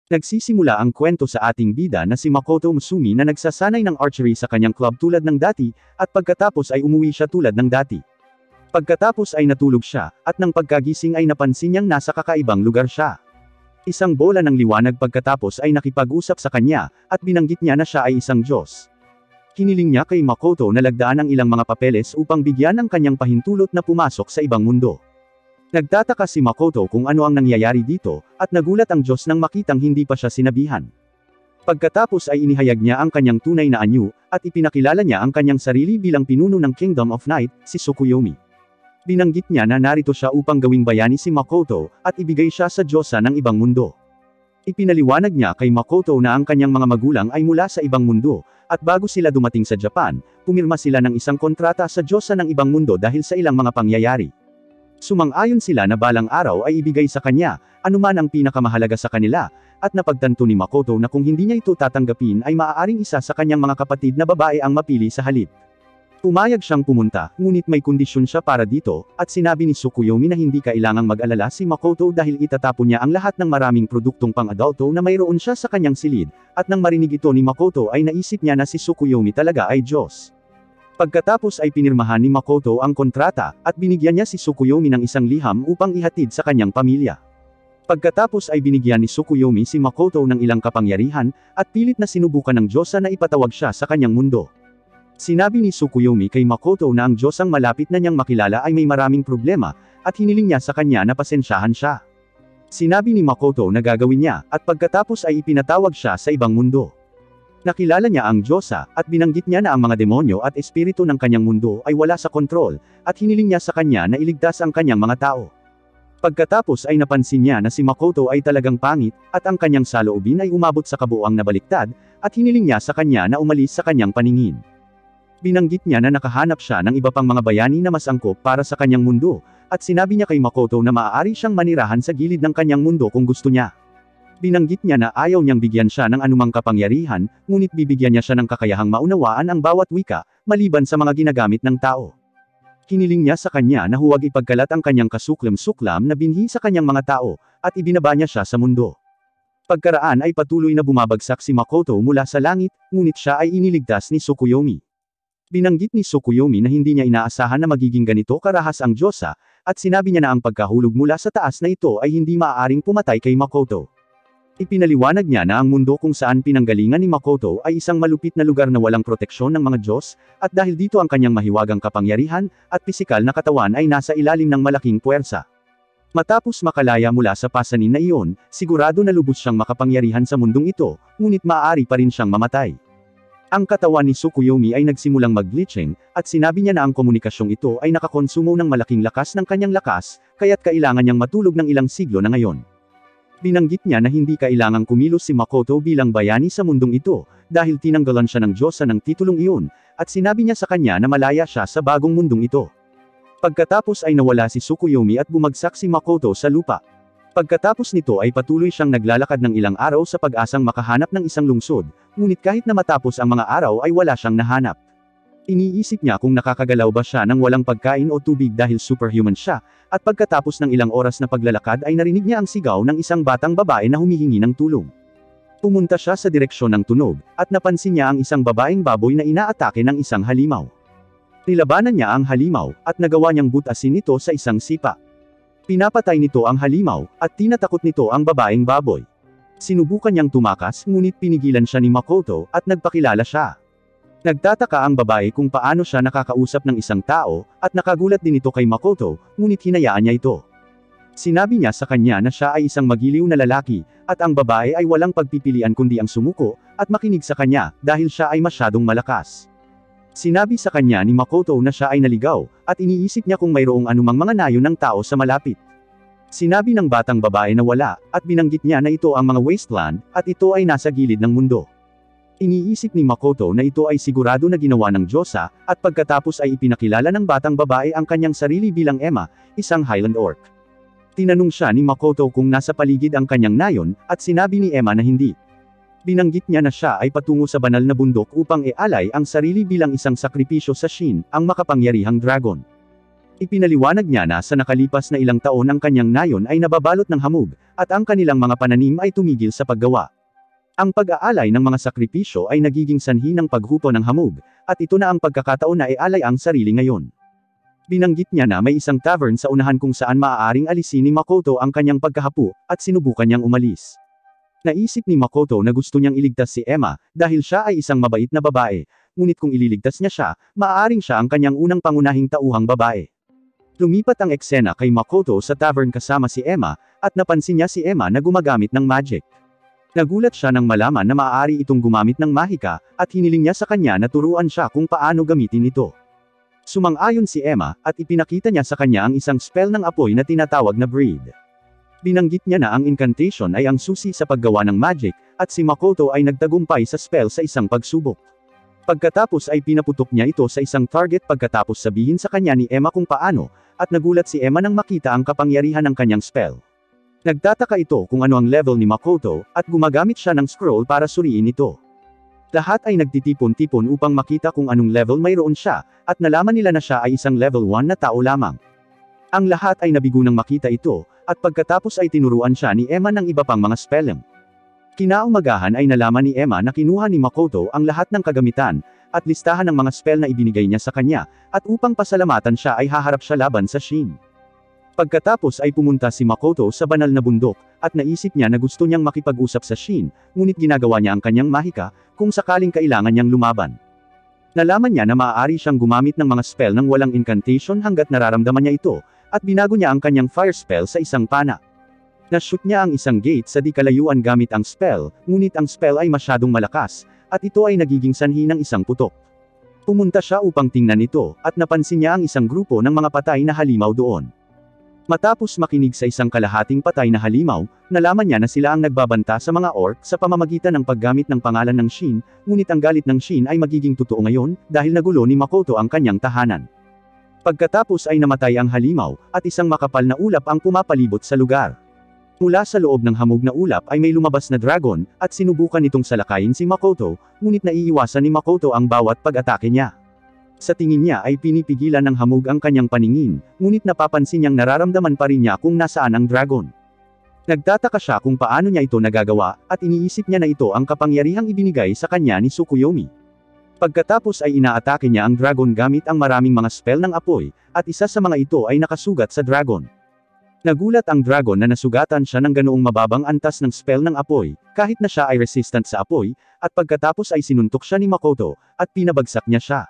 Nagsisimula ang kwento sa ating bida na si Makoto Musumi na nagsasanay ng archery sa kanyang club tulad ng dati, at pagkatapos ay umuwi siya tulad ng dati. Pagkatapos ay natulog siya, at nang pagkagising ay napansin niyang nasa kakaibang lugar siya. Isang bola ng liwanag pagkatapos ay nakipag-usap sa kanya, at binanggit niya na siya ay isang Diyos. Hiniling niya kay Makoto na lagdaan ang ilang mga papeles upang bigyan ang kanyang pahintulot na pumasok sa ibang mundo. Nagtataka si Makoto kung ano ang nangyayari dito, at nagulat ang Diyos nang makitang hindi pa siya sinabihan. Pagkatapos ay inihayag niya ang kanyang tunay na anyo, at ipinakilala niya ang kanyang sarili bilang pinuno ng Kingdom of Night, si Tsukuyomi. Binanggit niya na narito siya upang gawing bayani si Makoto, at ibigay siya sa Diyosa ng ibang mundo. Ipinaliwanag niya kay Makoto na ang kanyang mga magulang ay mula sa ibang mundo, at bago sila dumating sa Japan, pumirma sila ng isang kontrata sa Diyosa ng ibang mundo dahil sa ilang mga pangyayari. Sumang-ayon sila na balang araw ay ibigay sa kanya, anuman ang pinakamahalaga sa kanila, at napagtanto ni Makoto na kung hindi niya ito tatanggapin ay maaaring isa sa kanyang mga kapatid na babae ang mapili sa halip. Pumayag siyang pumunta, ngunit may kondisyon siya para dito, at sinabi ni Tsukuyomi na hindi kailangang mag-alala si Makoto dahil itatapon niya ang lahat ng maraming produktong pang-adulto na mayroon siya sa kanyang silid, at nang marinig ito ni Makoto ay naisip niya na si Tsukuyomi talaga ay Diyos. Pagkatapos ay pinirmahan ni Makoto ang kontrata, at binigyan niya si Tsukuyomi ng isang liham upang ihatid sa kanyang pamilya. Pagkatapos ay binigyan ni Tsukuyomi si Makoto ng ilang kapangyarihan, at pilit na sinubukan ng Diyosa na ipatawag siya sa kanyang mundo. Sinabi ni Tsukuyomi kay Makoto na ang Diyos ang malapit na niyang makilala ay may maraming problema, at hiniling niya sa kanya na pasensyahan siya. Sinabi ni Makoto na gagawin niya, at pagkatapos ay ipinatawag siya sa ibang mundo. Nakilala niya ang Diyosa, at binanggit niya na ang mga demonyo at espiritu ng kanyang mundo ay wala sa kontrol, at hiniling niya sa kanya na iligtas ang kanyang mga tao. Pagkatapos ay napansin niya na si Makoto ay talagang pangit, at ang kanyang saloobin ay umabot sa kabuuang nabaliktad, at hiniling niya sa kanya na umalis sa kanyang paningin. Binanggit niya na nakahanap siya ng iba pang mga bayani na mas angkop para sa kanyang mundo, at sinabi niya kay Makoto na maaari siyang manirahan sa gilid ng kanyang mundo kung gusto niya. Binanggit niya na ayaw niyang bigyan siya ng anumang kapangyarihan, ngunit bibigyan niya siya ng kakayahang maunawaan ang bawat wika, maliban sa mga ginagamit ng tao. Hiniling niya sa kanya na huwag ipagkalat ang kanyang kasuklam-suklam na binhi sa kanyang mga tao, at ibinaba niya siya sa mundo. Pagkaraan ay patuloy na bumabagsak si Makoto mula sa langit, ngunit siya ay iniligtas ni Tsukuyomi. Binanggit ni Tsukuyomi na hindi niya inaasahan na magiging ganito karahas ang Diyosa, at sinabi niya na ang pagkahulog mula sa taas na ito ay hindi maaaring pumatay kay Makoto. Ipinaliwanag niya na ang mundo kung saan pinanggalingan ni Makoto ay isang malupit na lugar na walang proteksyon ng mga Diyos, at dahil dito ang kanyang mahiwagang kapangyarihan, at pisikal na katawan ay nasa ilalim ng malaking puwersa. Matapos makalaya mula sa pasanin na iyon, sigurado na lubos siyang makapangyarihan sa mundong ito, ngunit maaari pa rin siyang mamatay. Ang katawan ni Tsukuyomi ay nagsimulang mag-glitching, at sinabi niya na ang komunikasyong ito ay nakakonsumo ng malaking lakas ng kanyang lakas, kaya't kailangan niyang matulog ng ilang siglo na ngayon. Binanggit niya na hindi kailangang kumilos si Makoto bilang bayani sa mundong ito, dahil tinanggalan siya ng Diyosa ng titulong iyon, at sinabi niya sa kanya na malaya siya sa bagong mundong ito. Pagkatapos ay nawala si Tsukuyomi at bumagsak si Makoto sa lupa. Pagkatapos nito ay patuloy siyang naglalakad ng ilang araw sa pag-asang makahanap ng isang lungsod, ngunit kahit na matapos ang mga araw ay wala siyang nahanap. Iniisip niya kung nakakagalaw ba siya ng walang pagkain o tubig dahil superhuman siya, at pagkatapos ng ilang oras na paglalakad ay narinig niya ang sigaw ng isang batang babae na humihingi ng tulong. Pumunta siya sa direksyon ng tunog, at napansin niya ang isang babaeng baboy na inaatake ng isang halimaw. Nilabanan niya ang halimaw, at nagawa niyang butasin ito sa isang sipa. Pinapatay nito ang halimaw, at tinatakot nito ang babaeng baboy. Sinubukan niyang tumakas, ngunit pinigilan siya ni Makoto, at nagpakilala siya. Nagtataka ang babae kung paano siya nakakausap ng isang tao, at nakagulat din ito kay Makoto, ngunit hinayaan niya ito. Sinabi niya sa kanya na siya ay isang magiliw na lalaki, at ang babae ay walang pagpipilian kundi ang sumuko, at makinig sa kanya, dahil siya ay masyadong malakas. Sinabi sa kanya ni Makoto na siya ay naligaw, at iniisip niya kung mayroong anumang mga nayon ng tao sa malapit. Sinabi ng batang babae na wala, at binanggit niya na ito ang mga wasteland, at ito ay nasa gilid ng mundo. Iniisip ni Makoto na ito ay sigurado na ginawa ng Diyosa, at pagkatapos ay ipinakilala ng batang babae ang kanyang sarili bilang Emma, isang Highland Orc. Tinanong siya ni Makoto kung nasa paligid ang kanyang nayon, at sinabi ni Emma na hindi. Binanggit niya na siya ay patungo sa banal na bundok upang ialay ang sarili bilang isang sakripisyo sa Shin, ang makapangyarihang dragon. Ipinaliwanag niya na sa nakalipas na ilang taon ang kanyang nayon ay nababalot ng hamog, at ang kanilang mga pananim ay tumigil sa paggawa. Ang pag-aalay ng mga sakripisyo ay nagiging sanhi ng paghupo ng hamog, at ito na ang pagkakataon na ialay ang sarili ngayon. Binanggit niya na may isang tavern sa unahan kung saan maaaring alisin ni Makoto ang kanyang pagkahapo, at sinubukan niyang umalis. Naisip ni Makoto na gusto niyang iligtas si Emma, dahil siya ay isang mabait na babae, ngunit kung ililigtas niya siya, maaaring siya ang kanyang unang pangunahing tauhang babae. Lumipat ang eksena kay Makoto sa tavern kasama si Emma, at napansin niya si Emma na gumagamit ng magic. Nagulat siya nang malaman na maaari itong gumamit ng mahika, at hiniling niya sa kanya na turuan siya kung paano gamitin ito. Sumang-ayon si Emma, at ipinakita niya sa kanya ang isang spell ng apoy na tinatawag na breed. Binanggit niya na ang incantation ay ang susi sa paggawa ng magic, at si Makoto ay nagtagumpay sa spell sa isang pagsubok. Pagkatapos ay pinaputok niya ito sa isang target pagkatapos sabihin sa kanya ni Emma kung paano, at nagulat si Emma nang makita ang kapangyarihan ng kanyang spell. Nagtataka ito kung ano ang level ni Makoto, at gumagamit siya ng scroll para suriin ito. Lahat ay nagtitipon-tipon upang makita kung anong level mayroon siya, at nalaman nila na siya ay isang level 1 na tao lamang. Ang lahat ay nabigo nang makita ito, at pagkatapos ay tinuruan siya ni Emma ng iba pang mga spelling. Kinaumagahan ay nalaman ni Emma na kinuha ni Makoto ang lahat ng kagamitan, at listahan ng mga spell na ibinigay niya sa kanya, at upang pasalamatan siya ay haharap siya laban sa Shin. Pagkatapos ay pumunta si Makoto sa banal na bundok, at naisip niya na gusto niyang makipag-usap sa Shin, ngunit ginagawa niya ang kanyang mahika, kung sakaling kailangan niyang lumaban. Nalaman niya na maaari siyang gumamit ng mga spell ng walang incantation hanggat nararamdaman niya ito, at binago niya ang kanyang fire spell sa isang pana. Na-shoot niya ang isang gate sa di kalayuan gamit ang spell, ngunit ang spell ay masyadong malakas, at ito ay nagiging sanhi ng isang putok. Pumunta siya upang tingnan ito, at napansin niya ang isang grupo ng mga patay na halimaw doon. Matapos makinig sa isang kalahating patay na halimaw, nalaman niya na sila ang nagbabanta sa mga orc sa pamamagitan ng paggamit ng pangalan ng Shin, ngunit ang galit ng Shin ay magiging totoo ngayon, dahil nagulo ni Makoto ang kanyang tahanan. Pagkatapos ay namatay ang halimaw, at isang makapal na ulap ang pumapalibot sa lugar. Mula sa loob ng hamog na ulap ay may lumabas na dragon, at sinubukan itong salakayin si Makoto, ngunit naiiwasan ni Makoto ang bawat pag-atake niya. Sa tingin niya ay pinipigilan ng hamog ang kanyang paningin, ngunit napapansin niyang nararamdaman pa rin niya kung nasaan ang dragon. Nagtataka siya kung paano niya ito nagagawa, at iniisip niya na ito ang kapangyarihang ibinigay sa kanya ni Tsukuyomi. Pagkatapos ay inaatake niya ang dragon gamit ang maraming mga spell ng apoy, at isa sa mga ito ay nakasugat sa dragon. Nagulat ang dragon na nasugatan siya ng ganoong mababang antas ng spell ng apoy, kahit na siya ay resistant sa apoy, at pagkatapos ay sinuntok siya ni Makoto, at pinabagsak niya siya.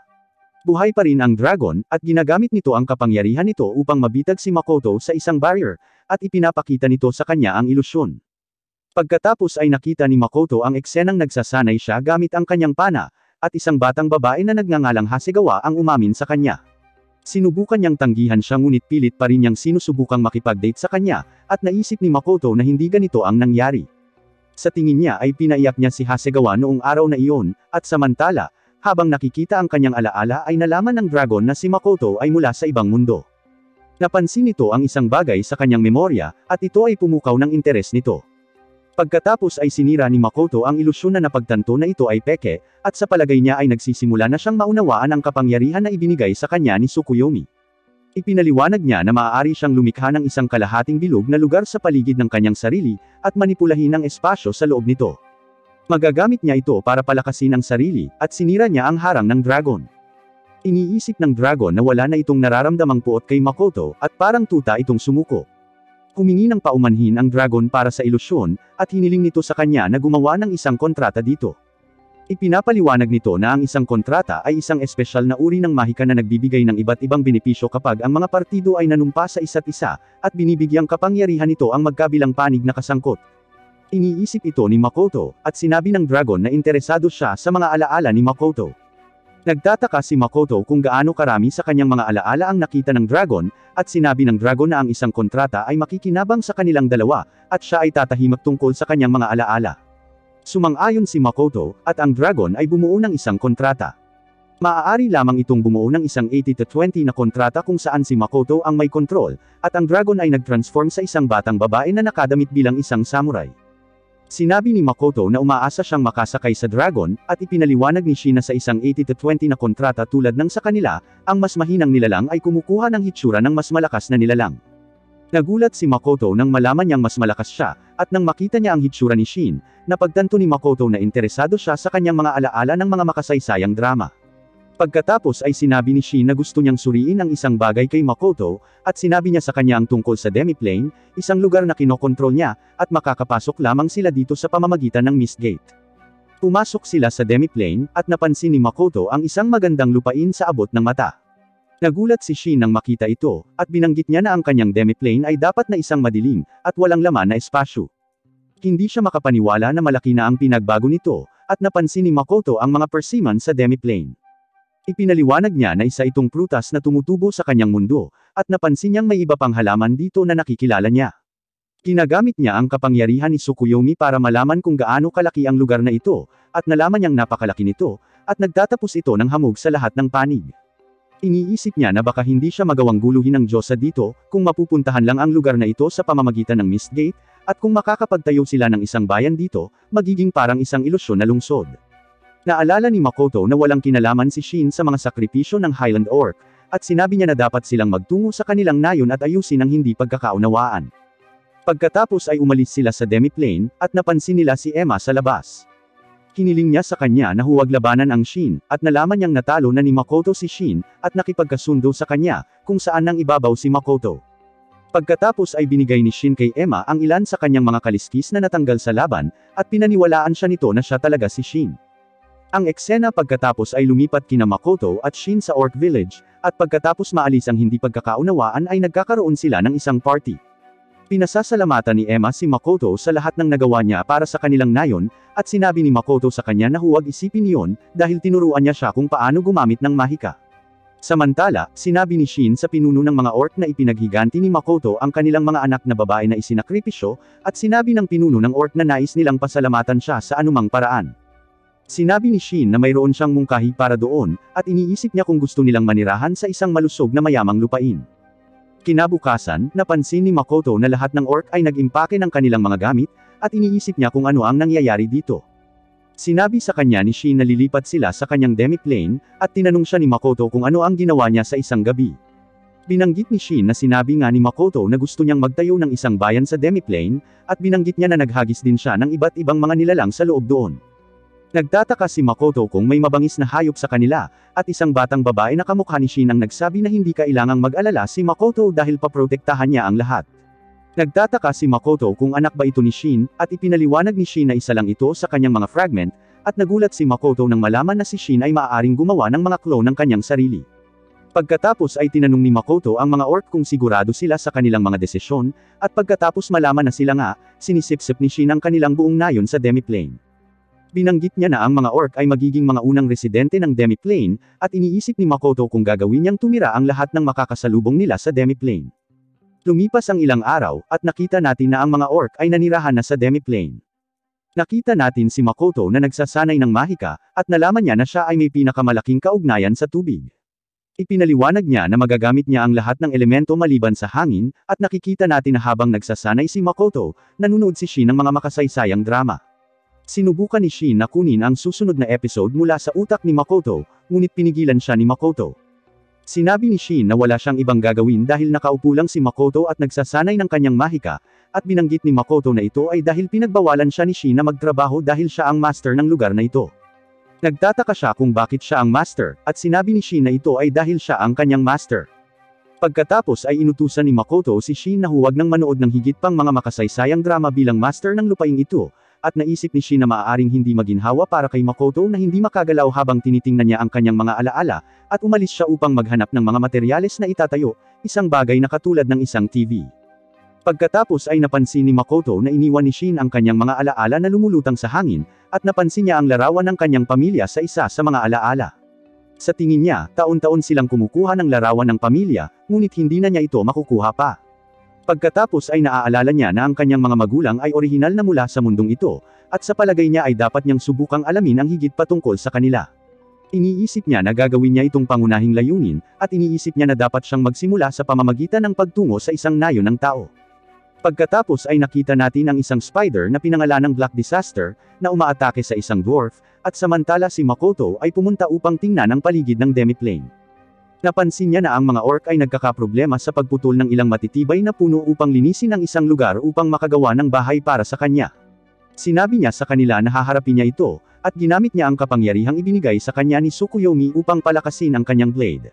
Buhay pa rin ang dragon, at ginagamit nito ang kapangyarihan nito upang mabitag si Makoto sa isang barrier, at ipinapakita nito sa kanya ang ilusyon. Pagkatapos ay nakita ni Makoto ang eksenang nagsasanay siya gamit ang kanyang pana, at isang batang babae na nagngangalang Hasegawa ang umamin sa kanya. Sinubukan niyang tanggihan siya ngunit pilit pa rin niyang sinusubukang makipag-date sa kanya, at naisip ni Makoto na hindi ganito ang nangyari. Sa tingin niya ay pinaiyak niya si Hasegawa noong araw na iyon, at samantala, habang nakikita ang kanyang alaala ay nalaman ng dragon na si Makoto ay mula sa ibang mundo. Napansin nito ang isang bagay sa kanyang memorya, at ito ay pumukaw ng interes nito. Pagkatapos ay sinira ni Makoto ang ilusyon na napagtanto na ito ay peke, at sa palagay niya ay nagsisimula na siyang maunawaan ang kapangyarihan na ibinigay sa kanya ni Tsukuyomi. Ipinaliwanag niya na maaari siyang lumikha ng isang kalahating bilog na lugar sa paligid ng kanyang sarili, at manipulahin ang espasyo sa loob nito. Magagamit niya ito para palakasin ang sarili, at sinira niya ang harang ng dragon. Iniisip ng dragon na wala na itong nararamdamang puot kay Makoto, at parang tuta itong sumuko. Humingi ng paumanhin ang dragon para sa ilusyon, at hiniling nito sa kanya na gumawa ng isang kontrata dito. Ipinapaliwanag nito na ang isang kontrata ay isang espesyal na uri ng mahika na nagbibigay ng iba't ibang benepisyo kapag ang mga partido ay nanumpa sa isa't isa, at binibigyang kapangyarihan nito ang magkabilang panig na kasangkot. Iniisip ito ni Makoto, at sinabi ng dragon na interesado siya sa mga alaala ni Makoto. Nagtataka si Makoto kung gaano karami sa kanyang mga alaala ang nakita ng dragon, at sinabi ng dragon na ang isang kontrata ay makikinabang sa kanilang dalawa, at siya ay tatahimak tungkol sa kanyang mga alaala. Sumang-ayon si Makoto, at ang dragon ay bumuo ng isang kontrata. Maaari lamang itong bumuo ng isang 80-20 na kontrata kung saan si Makoto ang may kontrol, at ang dragon ay nag-transform sa isang batang babae na nakadamit bilang isang samurai. Sinabi ni Makoto na umaasa siyang makasakay sa dragon, at ipinaliwanag ni Shin na sa isang 80-20 na kontrata tulad ng sa kanila, ang mas mahinang nilalang ay kumukuha ng hitsura ng mas malakas na nilalang. Nagulat si Makoto nang malaman niyang mas malakas siya, at nang makita niya ang hitsura ni Shin, napagtanto ni Makoto na interesado siya sa kanyang mga alaala ng mga makasaysayang drama. Pagkatapos ay sinabi ni Shin na gusto niyang suriin ang isang bagay kay Makoto, at sinabi niya sa kanya ang tungkol sa Demiplane, isang lugar na kinokontrol niya, at makakapasok lamang sila dito sa pamamagitan ng Mist Gate. Pumasok sila sa Demiplane, at napansin ni Makoto ang isang magandang lupain sa abot ng mata. Nagulat si Shin nang makita ito, at binanggit niya na ang kanyang Demiplane ay dapat na isang madilim, at walang laman na espasyo. Hindi siya makapaniwala na malaki na ang pinagbago nito, at napansin ni Makoto ang mga persimmon sa Demiplane. Ipinaliwanag niya na isa itong prutas na tumutubo sa kanyang mundo, at napansin niyang may iba pang halaman dito na nakikilala niya. Ginagamit niya ang kapangyarihan ni Tsukuyomi para malaman kung gaano kalaki ang lugar na ito, at nalaman niyang napakalaki nito, at nagtatapos ito ng hamog sa lahat ng panig. Iniisip niya na baka hindi siya magawang guluhin ng Diyosa dito, kung mapupuntahan lang ang lugar na ito sa pamamagitan ng Mist Gate, at kung makakapagtayo sila ng isang bayan dito, magiging parang isang ilusyon na lungsod. Naalala ni Makoto na walang kinalaman si Shin sa mga sakripisyo ng Highland Orc, at sinabi niya na dapat silang magtungo sa kanilang nayon at ayusin ang hindi pagkakaunawaan. Pagkatapos ay umalis sila sa Demiplane, at napansin nila si Emma sa labas. Hiniling niya sa kanya na huwag labanan ang Shin, at nalaman niyang natalo na ni Makoto si Shin, at nakipagkasundo sa kanya, kung saan nang ibabaw si Makoto. Pagkatapos ay binigay ni Shin kay Emma ang ilan sa kanyang mga kaliskis na natanggal sa laban, at pinaniwalaan siya nito na siya talaga si Shin. Ang eksena pagkatapos ay lumipat kina Makoto at Shin sa Orc Village, at pagkatapos maalis ang hindi pagkakaunawaan ay nagkakaroon sila ng isang party. Pinasasalamatan ni Emma si Makoto sa lahat ng nagawa niya para sa kanilang nayon, at sinabi ni Makoto sa kanya na huwag isipin iyon, dahil tinuruan niya siya kung paano gumamit ng mahika. Samantala, sinabi ni Shin sa pinuno ng mga orc na ipinaghiganti ni Makoto ang kanilang mga anak na babae na isinakripisyo, at sinabi ng pinuno ng orc na nais nilang pasalamatan siya sa anumang paraan. Sinabi ni Shin na mayroon siyang mungkahi para doon, at iniisip niya kung gusto nilang manirahan sa isang malusog na mayamang lupain. Kinabukasan, napansin ni Makoto na lahat ng orc ay nag-impake ng kanilang mga gamit, at iniisip niya kung ano ang nangyayari dito. Sinabi sa kanya ni Shin na lilipat sila sa kanyang Demiplane, at tinanong siya ni Makoto kung ano ang ginawa niya sa isang gabi. Binanggit ni Shin na sinabi nga ni Makoto na gusto niyang magtayo ng isang bayan sa Demiplane, at binanggit niya na naghagis din siya ng iba't ibang mga nilalang sa loob doon. Nagtataka si Makoto kung may mabangis na hayop sa kanila, at isang batang babae na kamukha ni Shin ang nagsabi na hindi kailangang mag-alala si Makoto dahil paprotektahan niya ang lahat. Nagtataka si Makoto kung anak ba ito ni Shin, at ipinaliwanag ni Shin na isa lang ito sa kanyang mga fragment, at nagulat si Makoto nang malaman na si Shin ay maaaring gumawa ng mga clone ng kanyang sarili. Pagkatapos ay tinanong ni Makoto ang mga orc kung sigurado sila sa kanilang mga desisyon, at pagkatapos malaman na sila nga, sinisip-sip ni Shin ang kanilang buong nayon sa Demiplane. Binanggit niya na ang mga orc ay magiging mga unang residente ng Demiplane, at iniisip ni Makoto kung gagawin niyang tumira ang lahat ng makakasalubong nila sa Demiplane. Lumipas ang ilang araw, at nakita natin na ang mga orc ay nanirahan na sa Demiplane. Nakita natin si Makoto na nagsasanay ng mahika, at nalaman niya na siya ay may pinakamalaking kaugnayan sa tubig. Ipinaliwanag niya na magagamit niya ang lahat ng elemento maliban sa hangin, at nakikita natin na habang nagsasanay si Makoto, nanonood si Shin ng mga makasaysayang drama. Sinubukan ni Shin na kunin ang susunod na episode mula sa utak ni Makoto, ngunit pinigilan siya ni Makoto. Sinabi ni Shin na wala siyang ibang gagawin dahil nakaupo lang si Makoto at nagsasanay ng kanyang mahika, at binanggit ni Makoto na ito ay dahil pinagbawalan siya ni Shin na magtrabaho dahil siya ang master ng lugar na ito. Nagtataka siya kung bakit siya ang master, at sinabi ni Shin na ito ay dahil siya ang kanyang master. Pagkatapos ay inutusan ni Makoto si Shin na huwag nang manood ng higit pang mga makasaysayang drama bilang master ng lupaing ito, at naisip ni Shin na maaaring hindi maginhawa para kay Makoto na hindi makagalaw habang tinitingnan niya ang kanyang mga alaala, at umalis siya upang maghanap ng mga materyales na itatayo, isang bagay na katulad ng isang TV. Pagkatapos ay napansin ni Makoto na iniwan ni Shin ang kanyang mga alaala na lumulutang sa hangin, at napansin niya ang larawan ng kanyang pamilya sa isa sa mga alaala. Sa tingin niya, taon-taon silang kumukuha ng larawan ng pamilya, ngunit hindi na niya ito makukuha pa. Pagkatapos ay naaalala niya na ang kanyang mga magulang ay orihinal na mula sa mundong ito, at sa palagay niya ay dapat niyang subukang alamin ang higit patungkol sa kanila. Iniisip niya na gagawin niya itong pangunahing layunin, at iniisip niya na dapat siyang magsimula sa pamamagitan ng pagtungo sa isang nayon ng tao. Pagkatapos ay nakita natin ang isang spider na pinangalanang Black Disaster, na umaatake sa isang dwarf, at samantala si Makoto ay pumunta upang tingnan ang paligid ng demiplane. Napansin niya na ang mga orc ay nagkakaproblema sa pagputol ng ilang matitibay na puno upang linisin ang isang lugar upang makagawa ng bahay para sa kanya. Sinabi niya sa kanila na haharapin niya ito, at ginamit niya ang kapangyarihang ibinigay sa kanya ni Tsukuyomi upang palakasin ang kanyang blade.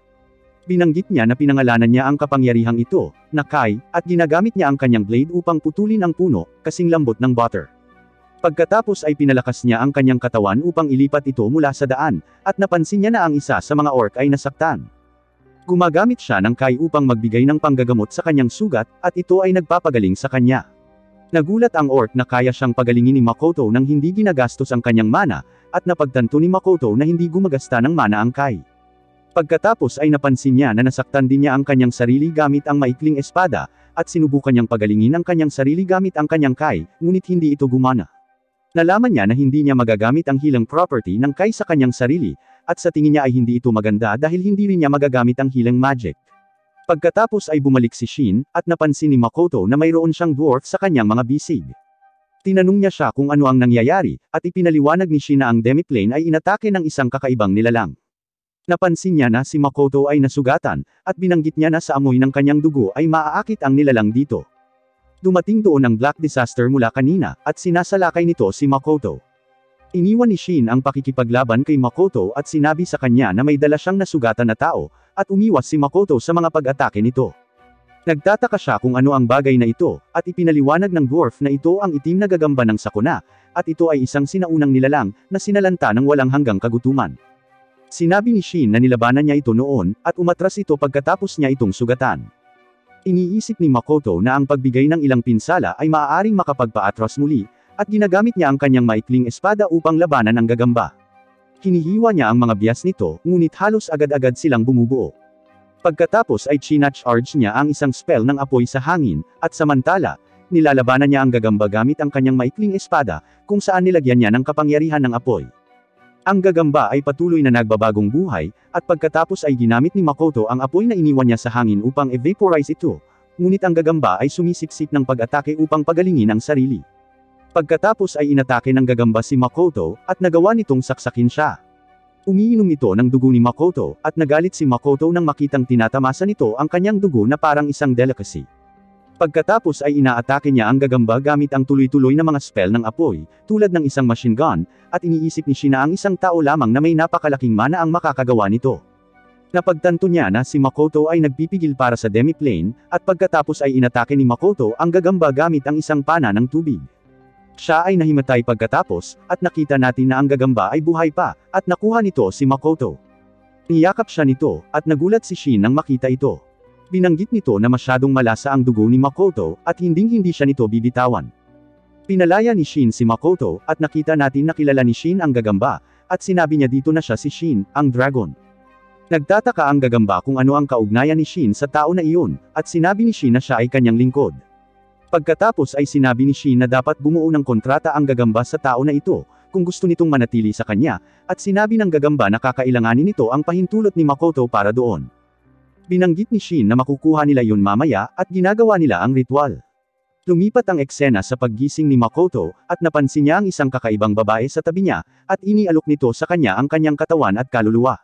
Binanggit niya na pinangalanan niya ang kapangyarihang ito, na Kai, at ginagamit niya ang kanyang blade upang putulin ang puno, kasing lambot ng butter. Pagkatapos ay pinalakas niya ang kanyang katawan upang ilipat ito mula sa daan, at napansin niya na ang isa sa mga orc ay nasaktan. Gumagamit siya ng Kai upang magbigay ng panggagamot sa kanyang sugat, at ito ay nagpapagaling sa kanya. Nagulat ang orc na kaya siyang pagalingin ni Makoto nang hindi ginagastos ang kanyang mana, at napagtanto ni Makoto na hindi gumagasta ng mana ang Kai. Pagkatapos ay napansin niya na nasaktan din niya ang kanyang sarili gamit ang maikling espada, at sinubukan niyang pagalingin ang kanyang sarili gamit ang kanyang Kai, ngunit hindi ito gumana. Nalaman niya na hindi niya magagamit ang healing property ng Kai sa kanyang sarili, at sa tingin niya ay hindi ito maganda dahil hindi rin niya magagamit ang healing magic. Pagkatapos ay bumalik si Shin, at napansin ni Makoto na mayroon siyang dwarf sa kanyang mga bisig. Tinanong niya siya kung ano ang nangyayari, at ipinaliwanag ni Shin na ang demiplane ay inatake ng isang kakaibang nilalang. Napansin niya na si Makoto ay nasugatan, at binanggit niya na sa amoy ng kanyang dugo ay maaakit ang nilalang dito. Dumating doon ang Black Disaster mula kanina, at sinasalakay nito si Makoto. Iniwan ni Shin ang pakikipaglaban kay Makoto at sinabi sa kanya na may dala siyang nasugatan na tao, at umiwas si Makoto sa mga pag-atake nito. Nagtataka siya kung ano ang bagay na ito, at ipinaliwanag ng dwarf na ito ang itim na gagamba ng sakuna, at ito ay isang sinaunang nilalang, na sinalanta ng walang hanggang kagutuman. Sinabi ni Shin na nilabanan niya ito noon, at umatras ito pagkatapos niya itong sugatan. Iniisip ni Makoto na ang pagbigay ng ilang pinsala ay maaaring makapagpa-atras muli, at ginagamit niya ang kanyang maikling espada upang labanan ang gagamba. Hinihiwa niya ang mga bias nito, ngunit halos agad-agad silang bumubuo. Pagkatapos ay chinacharge niya ang isang spell ng apoy sa hangin, at samantala, nilalabanan niya ang gagamba gamit ang kanyang maikling espada, kung saan nilagyan niya ng kapangyarihan ng apoy. Ang gagamba ay patuloy na nagbabagong buhay, at pagkatapos ay ginamit ni Makoto ang apoy na iniwan niya sa hangin upang i-vaporize ito, ngunit ang gagamba ay sumisipsip ng pag-atake upang pagalingin ang sarili. Pagkatapos ay inatake ng gagamba si Makoto, at nagawa nitong saksakin siya. Umiinom ito ng dugo ni Makoto, at nagalit si Makoto nang makitang tinatamasa nito ang kanyang dugo na parang isang delicacy. Pagkatapos ay inaatake niya ang gagamba gamit ang tuloy-tuloy na mga spell ng apoy, tulad ng isang machine gun, at iniisip ni Shin na ang isang tao lamang na may napakalaking mana ang makakagawa nito. Napagtanto niya na si Makoto ay nagpipigil para sa demiplane, at pagkatapos ay inatake ni Makoto ang gagamba gamit ang isang pana ng tubig. Siya ay nahimatay pagkatapos, at nakita natin na ang gagamba ay buhay pa, at nakuha nito si Makoto. Niyakap siya nito, at nagulat si Shin nang makita ito. Binanggit nito na masyadong malasa ang dugo ni Makoto, at hinding-hindi siya nito bibitawan. Pinalaya ni Shin si Makoto, at nakita natin na kilala ni Shin ang gagamba, at sinabi niya dito na siya si Shin, ang dragon. Nagtataka ang gagamba kung ano ang kaugnayan ni Shin sa tao na iyon, at sinabi ni Shin na siya ay kanyang lingkod. Pagkatapos ay sinabi ni Shin na dapat bumuo ng kontrata ang gagamba sa tao na ito, kung gusto nitong manatili sa kanya, at sinabi ng gagamba na kakailanganin nito ang pahintulot ni Makoto para doon. Binanggit ni Shin na makukuha nila yun mamaya, at ginagawa nila ang ritual. Lumipat ang eksena sa paggising ni Makoto, at napansin niya ang isang kakaibang babae sa tabi niya, at inialok nito sa kanya ang kanyang katawan at kaluluwa.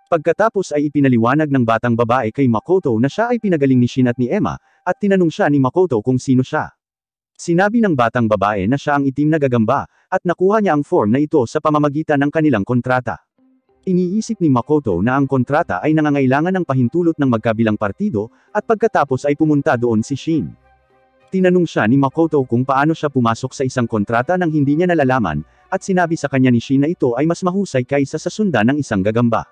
Pagkatapos ay ipinaliwanag ng batang babae kay Makoto na siya ay pinagaling ni Shin at ni Emma, at tinanong siya ni Makoto kung sino siya. Sinabi ng batang babae na siya ang itim na gagamba, at nakuha niya ang form na ito sa pamamagitan ng kanilang kontrata. Iniisip ni Makoto na ang kontrata ay nangangailangan ng pahintulot ng magkabilang partido, at pagkatapos ay pumunta doon si Shin. Tinanong siya ni Makoto kung paano siya pumasok sa isang kontrata nang hindi niya nalalaman, at sinabi sa kanya ni Shin na ito ay mas mahusay kaysa sa sundan ng isang gagamba.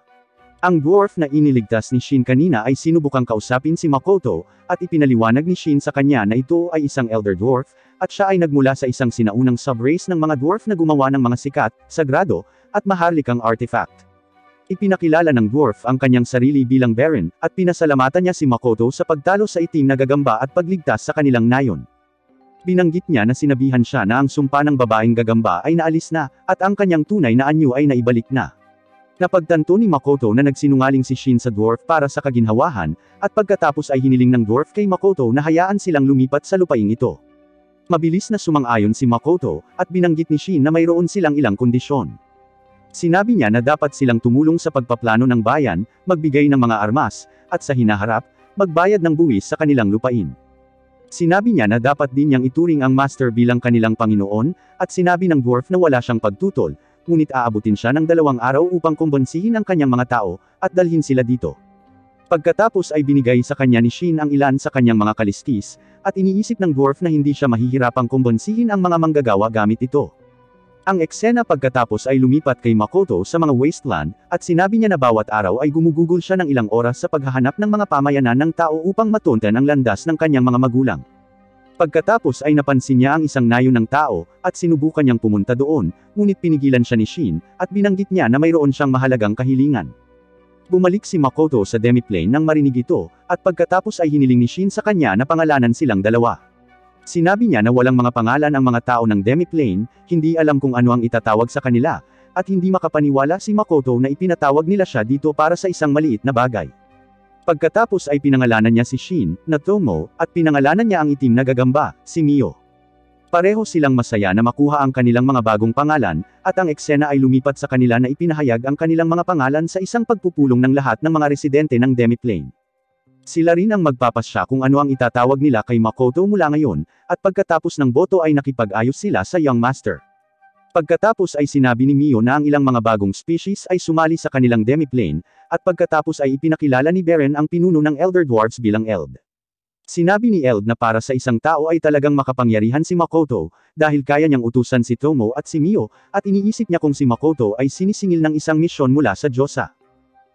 Ang dwarf na iniligtas ni Shin kanina ay sinubukang kausapin si Makoto, at ipinaliwanag ni Shin sa kanya na ito ay isang elder dwarf, at siya ay nagmula sa isang sinaunang subrace ng mga dwarf na gumawa ng mga sikat, sagrado, at maharlikang artifact. Ipinakilala ng dwarf ang kanyang sarili bilang Baron, at pinasalamatan niya si Makoto sa pagtalo sa itim na gagamba at pagligtas sa kanilang nayon. Binanggit niya na sinabihan siya na ang sumpa ng babaeng gagamba ay naalis na, at ang kanyang tunay na anyo ay naibalik na. Napagtanto ni Makoto na nagsinungaling si Shin sa dwarf para sa kaginhawahan, at pagkatapos ay hiniling ng dwarf kay Makoto na hayaan silang lumipat sa lupaing ito. Mabilis na sumang-ayon si Makoto, at binanggit ni Shin na mayroon silang ilang kondisyon. Sinabi niya na dapat silang tumulong sa pagpaplano ng bayan, magbigay ng mga armas, at sa hinaharap, magbayad ng buwis sa kanilang lupain. Sinabi niya na dapat din niyang ituring ang master bilang kanilang Panginoon, at sinabi ng dwarf na wala siyang pagtutol, ngunit aabutin siya ng 2 araw upang kumbonsihin ang kanyang mga tao, at dalhin sila dito. Pagkatapos ay binigay sa kanya ni Shin ang ilan sa kanyang mga kaliskis, at iniisip ng dwarf na hindi siya mahihirapang kumbonsihin ang mga manggagawa gamit ito. Ang eksena pagkatapos ay lumipat kay Makoto sa mga wasteland, at sinabi niya na bawat araw ay gumugugol siya ng ilang oras sa paghahanap ng mga pamayanan ng tao upang matuntan ang landas ng kanyang mga magulang. Pagkatapos ay napansin niya ang isang nayo ng tao, at sinubukan niyang pumunta doon, ngunit pinigilan siya ni Shin, at binanggit niya na mayroon siyang mahalagang kahilingan. Bumalik si Makoto sa demiplane nang marinig ito, at pagkatapos ay hiniling ni Shin sa kanya na pangalanan silang dalawa. Sinabi niya na walang mga pangalan ang mga tao ng demiplane, hindi alam kung ano ang itatawag sa kanila, at hindi makapaniwala si Makoto na ipinatawag nila siya dito para sa isang maliit na bagay. Pagkatapos ay pinangalanan niya si Shin, na Tomo, at pinangalanan niya ang itim na gagamba, si Mio. Pareho silang masaya na makuha ang kanilang mga bagong pangalan, at ang eksena ay lumipat sa kanila na ipinahayag ang kanilang mga pangalan sa isang pagpupulong ng lahat ng mga residente ng demiplane. Sila rin ang magpapasya kung ano ang itatawag nila kay Makoto mula ngayon, at pagkatapos ng boto ay nakipag-ayos sila sa Young Master. Pagkatapos ay sinabi ni Mio na ang ilang mga bagong species ay sumali sa kanilang demiplane, at pagkatapos ay ipinakilala ni Beren ang pinuno ng Elder Dwarfs bilang Eld. Sinabi ni Eld na para sa isang tao ay talagang makapangyarihan si Makoto, dahil kaya niyang utusan si Tomo at si Mio, at iniisip niya kung si Makoto ay sinisingil ng isang misyon mula sa Diyosa.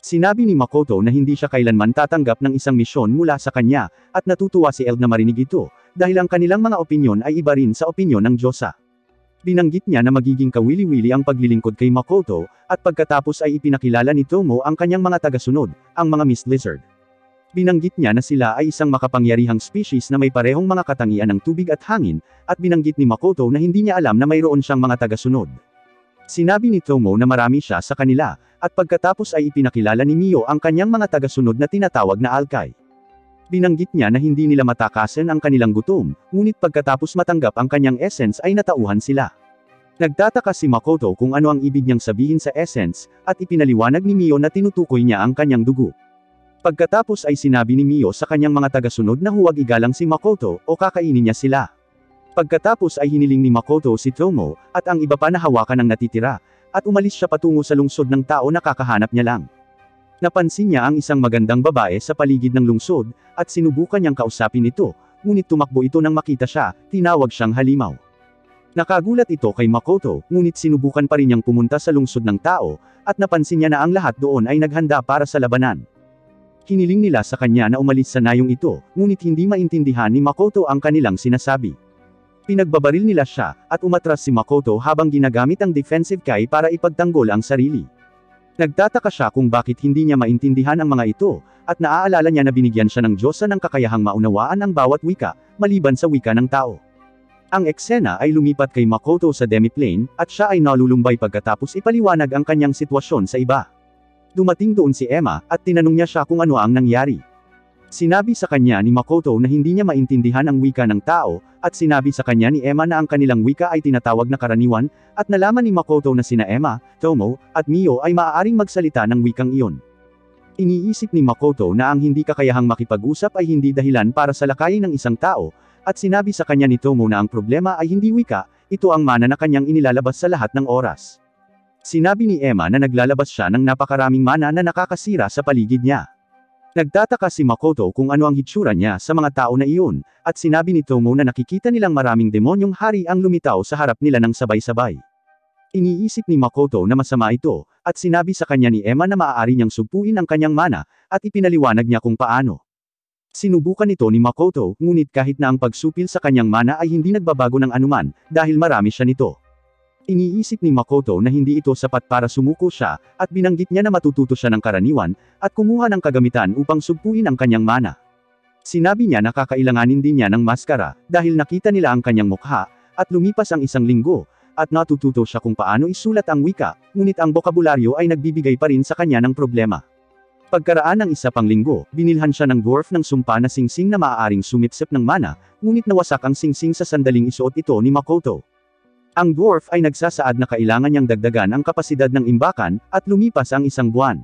Sinabi ni Makoto na hindi siya kailanman tatanggap ng isang misyon mula sa kanya, at natutuwa si Eld na marinig ito, dahil ang kanilang mga opinyon ay iba rin sa opinyon ng Diyosa. Binanggit niya na magiging kawili-wili ang paglilingkod kay Makoto, at pagkatapos ay ipinakilala ni Tomo ang kanyang mga tagasunod, ang mga Mist Lizard. Binanggit niya na sila ay isang makapangyarihang species na may parehong mga katangian ng tubig at hangin, at binanggit ni Makoto na hindi niya alam na mayroon siyang mga tagasunod. Sinabi ni Tomo na marami siya sa kanila, at pagkatapos ay ipinakilala ni Mio ang kanyang mga tagasunod na tinatawag na Alkai. Binanggit niya na hindi nila matakasan ang kanilang gutom, ngunit pagkatapos matanggap ang kanyang essence ay natauhan sila. Nagtataka si Makoto kung ano ang ibig niyang sabihin sa essence, at ipinaliwanag ni Mio na tinutukoy niya ang kanyang dugo. Pagkatapos ay sinabi ni Mio sa kanyang mga tagasunod na huwag igalang si Makoto, o kakainin niya sila. Pagkatapos ay hiniling ni Makoto si Tomo, at ang iba pa na hawakan ang natitira, at umalis siya patungo sa lungsod ng tao na kakahanap niya lang. Napansin niya ang isang magandang babae sa paligid ng lungsod, at sinubukan niyang kausapin ito, ngunit tumakbo ito nang makita siya, tinawag siyang halimaw. Nakagulat ito kay Makoto, ngunit sinubukan pa rin niyang pumunta sa lungsod ng tao, at napansin niya na ang lahat doon ay naghanda para sa labanan. Hiniling nila sa kanya na umalis sa nayong ito, ngunit hindi maintindihan ni Makoto ang kanilang sinasabi. Pinagbabaril nila siya, at umatras si Makoto habang ginagamit ang defensive kai para ipagtanggol ang sarili. Nagtataka siya kung bakit hindi niya maintindihan ang mga ito, at naaalala niya na binigyan siya ng Diyosa ng kakayahang maunawaan ang bawat wika, maliban sa wika ng tao. Ang eksena ay lumipat kay Makoto sa demiplane, at siya ay nalulumbay pagkatapos ipaliwanag ang kanyang sitwasyon sa iba. Dumating doon si Emma, at tinanong niya siya kung ano ang nangyari. Sinabi sa kanya ni Makoto na hindi niya maintindihan ang wika ng tao, at sinabi sa kanya ni Emma na ang kanilang wika ay tinatawag na karaniwan, at nalaman ni Makoto na sina Emma, Tomo, at Mio ay maaaring magsalita ng wikang iyon. Iniisip ni Makoto na ang hindi kakayahang makipag-usap ay hindi dahilan para sa lakayin ng isang tao, at sinabi sa kanya ni Tomo na ang problema ay hindi wika, ito ang mana na kanyang inilalabas sa lahat ng oras. Sinabi ni Emma na naglalabas siya ng napakaraming mana na nakakasira sa paligid niya. Nagtataka si Makoto kung ano ang hitsura niya sa mga tao na iyon, at sinabi ni Tomo na nakikita nilang maraming demonyong hari ang lumitaw sa harap nila ng sabay-sabay. Iniisip ni Makoto na masama ito, at sinabi sa kanya ni Emma na maaari niyang sugpuin ang kanyang mana, at ipinaliwanag niya kung paano. Sinubukan ito ni Makoto, ngunit kahit na ang pagsupil sa kanyang mana ay hindi nagbabago ng anuman, dahil marami siya nito. Iniisip ni Makoto na hindi ito sapat para sumuko siya, at binanggit niya na matututo siya ng karaniwan, at kumuha ng kagamitan upang sugpuin ang kanyang mana. Sinabi niya na kakailanganin din niya ng maskara, dahil nakita nila ang kanyang mukha, at lumipas ang 1 linggo, at natututo siya kung paano isulat ang wika, ngunit ang bokabularyo ay nagbibigay pa rin sa kanya ng problema. Pagkaraan ng isa pang linggo, binilhan siya ng dwarf ng sumpa na singsing na maaaring sumipsip ng mana, ngunit nawasak ang singsing sa sandaling isuot ito ni Makoto. Ang dwarf ay nagsasaad na kailangan niyang dagdagan ang kapasidad ng imbakan, at lumipas ang isang buwan.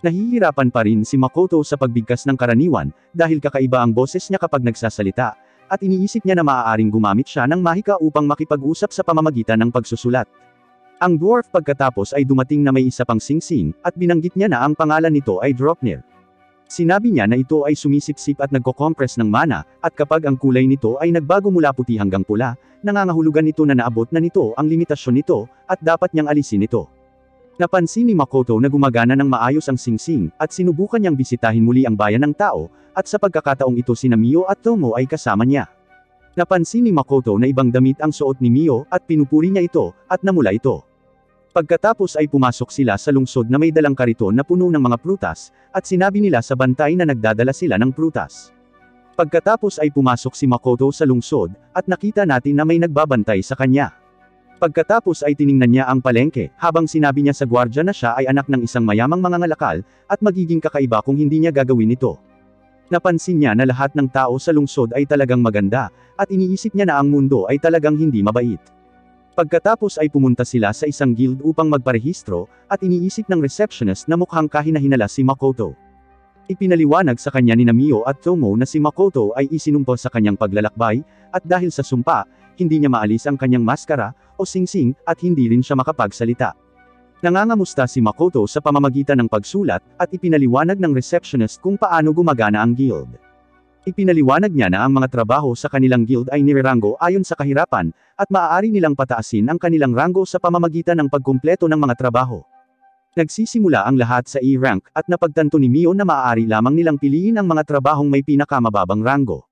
Nahihirapan pa rin si Makoto sa pagbigkas ng karaniwan, dahil kakaiba ang boses niya kapag nagsasalita, at iniisip niya na maaaring gumamit siya ng mahika upang makipag-usap sa pamamagitan ng pagsusulat. Ang dwarf pagkatapos ay dumating na may isa pang singsing, at binanggit niya na ang pangalan nito ay Draupnir. Sinabi niya na ito ay sumisipsip at nagko-compress ng mana, at kapag ang kulay nito ay nagbago mula puti hanggang pula, nangangahulugan ito na naabot na nito ang limitasyon nito, at dapat niyang alisin ito. Napansin ni Makoto na gumagana ng maayos ang singsing, at sinubukan niyang bisitahin muli ang bayan ng tao, at sa pagkakataong ito sina Mio at Tomo ay kasama niya. Napansin ni Makoto na ibang damit ang suot ni Mio, at pinupuri niya ito, at namula ito. Pagkatapos ay pumasok sila sa lungsod na may dalang kariton na puno ng mga prutas, at sinabi nila sa bantay na nagdadala sila ng prutas. Pagkatapos ay pumasok si Makoto sa lungsod, at nakita natin na may nagbabantay sa kanya. Pagkatapos ay tiningnan niya ang palengke, habang sinabi niya sa gwardya na siya ay anak ng isang mayamang mangangalakal, at magiging kakaiba kung hindi niya gagawin ito. Napansin niya na lahat ng tao sa lungsod ay talagang maganda, at iniisip niya na ang mundo ay talagang hindi mabait. Pagkatapos ay pumunta sila sa isang guild upang magparehistro, at iniisip ng receptionist na mukhang kahina-hinala si Makoto. Ipinaliwanag sa kanya ni Mio at Tomo na si Makoto ay isinumpa sa kanyang paglalakbay, at dahil sa sumpa, hindi niya maalis ang kanyang maskara, o singsing, at hindi rin siya makapagsalita. Nangangamusta si Makoto sa pamamagitan ng pagsulat, at ipinaliwanag ng receptionist kung paano gumagana ang guild. Ipinaliwanag niya na ang mga trabaho sa kanilang guild ay nirerango ayon sa kahirapan, at maaari nilang pataasin ang kanilang rango sa pamamagitan ng pagkumpleto ng mga trabaho. Nagsisimula ang lahat sa E-rank, at napagtanto ni Mio na maaari lamang nilang piliin ang mga trabahong may pinakamababang rango.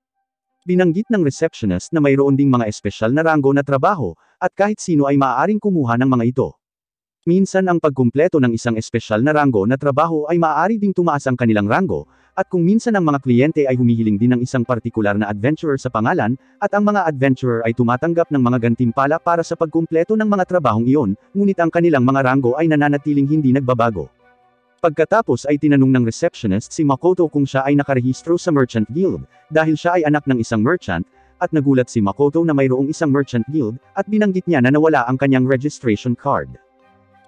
Binanggit ng receptionist na mayroon ding mga espesyal na rango na trabaho, at kahit sino ay maaaring kumuha ng mga ito. Minsan ang pagkumpleto ng isang espesyal na rango na trabaho ay maaari ding tumaas ang kanilang rango, at kung minsan ang mga kliyente ay humihiling din ng isang partikular na adventurer sa pangalan, at ang mga adventurer ay tumatanggap ng mga gantimpala para sa pagkumpleto ng mga trabahong iyon, ngunit ang kanilang mga rango ay nananatiling hindi nagbabago. Pagkatapos ay tinanong ng receptionist si Makoto kung siya ay nakarehistro sa Merchant Guild, dahil siya ay anak ng isang merchant, at nagulat si Makoto na mayroong isang Merchant Guild, at binanggit niya na nawala ang kanyang registration card.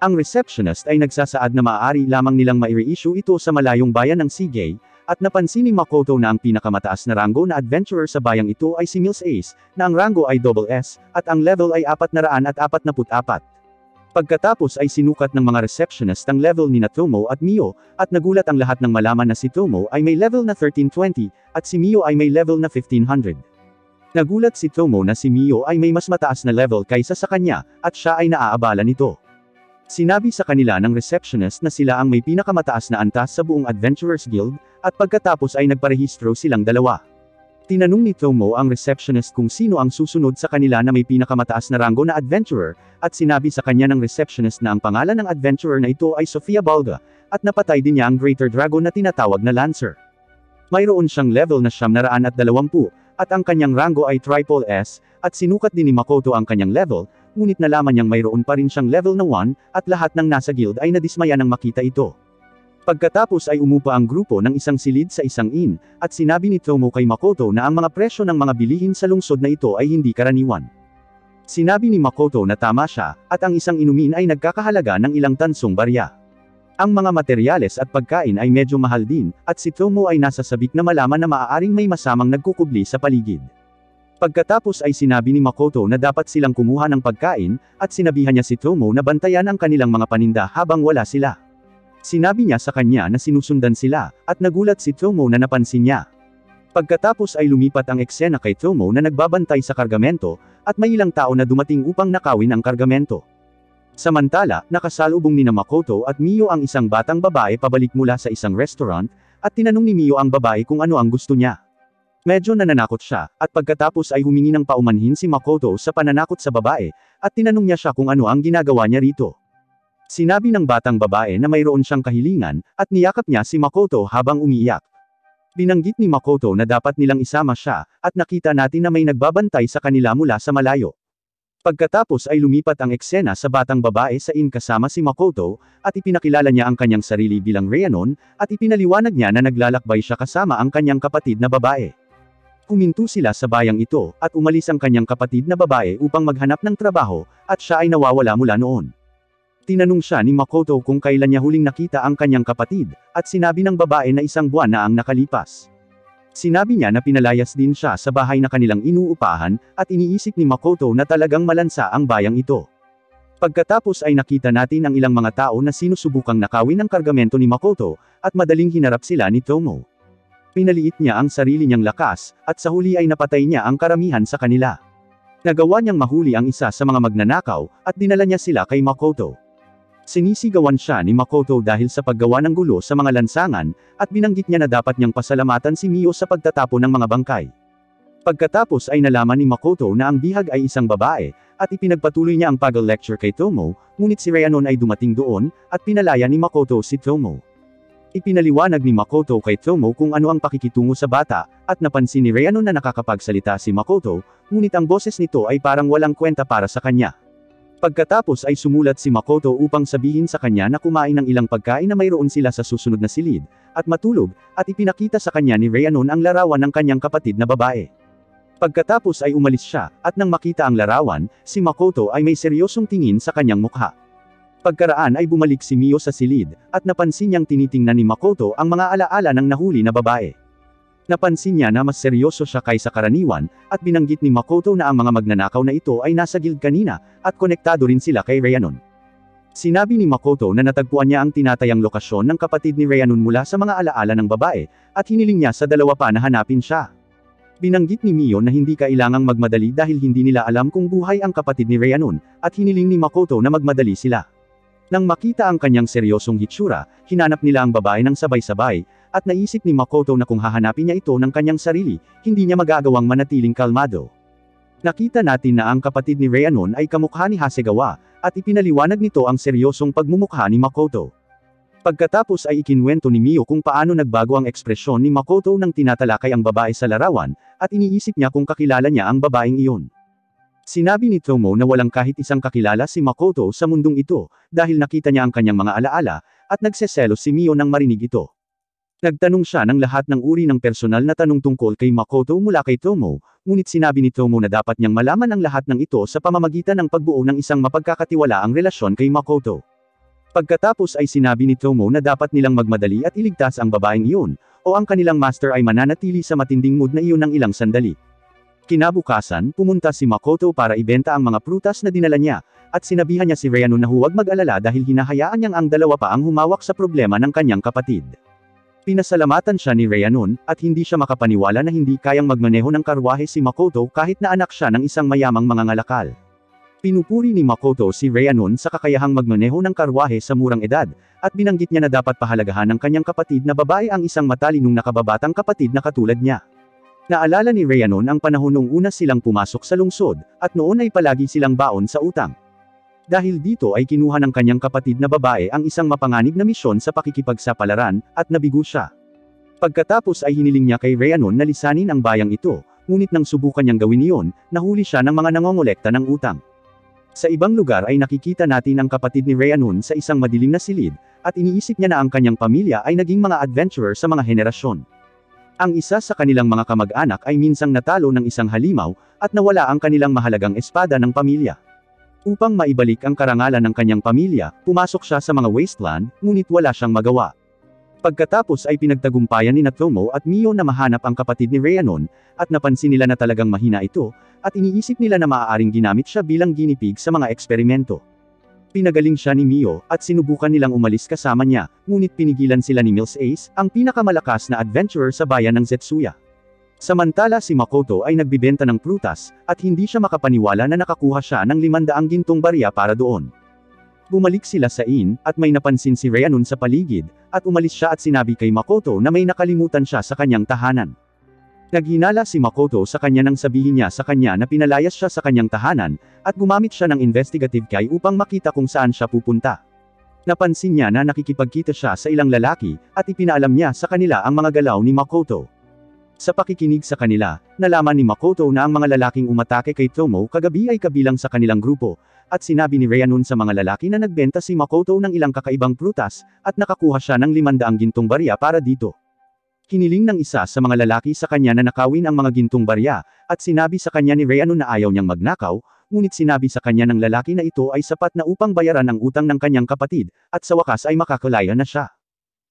Ang receptionist ay nagsasaad na maaari lamang nilang mai-reissue ito sa malayong bayan ng Sigay, at napansin ni Makoto na ang pinakamataas na rango na adventurer sa bayang ito ay si Mills Ace, na ang rango ay SS, at ang level ay 444. Pagkatapos ay sinukat ng mga receptionist ang level ni Tomo at Mio, at nagulat ang lahat ng malaman na si Tomo ay may level na 1320, at si Mio ay may level na 1500. Nagulat si Tomo na si Mio ay may mas mataas na level kaysa sa kanya, at siya ay naaabala nito. Sinabi sa kanila ng receptionist na sila ang may pinakamataas na antas sa buong Adventurers Guild, at pagkatapos ay nagparehistro silang dalawa. Tinanong ni Tomo ang receptionist kung sino ang susunod sa kanila na may pinakamataas na rango na adventurer, at sinabi sa kanya ng receptionist na ang pangalan ng adventurer na ito ay Sofia Balga, at napatay din niya ang Greater Dragon na tinatawag na Lancer. Mayroon siyang level na 920, at ang kanyang rango ay Triple S, at sinukat din ni Makoto ang kanyang level, ngunit nalaman niyang mayroon pa rin siyang level na 1, at lahat ng nasa guild ay nadismaya nang makita ito. Pagkatapos ay umupa ang grupo ng isang silid sa isang inn, at sinabi ni Tomo kay Makoto na ang mga presyo ng mga bilihin sa lungsod na ito ay hindi karaniwan. Sinabi ni Makoto na tama siya, at ang isang inumin ay nagkakahalaga ng ilang tansong barya. Ang mga materyales at pagkain ay medyo mahal din, at si Tomo ay nasa sabik na malaman na maaaring may masamang nagkukubli sa paligid. Pagkatapos ay sinabi ni Makoto na dapat silang kumuha ng pagkain, at sinabihan niya si Tomo na bantayan ang kanilang mga paninda habang wala sila. Sinabi niya sa kanya na sinusundan sila, at nagulat si Tomo na napansin niya. Pagkatapos ay lumipat ang eksena kay Tomo na nagbabantay sa kargamento, at may ilang tao na dumating upang nakawin ang kargamento. Samantala, nakasalubong ni Makoto at Mio ang isang batang babae pabalik mula sa isang restaurant, at tinanong ni Mio ang babae kung ano ang gusto niya. Medyo nananakot siya, at pagkatapos ay humingi ng paumanhin si Makoto sa pananakot sa babae, at tinanong niya siya kung ano ang ginagawa niya rito. Sinabi ng batang babae na mayroon siyang kahilingan, at niyakap niya si Makoto habang umiiyak. Binanggit ni Makoto na dapat nilang isama siya, at nakita natin na may nagbabantay sa kanila mula sa malayo. Pagkatapos ay lumipat ang eksena sa batang babae sa inn kasama si Makoto, at ipinakilala niya ang kanyang sarili bilang Rhiannon, at ipinaliwanag niya na naglalakbay siya kasama ang kanyang kapatid na babae. Huminto sila sa bayang ito, at umalis ang kanyang kapatid na babae upang maghanap ng trabaho, at siya ay nawawala mula noon. Tinanong siya ni Makoto kung kailan niya huling nakita ang kanyang kapatid, at sinabi ng babae na 1 buwan na ang nakalipas. Sinabi niya na pinalayas din siya sa bahay na kanilang inuupahan, at iniisip ni Makoto na talagang malansa ang bayang ito. Pagkatapos ay nakita natin ang ilang mga tao na sinusubukang nakawin ang kargamento ni Makoto, at madaling hinarap sila ni Tomo. Pinaliit niya ang sarili niyang lakas, at sa huli ay napatay niya ang karamihan sa kanila. Nagawa niyang mahuli ang isa sa mga magnanakaw, at dinala niya sila kay Makoto. Sinisigawan siya ni Makoto dahil sa paggawa ng gulo sa mga lansangan, at binanggit niya na dapat niyang pasalamatan si Mio sa pagtatapon ng mga bangkay. Pagkatapos ay nalaman ni Makoto na ang bihag ay isang babae, at ipinagpatuloy niya ang pag-lecture kay Tomo, ngunit si Rhiannon ay dumating doon, at pinalaya ni Makoto si Tomo. Ipinaliwanag ni Makoto kay Tomo kung ano ang pakikitungo sa bata, at napansin ni Rhiannon na nakakapagsalita si Makoto, ngunit ang boses nito ay parang walang kwenta para sa kanya. Pagkatapos ay sumulat si Makoto upang sabihin sa kanya na kumain ng ilang pagkain na mayroon sila sa susunod na silid, at matulog, at ipinakita sa kanya ni Rhiannon ang larawan ng kanyang kapatid na babae. Pagkatapos ay umalis siya, at nang makita ang larawan, si Makoto ay may seryosong tingin sa kanyang mukha. Pagkaraan ay bumalik si Mio sa silid, at napansin niyang tinitingnan ni Makoto ang mga alaala ng nahuli na babae. Napansin niya na mas seryoso siya kaysa karaniwan, at binanggit ni Makoto na ang mga magnanakaw na ito ay nasa guild kanina, at konektado rin sila kay Rhiannon. Sinabi ni Makoto na natagpuan niya ang tinatayang lokasyon ng kapatid ni Rhiannon mula sa mga alaala ng babae, at hiniling niya sa dalawa pa na hanapin siya. Binanggit ni Mio na hindi kailangang magmadali dahil hindi nila alam kung buhay ang kapatid ni Rhiannon, at hiniling ni Makoto na magmadali sila. Nang makita ang kanyang seryosong hitsura, hinanap nila ang babae ng sabay-sabay, at naisip ni Makoto na kung hahanapin niya ito ng kanyang sarili, hindi niya magagawang manatiling kalmado. Nakita natin na ang kapatid ni Rhiannon ay kamukha ni Hasegawa, at ipinaliwanag nito ang seryosong pagmumukha ni Makoto. Pagkatapos ay ikinwento ni Mio kung paano nagbago ang ekspresyon ni Makoto nang tinatalakay ang babae sa larawan, at iniisip niya kung kakilala niya ang babaeng iyon. Sinabi ni Tomo na walang kahit isang kakilala si Makoto sa mundong ito, dahil nakita niya ang kanyang mga alaala, at nagseselos si Mio nang marinig ito. Nagtanong siya ng lahat ng uri ng personal na tanong tungkol kay Makoto mula kay Tomo, ngunit sinabi ni Tomo na dapat niyang malaman ang lahat ng ito sa pamamagitan ng pagbuo ng isang mapagkakatiwalaang relasyon kay Makoto. Pagkatapos ay sinabi ni Tomo na dapat nilang magmadali at iligtas ang babaeng iyon, o ang kanilang master ay mananatili sa matinding mood na iyon ng ilang sandali. Kinabukasan, pumunta si Makoto para ibenta ang mga prutas na dinala niya, at sinabihan niya si Rhiannon na huwag mag-alala dahil hinahayaan niyang ang dalawa pa ang humawak sa problema ng kanyang kapatid. Pinasalamatan siya ni Rhiannon, at hindi siya makapaniwala na hindi kayang magmaneho ng karwahe si Makoto kahit na anak siya ng isang mayamang mangangalakal. Pinupuri ni Makoto si Rhiannon sa kakayahang magmaneho ng karwahe sa murang edad, at binanggit niya na dapat pahalagahan ng kanyang kapatid na babae ang isang matalinong nakababatang kapatid na katulad niya. Naalala ni Rhiannon ang panahon noong una silang pumasok sa lungsod, at noon ay palagi silang baon sa utang. Dahil dito ay kinuha ng kanyang kapatid na babae ang isang mapanganib na misyon sa pakikipagsapalaran, at nabigo siya. Pagkatapos ay hiniling niya kay Rhiannon na lisanin ang bayang ito, ngunit nang subukan niyang gawin iyon, nahuli siya ng mga nangongolekta ng utang. Sa ibang lugar ay nakikita natin ang kapatid ni Rhiannon sa isang madilim na silid, at iniisip niya na ang kanyang pamilya ay naging mga adventurer sa mga henerasyon. Ang isa sa kanilang mga kamag-anak ay minsang natalo ng isang halimaw, at nawala ang kanilang mahalagang espada ng pamilya. Upang maibalik ang karangalan ng kanyang pamilya, pumasok siya sa mga wasteland, ngunit wala siyang magawa. Pagkatapos ay pinagtagumpayan ni Tomo at Mio na mahanap ang kapatid ni Rhiannon, at napansin nila na talagang mahina ito, at iniisip nila na maaaring ginamit siya bilang ginipig sa mga eksperimento. Pinagaling siya ni Mio, at sinubukan nilang umalis kasama niya, ngunit pinigilan sila ni Mills Ace, ang pinakamalakas na adventurer sa bayan ng Zetsuya. Samantala si Makoto ay nagbibenta ng prutas, at hindi siya makapaniwala na nakakuha siya ng 500 gintong barya para doon. Bumalik sila sa inn, at may napansin si Rhiannon sa paligid, at umalis siya at sinabi kay Makoto na may nakalimutan siya sa kanyang tahanan. Naghinala si Makoto sa kanya nang sabihin niya sa kanya na pinalayas siya sa kanyang tahanan, at gumamit siya ng investigative key upang makita kung saan siya pupunta. Napansin niya na nakikipagkita siya sa ilang lalaki, at ipinaalam niya sa kanila ang mga galaw ni Makoto. Sa pakikinig sa kanila, nalaman ni Makoto na ang mga lalaking umatake kay Tomo kagabi ay kabilang sa kanilang grupo, at sinabi ni Rhiannon sa mga lalaki na nagbenta si Makoto ng ilang kakaibang prutas, at nakakuha siya ng 500 gintong barya para dito. Hiniling ng isa sa mga lalaki sa kanya na nakawin ang mga gintong barya, at sinabi sa kanya ni Rhiannon na ayaw niyang magnakaw, ngunit sinabi sa kanya ng lalaki na ito ay sapat na upang bayaran ang utang ng kanyang kapatid, at sa wakas ay makakalaya na siya.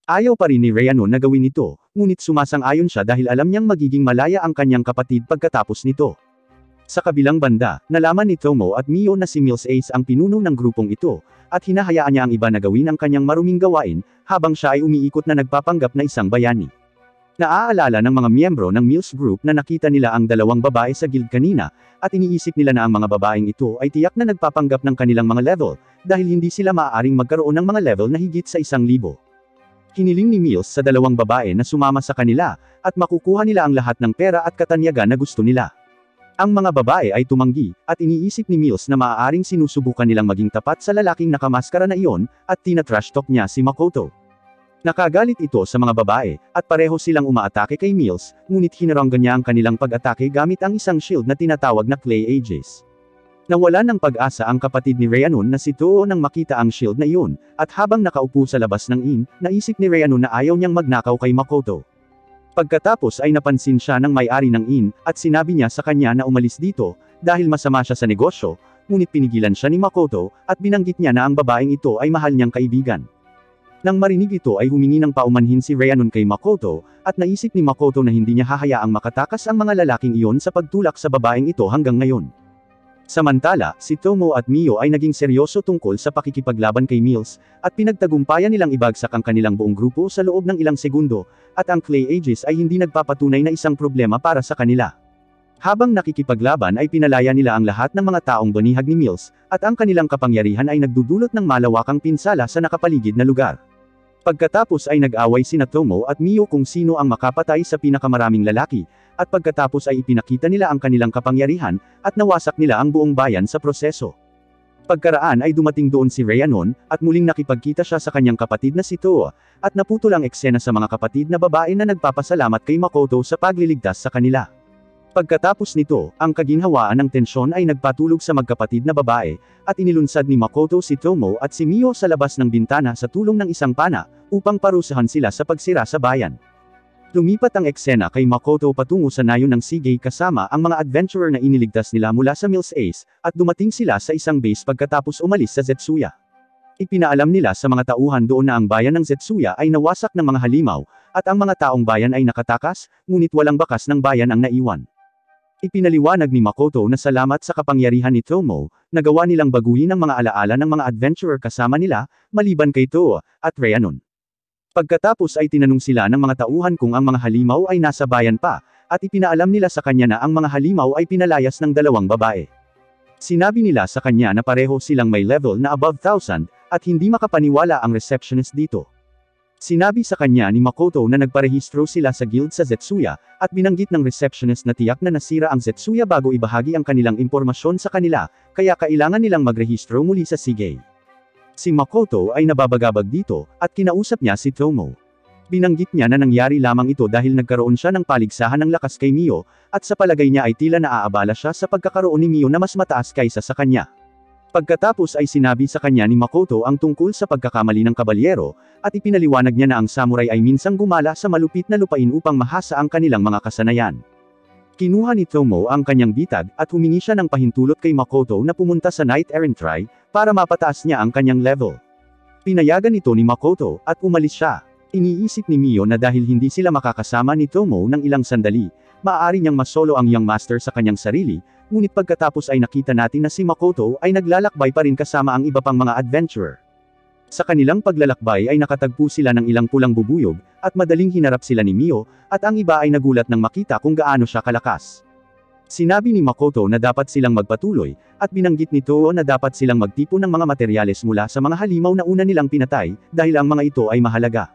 Ayaw pa rin ni Rhiannon na gawin ito, ngunit sumasang-ayon siya dahil alam niyang magiging malaya ang kanyang kapatid pagkatapos nito. Sa kabilang banda, nalaman ni Tomo at Mio na si Mills Ace ang pinuno ng grupong ito, at hinahayaan niya ang iba na gawin ang kanyang maruming gawain, habang siya ay umiikot na nagpapanggap na isang bayani. Naaalala ng mga miyembro ng Mills Group na nakita nila ang dalawang babae sa guild kanina, at iniisip nila na ang mga babaeng ito ay tiyak na nagpapanggap ng kanilang mga level, dahil hindi sila maaaring magkaroon ng mga level na higit sa 1,000. Hiniling ni Mills sa dalawang babae na sumama sa kanila, at makukuha nila ang lahat ng pera at katanyagan na gusto nila. Ang mga babae ay tumanggi, at iniisip ni Mills na maaaring sinusubukan nilang maging tapat sa lalaking nakamaskara na iyon, at tina-trash talk niya si Makoto. Nakagalit ito sa mga babae, at pareho silang umaatake kay Mills, ngunit hinaranggan niya ang kanilang pag-atake gamit ang isang shield na tinatawag na Clay Aegis. Nawalan ng pag-asa ang kapatid ni Rhiannon na si Too nang makita ang shield na iyon, at habang nakaupo sa labas ng inn, naisip ni Rhiannon na ayaw niyang magnakaw kay Makoto. Pagkatapos ay napansin siya ng may-ari ng inn, at sinabi niya sa kanya na umalis dito, dahil masama siya sa negosyo, ngunit pinigilan siya ni Makoto, at binanggit niya na ang babaeng ito ay mahal niyang kaibigan. Nang marinig ito ay humingi ng paumanhin si Rhiannon kay Makoto, at naisip ni Makoto na hindi niya hahayaang makatakas ang mga lalaking iyon sa pagtulak sa babaeng ito hanggang ngayon. Samantala, si Tomo at Mio ay naging seryoso tungkol sa pakikipaglaban kay Mills, at pinagtagumpayan nilang ibagsak ang kanilang buong grupo sa loob ng ilang segundo, at ang Clay Aegis ay hindi nagpapatunay na isang problema para sa kanila. Habang nakikipaglaban ay pinalaya nila ang lahat ng mga taong banihag ni Mills, at ang kanilang kapangyarihan ay nagdudulot ng malawakang pinsala sa nakapaligid na lugar. Pagkatapos ay nag-away sina Tomo at Mio kung sino ang makapatay sa pinakamaraming lalaki, at pagkatapos ay ipinakita nila ang kanilang kapangyarihan, at nawasak nila ang buong bayan sa proseso. Pagkaraan ay dumating doon si Rhiannon, at muling nakipagkita siya sa kanyang kapatid na si Too, at naputol ang eksena sa mga kapatid na babae na nagpapasalamat kay Makoto sa pagliligtas sa kanila. Pagkatapos nito, ang kaginhawaan ng tensyon ay nagpatulog sa magkapatid na babae, at inilunsad ni Makoto si Tomo at si Mio sa labas ng bintana sa tulong ng isang pana, upang parusahan sila sa pagsira sa bayan. Lumipat ang eksena kay Makoto patungo sa nayon ng Seagay kasama ang mga adventurer na iniligtas nila mula sa Mills Ace, at dumating sila sa isang base pagkatapos umalis sa Zetsuya. Ipinaalam nila sa mga tauhan doon na ang bayan ng Zetsuya ay nawasak ng mga halimaw, at ang mga taong bayan ay nakatakas, ngunit walang bakas ng bayan ang naiwan. Ipinaliwanag ni Makoto na salamat sa kapangyarihan ni Tomo, nagawa nilang baguhin ang mga alaala ng mga adventurer kasama nila, maliban kay Too, at Rhiannon. Pagkatapos ay tinanong sila ng mga tauhan kung ang mga halimaw ay nasa bayan pa, at ipinaalam nila sa kanya na ang mga halimaw ay pinalayas ng dalawang babae. Sinabi nila sa kanya na pareho silang may level na above 1,000, at hindi makapaniwala ang receptionist dito. Sinabi sa kanya ni Makoto na nagparehistro sila sa guild sa Zetsuya, at binanggit ng receptionist na tiyak na nasira ang Zetsuya bago ibahagi ang kanilang impormasyon sa kanila, kaya kailangan nilang magrehistro muli sa Seagay. Si Makoto ay nababagabag dito, at kinausap niya si Tomo. Binanggit niya na nangyari lamang ito dahil nagkaroon siya ng paligsahan ng lakas kay Mio, at sa palagay niya ay tila naaabala siya sa pagkakaroon ni Mio na mas mataas kaysa sa kanya. Pagkatapos ay sinabi sa kanya ni Makoto ang tungkol sa pagkakamali ng kabalyero, at ipinaliwanag niya na ang samurai ay minsang gumala sa malupit na lupain upang mahasa ang kanilang mga kasanayan. Kinuha ni Tomo ang kanyang bitag, at humingi siya ng pahintulot kay Makoto na pumunta sa Knight Errantry, para mapataas niya ang kanyang level. Pinayagan ito ni Makoto, at umalis siya. Iniisip ni Mio na dahil hindi sila makakasama ni Tomo ng ilang sandali, maaari niyang masolo ang young master sa kanyang sarili, ngunit pagkatapos ay nakita natin na si Makoto ay naglalakbay pa rin kasama ang iba pang mga adventurer. Sa kanilang paglalakbay ay nakatagpo sila ng ilang pulang bubuyog, at madaling hinarap sila ni Mio, at ang iba ay nagulat nang makita kung gaano siya kalakas. Sinabi ni Makoto na dapat silang magpatuloy, at binanggit ni Too na dapat silang magtipon ng mga materyales mula sa mga halimaw na una nilang pinatay, dahil ang mga ito ay mahalaga.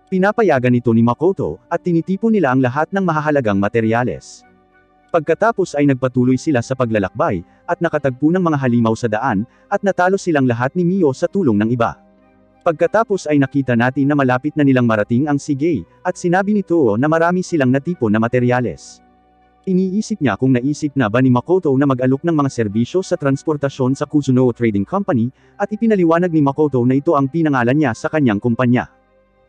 Pinapayagan ito ni Makoto, at tinitipon nila ang lahat ng mahahalagang materyales. Pagkatapos ay nagpatuloy sila sa paglalakbay, at nakatagpo ng mga halimaw sa daan, at natalo silang lahat ni Mio sa tulong ng iba. Pagkatapos ay nakita natin na malapit na nilang marating ang Sigay, at sinabi ni Toho na marami silang natipon na materyales. Iniisip niya kung naisip na ba ni Makoto na mag-alok ng mga serbisyo sa transportasyon sa Kusuno Trading Company, at ipinaliwanag ni Makoto na ito ang pinangalan niya sa kanyang kumpanya.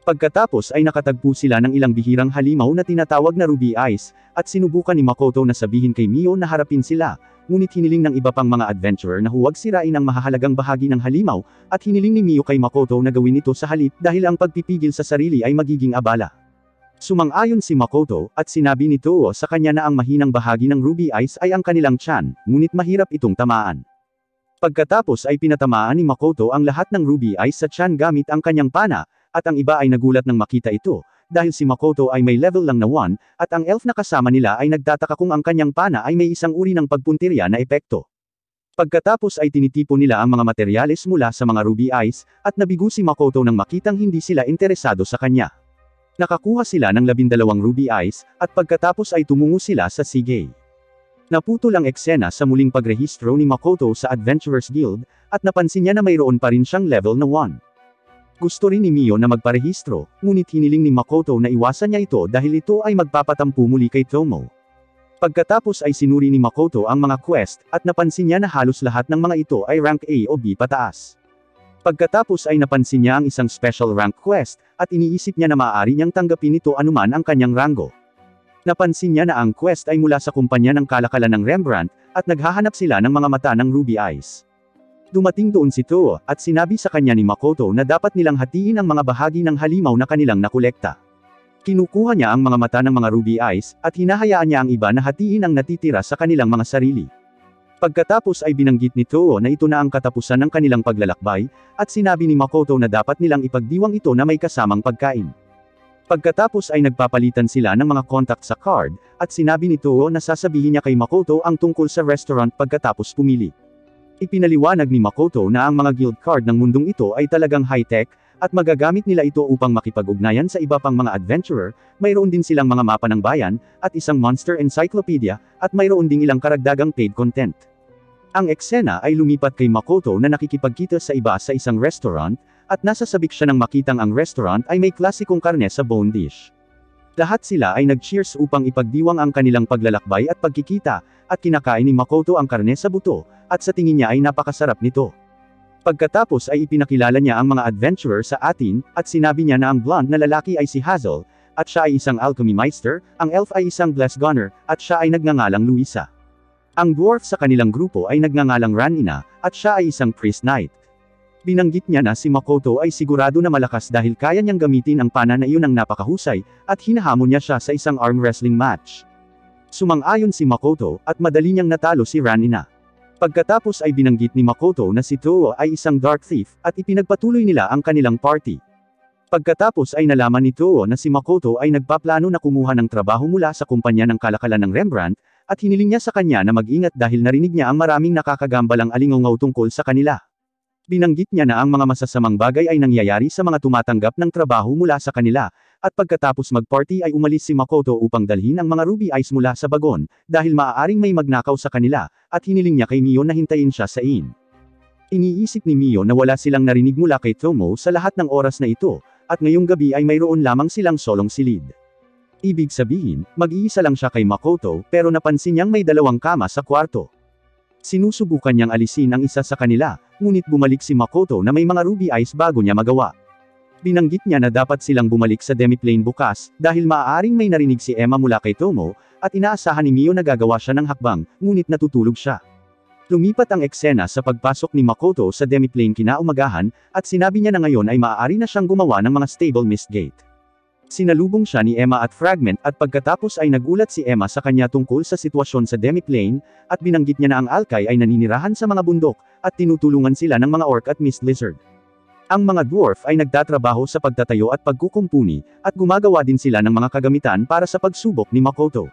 Pagkatapos ay nakatagpo sila ng ilang bihirang halimaw na tinatawag na Ruby Eyes, at sinubukan ni Makoto na sabihin kay Mio na harapin sila, ngunit hiniling ng iba pang mga adventurer na huwag sirain ang mahahalagang bahagi ng halimaw, at hiniling ni Mio kay Makoto na gawin ito sa halip dahil ang pagpipigil sa sarili ay magiging abala. Sumang-ayon si Makoto, at sinabi ni Toho sa kanya na ang mahinang bahagi ng Ruby Eyes ay ang kanilang tiyan, ngunit mahirap itong tamaan. Pagkatapos ay pinatamaan ni Makoto ang lahat ng Ruby Eyes sa tiyan gamit ang kanyang pana, at ang iba ay nagulat nang makita ito, dahil si Makoto ay may level lang na 1, at ang elf na kasama nila ay nagtataka kung ang kanyang pana ay may isang uri ng pagpuntirya na epekto. Pagkatapos ay tinitipon nila ang mga materyales mula sa mga Ruby Eyes, at nabigo si Makoto nang makitang hindi sila interesado sa kanya. Nakakuha sila ng 12 Ruby Eyes, at pagkatapos ay tumungo sila sa Sigay. Naputol ang eksena sa muling pagrehistro ni Makoto sa Adventurers Guild, at napansin niya na mayroon pa rin siyang level na 1. Gusto rin ni Mio na magparehistro, ngunit hiniling ni Makoto na iwasan niya ito dahil ito ay magpapatampu muli kay Tomo. Pagkatapos ay sinuri ni Makoto ang mga quest, at napansin niya na halos lahat ng mga ito ay rank A o B pataas. Pagkatapos ay napansin niya ang isang special rank quest, at iniisip niya na maaari niyang tanggapin ito anuman ang kanyang ranggo. Napansin niya na ang quest ay mula sa kumpanya ng kalakalan ng Rembrandt, at naghahanap sila ng mga mata ng Ruby Eyes. Dumating doon si Toho, at sinabi sa kanya ni Makoto na dapat nilang hatiin ang mga bahagi ng halimaw na kanilang nakolekta. Kinukuha niya ang mga mata ng mga Ruby Eyes, at hinahayaan niya ang iba na hatiin ang natitira sa kanilang mga sarili. Pagkatapos ay binanggit ni Toho na ito na ang katapusan ng kanilang paglalakbay, at sinabi ni Makoto na dapat nilang ipagdiwang ito na may kasamang pagkain. Pagkatapos ay nagpapalitan sila ng mga contact sa card, at sinabi ni Toho na sasabihin niya kay Makoto ang tungkol sa restaurant pagkatapos pumili. Ipinaliwanag ni Makoto na ang mga guild card ng mundong ito ay talagang high-tech, at magagamit nila ito upang makipag-ugnayan sa iba pang mga adventurer, mayroon din silang mga mapa ng bayan, at isang monster encyclopedia, at mayroon ding ilang karagdagang paid content. Ang eksena ay lumipat kay Makoto na nakikipagkita sa iba sa isang restaurant, at nasasabik siya nang makitang ang restaurant ay may klasikong karne sa bone dish. Lahat sila ay nag-cheers upang ipagdiwang ang kanilang paglalakbay at pagkikita, at kinakain ni Makoto ang karne sa buto, at sa tingin niya ay napakasarap nito. Pagkatapos ay ipinakilala niya ang mga adventurer sa atin, at sinabi niya na ang blonde na lalaki ay si Hazel, at siya ay isang alchemy meister, ang elf ay isang blessed gunner, at siya ay nagngangalang Luisa. Ang dwarf sa kanilang grupo ay nagngangalang Ranina, at siya ay isang priest knight. Binanggit niya na si Makoto ay sigurado na malakas dahil kaya niyang gamitin ang pana na iyon ng napakahusay, at hinahamon niya siya sa isang arm wrestling match. Sumang-ayon si Makoto, at madali niyang natalo si Ranina. Pagkatapos ay binanggit ni Makoto na si Toho ay isang dark thief, at ipinagpatuloy nila ang kanilang party. Pagkatapos ay nalaman ni Toho na si Makoto ay nagpaplano na kumuha ng trabaho mula sa kumpanya ng kalakalan ng Rembrandt, at hiniling niya sa kanya na mag-ingat dahil narinig niya ang maraming nakakagambalang alingaw tungkol sa kanila. Binanggit niya na ang mga masasamang bagay ay nangyayari sa mga tumatanggap ng trabaho mula sa kanila, at pagkatapos mag-party ay umalis si Makoto upang dalhin ang mga Ruby Eyes mula sa bagon, dahil maaaring may magnakaw sa kanila, at hiniling niya kay Mio na hintayin siya sa inn. Iniisip ni Mio na wala silang narinig mula kay Tomo sa lahat ng oras na ito, at ngayong gabi ay mayroon lamang silang solong silid. Ibig sabihin, mag-iisa lang siya kay Makoto, pero napansin niyang may 2 kama sa kwarto. Sinusubukan niyang alisin ang isa sa kanila, ngunit bumalik si Makoto na may mga Ruby Eyes bago niya magawa. Binanggit niya na dapat silang bumalik sa demiplane bukas, dahil maaaring may narinig si Emma mula kay Tomo, at inaasahan ni Mio na gagawa siya ng hakbang, ngunit natutulog siya. Lumipat ang eksena sa pagpasok ni Makoto sa demiplane kinaumagahan, at sinabi niya na ngayon ay maaari na siyang gumawa ng mga stable mist gate. Sinalubong siya ni Emma at Fragment, at pagkatapos ay nagulat si Emma sa kanya tungkol sa sitwasyon sa demiplane, at binanggit niya na ang alkay ay naninirahan sa mga bundok, at tinutulungan sila ng mga orc at mist lizard. Ang mga dwarf ay nagtatrabaho sa pagtatayo at pagkukumpuni, at gumagawa din sila ng mga kagamitan para sa pagsubok ni Makoto.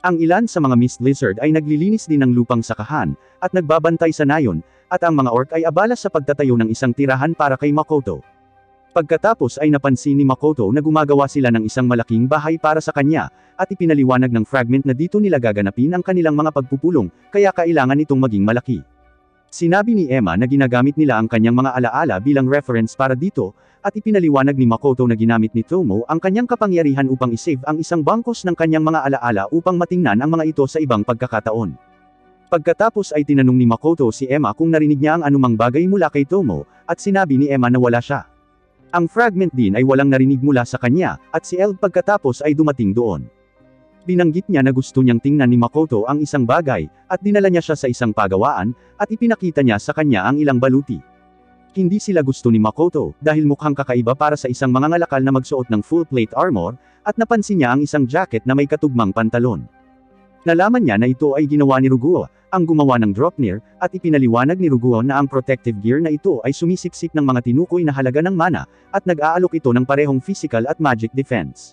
Ang ilan sa mga mist lizard ay naglilinis din ng lupang sakahan, at nagbabantay sa nayon, at ang mga orc ay abala sa pagtatayo ng isang tirahan para kay Makoto. Pagkatapos ay napansin ni Makoto na gumagawa sila ng isang malaking bahay para sa kanya, at ipinaliwanag ng Fragment na dito nila gaganapin ang kanilang mga pagpupulong, kaya kailangan itong maging malaki. Sinabi ni Emma na ginagamit nila ang kanyang mga alaala bilang reference para dito, at ipinaliwanag ni Makoto na ginamit ni Tomo ang kanyang kapangyarihan upang isave ang isang bangkos ng kanyang mga alaala upang matingnan ang mga ito sa ibang pagkakataon. Pagkatapos ay tinanong ni Makoto si Emma kung narinig niya ang anumang bagay mula kay Tomo, at sinabi ni Emma na wala siya. Ang fragment din ay walang narinig mula sa kanya, at si Elle pagkatapos ay dumating doon. Binanggit niya na gusto niyang tingnan ni Makoto ang isang bagay, at dinala niya siya sa isang pagawaan, at ipinakita niya sa kanya ang ilang baluti. Hindi sila gusto ni Makoto, dahil mukhang kakaiba para sa isang mangangalakal na magsuot ng full plate armor, at napansin niya ang isang jacket na may katugmang pantalon. Nalaman niya na ito ay ginawa ni Ruguo, ang gumawa ng Draupnir, at ipinaliwanag ni Ruguo na ang protective gear na ito ay sumisiksik ng mga tinukoy na halaga ng mana, at nag-aalok ito ng parehong physical at magic defense.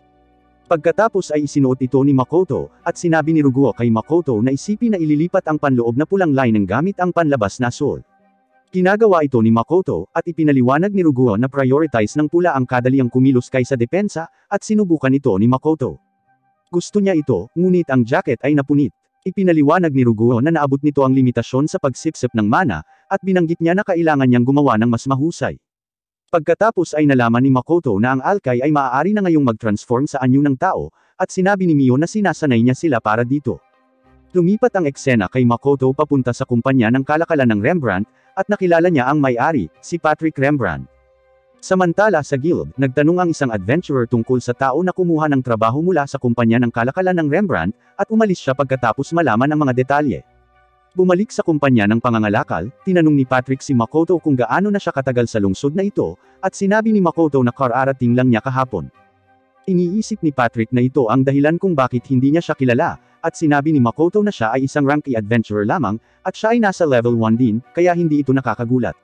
Pagkatapos ay isinuot ito ni Makoto, at sinabi ni Ruguo kay Makoto na isipin na ililipat ang panloob na pulang lining gamit ang panlabas na suot. Ginagawa ito ni Makoto, at ipinaliwanag ni Ruguo na prioritize ng pula ang kadaliang kumilos kaysa depensa, at sinubukan ito ni Makoto. Gusto niya ito, ngunit ang jacket ay napunit. Ipinaliwanag ni Ruguo na naabot nito ang limitasyon sa pagsipsip ng mana, at binanggit niya na kailangan niyang gumawa ng mas mahusay. Pagkatapos ay nalaman ni Makoto na ang alkay ay maaari na ngayong mag-transform sa anyo ng tao, at sinabi ni Mio na sinasanay niya sila para dito. Lumipat ang eksena kay Makoto papunta sa kumpanya ng kalakalan ng Rembrandt, at nakilala niya ang may-ari, si Patrick Rembrandt. Samantala sa guild, nagtanong ang isang adventurer tungkol sa tao na kumuha ng trabaho mula sa kumpanya ng kalakalan ng Rembrandt, at umalis siya pagkatapos malaman ang mga detalye. Bumalik sa kumpanya ng pangangalakal, tinanong ni Patrick si Makoto kung gaano na siya katagal sa lungsod na ito, at sinabi ni Makoto na kararating lang niya kahapon. Iniisip ni Patrick na ito ang dahilan kung bakit hindi niya siya kilala, at sinabi ni Makoto na siya ay isang ranky adventurer lamang, at siya ay nasa level 1 din, kaya hindi ito nakakagulat.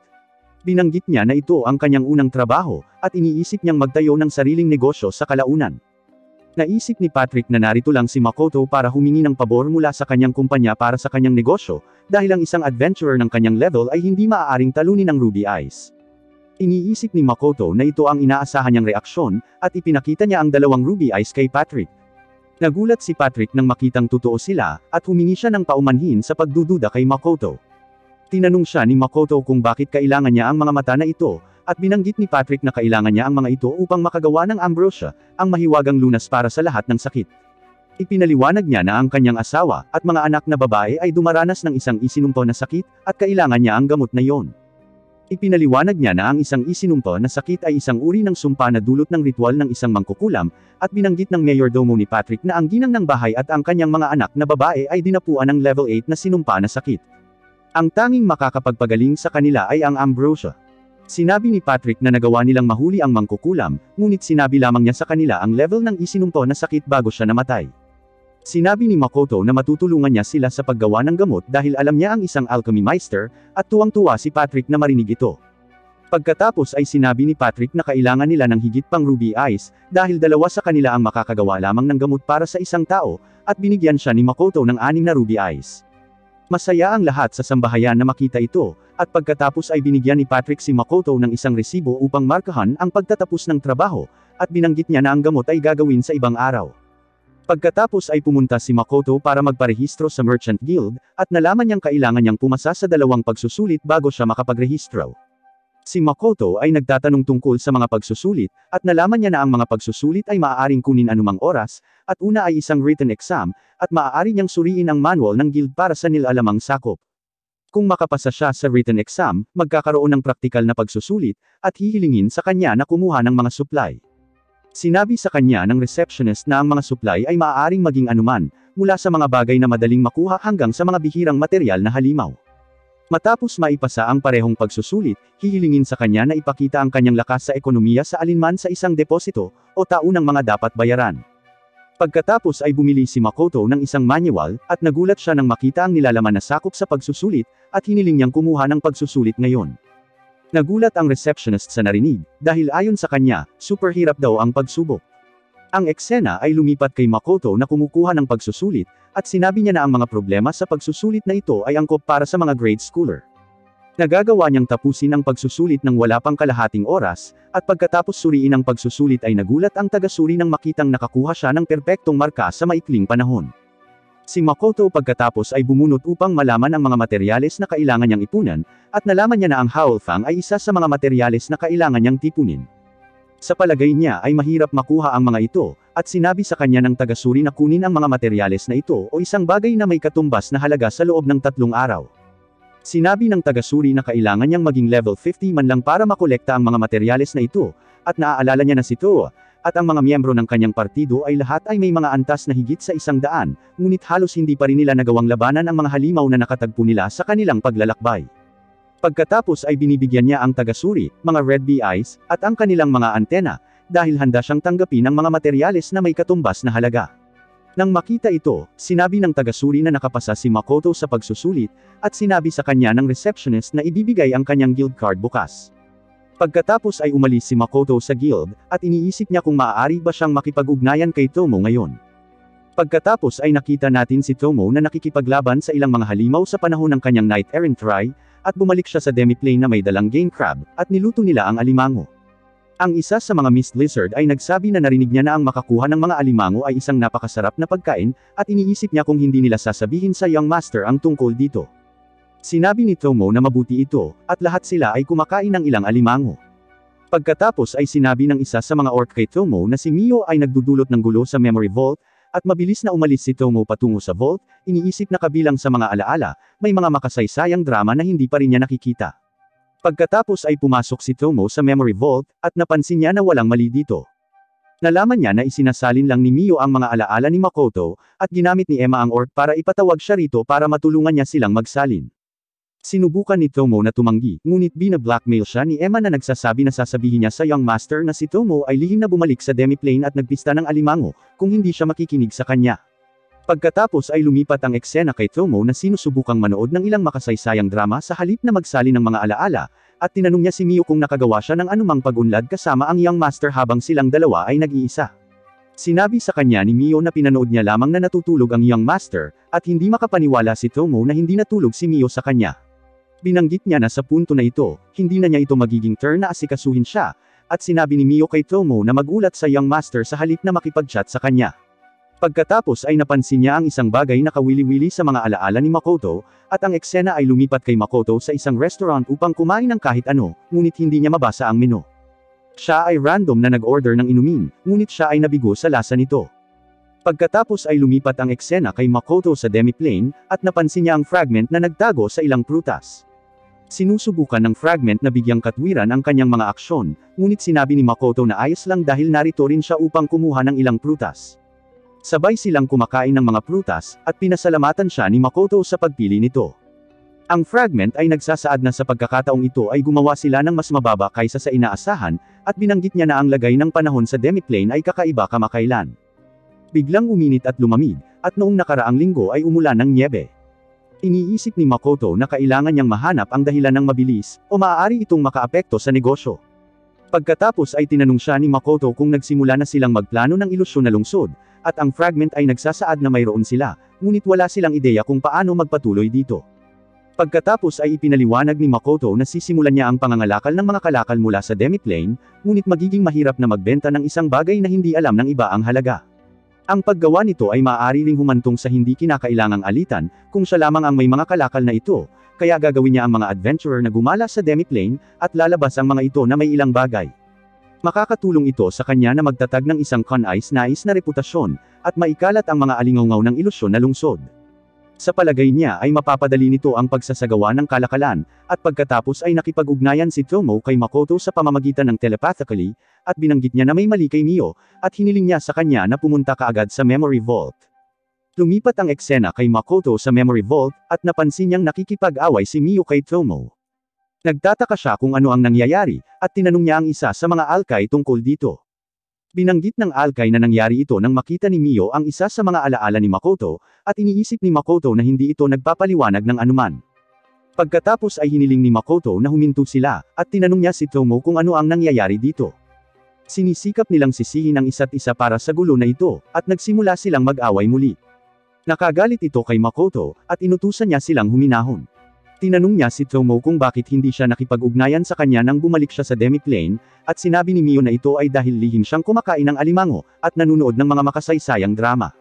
Binanggit niya na ito ang kanyang unang trabaho, at iniisip niyang magtayo ng sariling negosyo sa kalaunan. Naisip ni Patrick na narito lang si Makoto para humingi ng pabor mula sa kanyang kumpanya para sa kanyang negosyo, dahil ang isang adventurer ng kanyang level ay hindi maaaring talunin ng Ruby Eyes. Iniisip ni Makoto na ito ang inaasahan niyang reaksyon, at ipinakita niya ang dalawang Ruby Eyes kay Patrick. Nagulat si Patrick nang makitang totoo sila, at humingi siya ng paumanhin sa pagdududa kay Makoto. Tinanong siya ni Makoto kung bakit kailangan niya ang mga mata na ito, at binanggit ni Patrick na kailangan niya ang mga ito upang makagawa ng ambrosia, ang mahiwagang lunas para sa lahat ng sakit. Ipinaliwanag niya na ang kanyang asawa, at mga anak na babae ay dumaranas ng isang isinumpo na sakit, at kailangan niya ang gamot na iyon. Ipinaliwanag niya na ang isang isinumpo na sakit ay isang uri ng sumpa na dulot ng ritual ng isang mangkukulam, at binanggit ng mayordomo ni Patrick na ang ginang ng bahay at ang kanyang mga anak na babae ay dinapuan ng level 8 na sinumpa na sakit. Ang tanging makakapagpagaling sa kanila ay ang ambrosia. Sinabi ni Patrick na nagawa nilang mahuli ang mangkukulam, ngunit sinabi lamang niya sa kanila ang level ng isinumpo na sakit bago siya namatay. Sinabi ni Makoto na matutulungan niya sila sa paggawa ng gamot dahil alam niya ang isang alchemy meister, at tuwang-tuwa si Patrick na marinig ito. Pagkatapos ay sinabi ni Patrick na kailangan nila ng higit pang Ruby Eyes, dahil dalawa sa kanila ang makakagawa lamang ng gamot para sa isang tao, at binigyan siya ni Makoto ng 6 na Ruby Eyes. Masaya ang lahat sa sambahayan na makita ito, at pagkatapos ay binigyan ni Patrick si Makoto ng isang resibo upang markahan ang pagtatapos ng trabaho, at binanggit niya na ang gamot ay gagawin sa ibang araw. Pagkatapos ay pumunta si Makoto para magparehistro sa Merchant Guild, at nalaman niyang kailangan niyang pumasa sa 2 pagsusulit bago siya makapagrehistro. Si Makoto ay nagtatanong tungkol sa mga pagsusulit, at nalaman niya na ang mga pagsusulit ay maaaring kunin anumang oras, at una ay isang written exam, at maaari niyang suriin ang manual ng guild para sa nilalamang sakop. Kung makapasa siya sa written exam, magkakaroon ng praktikal na pagsusulit, at hihilingin sa kanya na kumuha ng mga supply. Sinabi sa kanya ng receptionist na ang mga supply ay maaaring maging anuman, mula sa mga bagay na madaling makuha hanggang sa mga bihirang material na halimaw. Matapos maipasa ang parehong pagsusulit, hihilingin sa kanya na ipakita ang kanyang lakas sa ekonomiya sa alinman sa isang deposito, o taunang mga dapat bayaran. Pagkatapos ay bumili si Makoto ng isang manual, at nagulat siya nang makita ang nilalaman na sakop sa pagsusulit, at hiniling niyang kumuha ng pagsusulit ngayon. Nagulat ang receptionist sa narinig, dahil ayon sa kanya, super hirap daw ang pagsubok. Ang eksena ay lumipat kay Makoto na kumukuha ng pagsusulit, at sinabi niya na ang mga problema sa pagsusulit na ito ay angkop para sa mga grade schooler. Nagagawa niyang tapusin ang pagsusulit ng wala pang kalahating oras, at pagkatapos suriin ang pagsusulit ay nagulat ang taga-suri nang makitang nakakuha siya ng perpektong marka sa maikling panahon. Si Makoto pagkatapos ay bumunot upang malaman ang mga materyales na kailangan niyang ipunan, at nalaman niya na ang Howlfang ay isa sa mga materyales na kailangan niyang tipunin. Sa palagay niya ay mahirap makuha ang mga ito, at sinabi sa kanya ng tagasuri na kunin ang mga materyales na ito o isang bagay na may katumbas na halaga sa loob ng 3 araw. Sinabi ng tagasuri na kailangan niyang maging level 50 man lang para makolekta ang mga materyales na ito, at naaalala niya na si Toa, at ang mga miyembro ng kanyang partido ay lahat ay may mga antas na higit sa 100, ngunit halos hindi pa rin nila nagawang labanan ang mga halimaw na nakatagpo nila sa kanilang paglalakbay. Pagkatapos ay binibigyan niya ang tagasuri, mga red bee eyes, at ang kanilang mga antena, dahil handa siyang tanggapin ang mga materyales na may katumbas na halaga. Nang makita ito, sinabi ng tagasuri na nakapasa si Makoto sa pagsusulit, at sinabi sa kanya ng receptionist na ibibigay ang kanyang guild card bukas. Pagkatapos ay umalis si Makoto sa guild, at iniisip niya kung maaari ba siyang makipag-ugnayan kay Tomo ngayon. Pagkatapos ay nakita natin si Tomo na nakikipaglaban sa ilang mga halimaw sa panahon ng kanyang Knight Errant try, at bumalik siya sa demiplane na may dalang game crab, at niluto nila ang alimango. Ang isa sa mga Mist Lizard ay nagsabi na narinig niya na ang makakuha ng mga alimango ay isang napakasarap na pagkain, at iniisip niya kung hindi nila sasabihin sa Young Master ang tungkol dito. Sinabi ni Tomo na mabuti ito, at lahat sila ay kumakain ng ilang alimango. Pagkatapos ay sinabi ng isa sa mga orc kay Tomo na si Mio ay nagdudulot ng gulo sa memory vault, at mabilis na umalis si Tomo patungo sa vault, iniisip na kabilang sa mga alaala, may mga makasaysayang drama na hindi pa rin niya nakikita. Pagkatapos ay pumasok si Tomo sa memory vault, at napansin niya na walang mali dito. Nalaman niya na isinasalin lang ni Mio ang mga alaala ni Makoto, at ginamit ni Emma ang orc para ipatawag siya rito para matulungan niya silang magsalin. Sinubukan ni Tomo na tumanggi, ngunit bina-blackmail siya ni Emma na nagsasabi na sasabihin niya sa Young Master na si Tomo ay lihim na bumalik sa demiplane at nagpista ng alimango, kung hindi siya makikinig sa kanya. Pagkatapos ay lumipat ang eksena kay Tomo na sinusubukang manood ng ilang makasaysayang drama sa halip na magsalin ng mga alaala, at tinanong niya si Mio kung nakagawa siya ng anumang pag-unlad kasama ang Young Master habang silang dalawa ay nag-iisa. Sinabi sa kanya ni Mio na pinanood niya lamang na natutulog ang Young Master, at hindi makapaniwala si Tomo na hindi natulog si Mio sa kanya. Binanggit niya na sa punto na ito, hindi na niya ito magiging turn na asikasuhin siya, at sinabi ni Mio kay Tomo na magulat sa Young Master sa halip na makipag-chat sa kanya. Pagkatapos ay napansin niya ang isang bagay na kawili-wili sa mga alaala ni Makoto, at ang eksena ay lumipat kay Makoto sa isang restaurant upang kumain ng kahit ano, ngunit hindi niya mabasa ang menu. Siya ay random na nag-order ng inumin, ngunit siya ay nabigo sa lasa nito. Pagkatapos ay lumipat ang eksena kay Makoto sa demiplane, at napansin niya ang fragment na nagtago sa ilang prutas. Sinusubukan ng fragment na bigyang katwiran ang kanyang mga aksyon, ngunit sinabi ni Makoto na ayos lang dahil narito rin siya upang kumuha ng ilang prutas. Sabay silang kumakain ng mga prutas, at pinasalamatan siya ni Makoto sa pagpili nito. Ang fragment ay nagsasaad na sa pagkakataong ito ay gumawa sila ng mas mababa kaysa sa inaasahan, at binanggit niya na ang lagay ng panahon sa demiplane ay kakaiba kamakailan. Biglang uminit at lumamig, at noong nakaraang linggo ay umulan ng nyebe. Iniisip ni Makoto na kailangan niyang mahanap ang dahilan ng mabilis, o maaari itong makaapekto sa negosyo. Pagkatapos ay tinanong siya ni Makoto kung nagsimula na silang magplano ng ilusyon na lungsod, at ang fragment ay nagsasaad na mayroon sila, ngunit wala silang ideya kung paano magpatuloy dito. Pagkatapos ay ipinaliwanag ni Makoto na sisimulan niya ang pangangalakal ng mga kalakal mula sa demiplane, ngunit magiging mahirap na magbenta ng isang bagay na hindi alam ng iba ang halaga. Ang paggawa nito ay maaari ring humantong sa hindi kinakailangang alitan, kung siya lamang ang may mga kalakal na ito, kaya gagawin niya ang mga adventurer na gumala sa demiplane, at lalabas ang mga ito na may ilang bagay. Makakatulong ito sa kanya na magtatag ng isang nais na reputasyon, at maikalat ang mga alingawngaw ng ilusyon na lungsod. Sa palagay niya ay mapapadali nito ang pagsasagawa ng kalakalan, at pagkatapos ay nakipag-ugnayan si Tomo kay Makoto sa pamamagitan ng telepathically, at binanggit niya na may mali kay Mio, at hiniling niya sa kanya na pumunta kaagad sa memory vault. Lumipat ang eksena kay Makoto sa memory vault, at napansin niyang nakikipag-away si Mio kay Tomo. Nagtataka siya kung ano ang nangyayari, at tinanong niya ang isa sa mga alkay tungkol dito. Binanggit ng alkay na nangyari ito nang makita ni Mio ang isa sa mga alaala ni Makoto, at iniisip ni Makoto na hindi ito nagpapaliwanag ng anuman. Pagkatapos ay hiniling ni Makoto na huminto sila, at tinanong niya si Tomo kung ano ang nangyayari dito. Sinisikap nilang sisihin ang isa't isa para sa gulo na ito, at nagsimula silang mag-away muli. Nakagalit ito kay Makoto, at inutusan niya silang huminahon. Tinanong niya si Tomo kung bakit hindi siya nakipag-ugnayan sa kanya nang bumalik siya sa demiplane, at sinabi ni Mio na ito ay dahil lihim siyang kumakain ng alimango, at nanunood ng mga makasaysayang drama.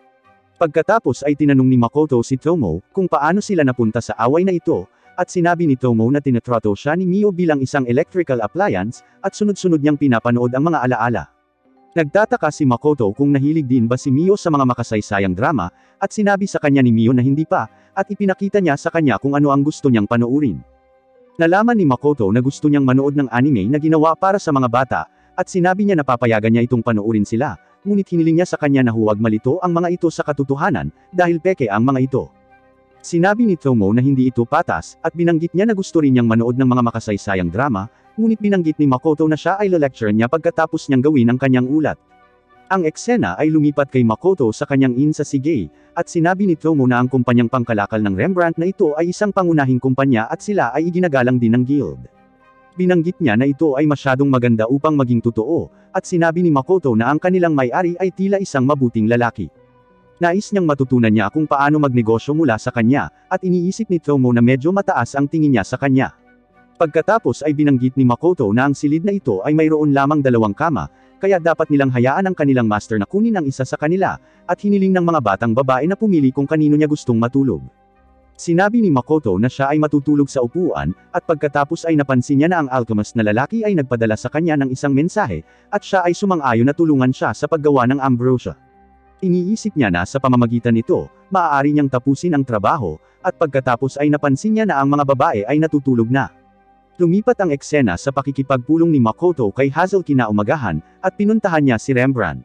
Pagkatapos ay tinanong ni Makoto si Tomo kung paano sila napunta sa away na ito, at sinabi ni Tomo na tinatrato siya ni Mio bilang isang electrical appliance, at sunod-sunod niyang pinapanood ang mga alaala. Nagtataka si Makoto kung nahilig din ba si Mio sa mga makasaysayang drama, at sinabi sa kanya ni Mio na hindi pa, at ipinakita niya sa kanya kung ano ang gusto niyang panoorin. Nalaman ni Makoto na gusto niyang manood ng anime na ginawa para sa mga bata, at sinabi niya na papayagan niya itong panoorin sila, ngunit hiniling niya sa kanya na huwag malito ang mga ito sa katotohanan, dahil peke ang mga ito. Sinabi ni Tomo na hindi ito patas, at binanggit niya na gusto rin niyang manood ng mga makasaysayang drama, ngunit binanggit ni Makoto na siya ay lecture niya pagkatapos niyang gawin ang kanyang ulat. Ang eksena ay lumipat kay Makoto sa kanyang inn sa Sigay, at sinabi ni Tomo na ang kumpanyang pangkalakal ng Rembrandt na ito ay isang pangunahing kumpanya at sila ay iginagalang din ng guild. Binanggit niya na ito ay masyadong maganda upang maging totoo, at sinabi ni Makoto na ang kanilang may-ari ay tila isang mabuting lalaki. Nais niyang matutunan niya kung paano magnegosyo mula sa kanya, at iniisip ni Tomo na medyo mataas ang tingin niya sa kanya. Pagkatapos ay binanggit ni Makoto na ang silid na ito ay mayroon lamang 2 kama, kaya dapat nilang hayaan ang kanilang master na kunin ang isa sa kanila, at hiniling ng mga batang babae na pumili kung kanino niya gustong matulog. Sinabi ni Makoto na siya ay matutulog sa upuan, at pagkatapos ay napansin niya na ang alchemist na lalaki ay nagpadala sa kanya ng isang mensahe, at siya ay sumang-ayon na tulungan siya sa paggawa ng ambrosia. Iniisip niya na sa pamamagitan nito, maaari niyang tapusin ang trabaho, at pagkatapos ay napansin niya na ang mga babae ay natutulog na. Lumipat ang eksena sa pakikipagpulong ni Makoto kay Hazel kinaumagahan, at pinuntahan niya si Rembrandt.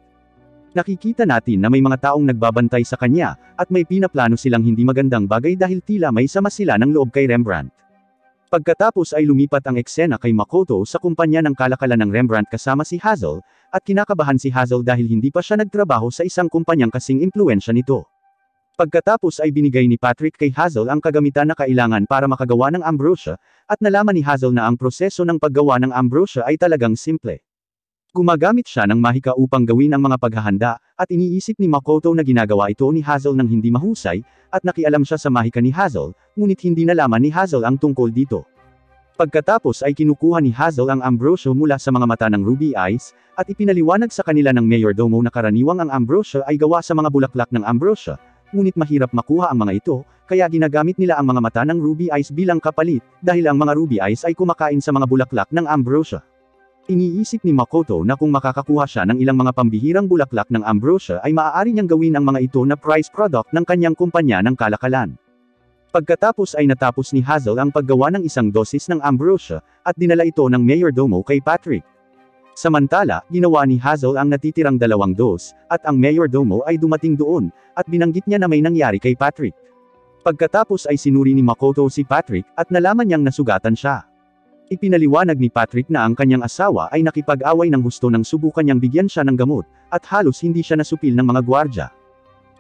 Nakikita natin na may mga taong nagbabantay sa kanya, at may pinaplano silang hindi magandang bagay dahil tila may sama sila ng loob kay Rembrandt. Pagkatapos ay lumipat ang eksena kay Makoto sa kumpanya ng kalakalan ng Rembrandt kasama si Hazel, at kinakabahan si Hazel dahil hindi pa siya nagtrabaho sa isang kumpanyang kasing impluwensya nito. Pagkatapos ay binigay ni Patrick kay Hazel ang kagamitan na kailangan para makagawa ng ambrosia, at nalaman ni Hazel na ang proseso ng paggawa ng ambrosia ay talagang simple. Gumagamit siya ng mahika upang gawin ang mga paghahanda, at iniisip ni Makoto na ginagawa ito ni Hazel ng hindi mahusay, at nakialam siya sa mahika ni Hazel, ngunit hindi nalaman ni Hazel ang tungkol dito. Pagkatapos ay kinukuha ni Hazel ang ambrosia mula sa mga mata ng Ruby Eyes, at ipinaliwanag sa kanila ng mayordomo na karaniwang ang ambrosia ay gawa sa mga bulaklak ng ambrosia, ngunit mahirap makuha ang mga ito, kaya ginagamit nila ang mga mata ng Ruby Eyes bilang kapalit, dahil ang mga Ruby Eyes ay kumakain sa mga bulaklak ng ambrosia. Iniisip ni Makoto na kung makakakuha siya ng ilang mga pambihirang bulaklak ng ambrosia ay maaari niyang gawin ang mga ito na prize product ng kanyang kumpanya ng kalakalan. Pagkatapos ay natapos ni Hazel ang paggawa ng isang dosis ng ambrosia, at dinala ito ng mayordomo kay Patrick. Samantala, ginawa ni Hazel ang natitirang 2 dos, at ang mayordomo ay dumating doon, at binanggit niya na may nangyari kay Patrick. Pagkatapos ay sinuri ni Makoto si Patrick, at nalaman niyang nasugatan siya. Ipinaliwanag ni Patrick na ang kanyang asawa ay nakipag-away ng husto nang subukan niyang bigyan siya ng gamot, at halos hindi siya nasupil ng mga gwardya.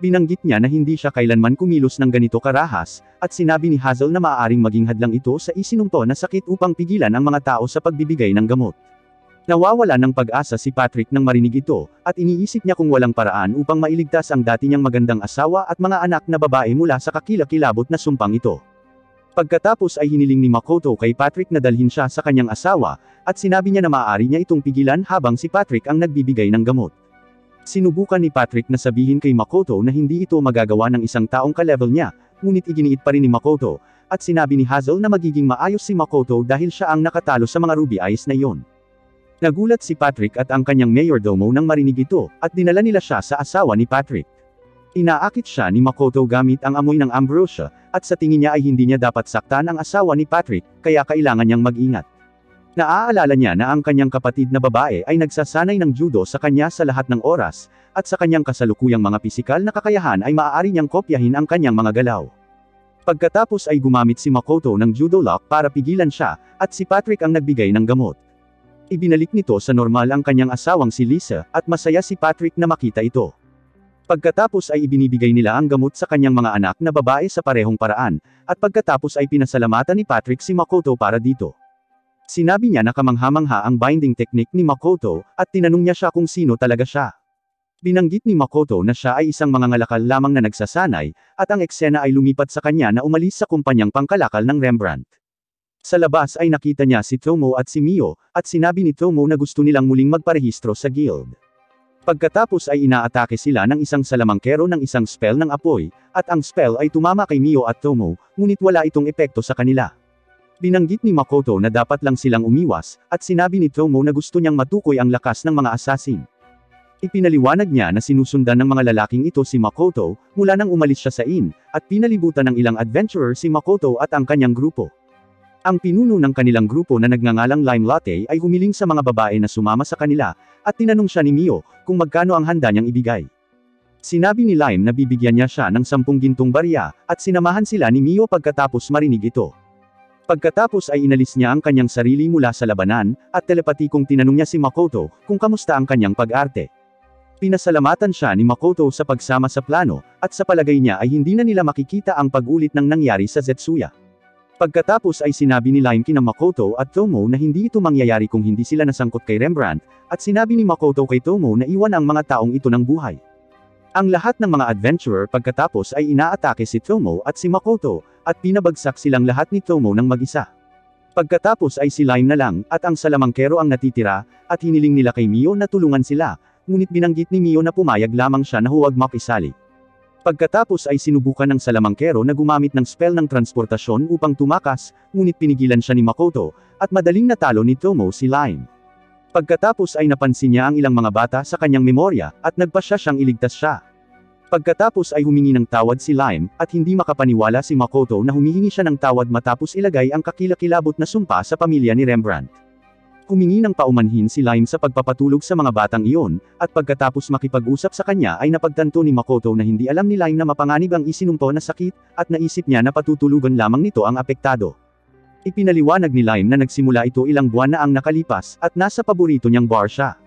Binanggit niya na hindi siya kailanman kumilos ng ganito karahas, at sinabi ni Hazel na maaaring maging hadlang ito sa isinumpo na sakit upang pigilan ang mga tao sa pagbibigay ng gamot. Nawawala ng pag-asa si Patrick nang marinig ito, at iniisip niya kung walang paraan upang mailigtas ang dati niyang magandang asawa at mga anak na babae mula sa kakilakilabot na sumpang ito. Pagkatapos ay hiniling ni Makoto kay Patrick na dalhin siya sa kanyang asawa, at sinabi niya na maaari niya itong pigilan habang si Patrick ang nagbibigay ng gamot. Sinubukan ni Patrick na sabihin kay Makoto na hindi ito magagawa ng isang taong ka-level niya, ngunit iginiit pa rin ni Makoto, at sinabi ni Hazel na magiging maayos si Makoto dahil siya ang nakatalo sa mga Ruby Eyes na iyon. Nagulat si Patrick at ang kanyang mayordomo nang marinig ito, at dinala nila siya sa asawa ni Patrick. Inaakit siya ni Makoto gamit ang amoy ng ambrosia, at sa tingin niya ay hindi niya dapat saktan ang asawa ni Patrick, kaya kailangan niyang mag-ingat. Naaalala niya na ang kanyang kapatid na babae ay nagsasanay ng judo sa kanya sa lahat ng oras, at sa kanyang kasalukuyang mga pisikal na kakayahan ay maaari niyang kopyahin ang kanyang mga galaw. Pagkatapos ay gumamit si Makoto ng judo lock para pigilan siya, at si Patrick ang nagbigay ng gamot. Ibinalik nito sa normal ang kanyang asawang si Lisa, at masaya si Patrick na makita ito. Pagkatapos ay ibinibigay nila ang gamot sa kanyang mga anak na babae sa parehong paraan, at pagkatapos ay pinasalamatan ni Patrick si Makoto para dito. Sinabi niya na kamangha-mangha ang binding technique ni Makoto, at tinanong niya siya kung sino talaga siya. Binanggit ni Makoto na siya ay isang mangangalakal lamang na nagsasanay, at ang eksena ay lumipat sa kanya na umalis sa kumpanyang pangkalakal ng Rembrandt. Sa labas ay nakita niya si Tomo at si Mio, at sinabi ni Tomo na gusto nilang muling magparehistro sa guild. Pagkatapos ay inaatake sila ng isang salamangkero ng isang spell ng apoy, at ang spell ay tumama kay Mio at Tomo, ngunit wala itong epekto sa kanila. Binanggit ni Makoto na dapat lang silang umiwas, at sinabi ni Tomo na gusto niyang matukoy ang lakas ng mga assassin. Ipinaliwanag niya na sinusundan ng mga lalaking ito si Makoto, mula nang umalis siya sa inn, at pinalibutan ng ilang adventurer si Makoto at ang kanyang grupo. Ang pinuno ng kanilang grupo na nagngangalang Lime Latte ay humiling sa mga babae na sumama sa kanila, at tinanong siya ni Mio, kung magkano ang handa niyang ibigay. Sinabi ni Lime na bibigyan niya siya ng 10 gintong barya, at sinamahan sila ni Mio pagkatapos marinig ito. Pagkatapos ay inalis niya ang kanyang sarili mula sa labanan, at telepatikong tinanong niya si Makoto, kung kamusta ang kanyang pag-arte. Pinasalamatan siya ni Makoto sa pagsama sa plano, at sa palagay niya ay hindi na nila makikita ang pag-ulit ng nangyari sa Zetsuya. Pagkatapos ay sinabi ni Lime kina Makoto at Tomo na hindi ito mangyayari kung hindi sila nasangkot kay Rembrandt, at sinabi ni Makoto kay Tomo na iwan ang mga taong ito ng buhay. Ang lahat ng mga adventurer pagkatapos ay inaatake si Tomo at si Makoto, at pinabagsak silang lahat ni Tomo ng mag-isa. Pagkatapos ay si Lime na lang, at ang salamangkero ang natitira, at hiniling nila kay Mio na tulungan sila, ngunit binanggit ni Mio na pumayag lamang siya na huwag makisali. Pagkatapos ay sinubukan ng salamangkero na gumamit ng spell ng transportasyon upang tumakas, ngunit pinigilan siya ni Makoto, at madaling natalo ni Tomo si Lime. Pagkatapos ay napansin niya ang ilang mga bata sa kanyang memorya, at nagpasya siyang iligtas siya. Pagkatapos ay humingi ng tawad si Lime, at hindi makapaniwala si Makoto na humihingi siya ng tawad matapos ilagay ang kakilakilabot na sumpa sa pamilya ni Rembrandt. Humingi ng paumanhin si Lime sa pagpapatulog sa mga batang iyon, at pagkatapos makipag-usap sa kanya ay napagtanto ni Makoto na hindi alam ni Lime na mapanganib ang isinumpo na sakit, at naisip niya na patutulugan lamang nito ang apektado. Ipinaliwanag ni Lime na nagsimula ito ilang buwan na ang nakalipas, at nasa paborito niyang bar siya.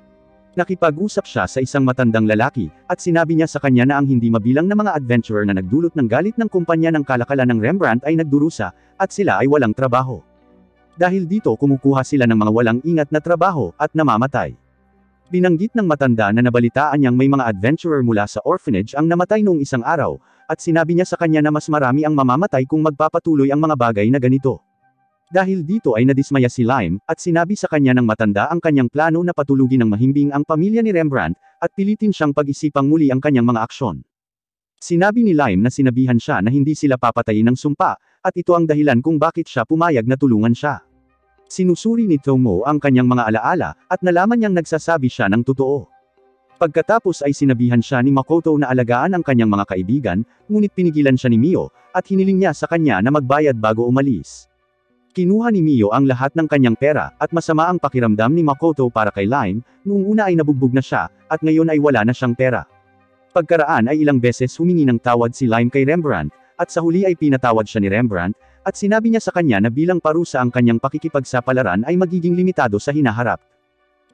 Nakipag-usap siya sa isang matandang lalaki, at sinabi niya sa kanya na ang hindi mabilang na mga adventurer na nagdulot ng galit ng kumpanya ng kalakalan ng Rembrandt ay nagdurusa, at sila ay walang trabaho. Dahil dito kumukuha sila ng mga walang ingat na trabaho, at namamatay. Binanggit ng matanda na nabalitaan niyang may mga adventurer mula sa orphanage ang namatay noong isang araw, at sinabi niya sa kanya na mas marami ang mamamatay kung magpapatuloy ang mga bagay na ganito. Dahil dito ay nadismaya si Lime, at sinabi sa kanya ng matanda ang kanyang plano na patulugin ng mahimbing ang pamilya ni Rembrandt, at pilitin siyang pag-isipang muli ang kanyang mga aksyon. Sinabi ni Lime na sinabihan siya na hindi sila papatayin ng sumpa, at ito ang dahilan kung bakit siya pumayag na tulungan siya. Sinusuri ni Tomo ang kanyang mga alaala, at nalaman niyang nagsasabi siya ng totoo. Pagkatapos ay sinabihan siya ni Makoto na alagaan ang kanyang mga kaibigan, ngunit pinigilan siya ni Mio, at hiniling niya sa kanya na magbayad bago umalis. Kinuha ni Mio ang lahat ng kanyang pera, at masama ang pakiramdam ni Makoto para kay Lime, noong una ay nabugbog na siya, at ngayon ay wala na siyang pera. Pagkaraan ay ilang beses humingi ng tawad si Lime kay Rembrandt, at sa huli ay pinatawad siya ni Rembrandt, at sinabi niya sa kanya na bilang parusa ang kanyang pakikipagsapalaran ay magiging limitado sa hinaharap.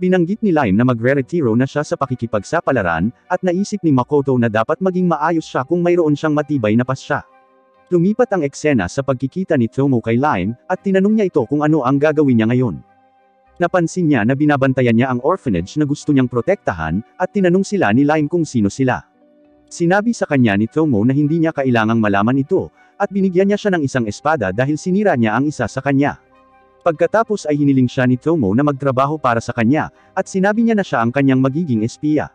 Binanggit ni Lime na magre-retiro na siya sa pakikipagsapalaran, at naisip ni Makoto na dapat maging maayos siya kung mayroon siyang matibay na pasya. Lumipat ang eksena sa pagkikita ni Tomo kay Lime, at tinanong niya ito kung ano ang gagawin niya ngayon. Napansin niya na binabantayan niya ang orphanage na gusto niyang protektahan, at tinanong sila ni Lime kung sino sila. Sinabi sa kanya ni Tomo na hindi niya kailangang malaman ito, at binigyan niya siya ng isang espada dahil sinira niya ang isa sa kanya. Pagkatapos ay hiniling siya ni Tomo na magtrabaho para sa kanya, at sinabi niya na siya ang kanyang magiging espiya.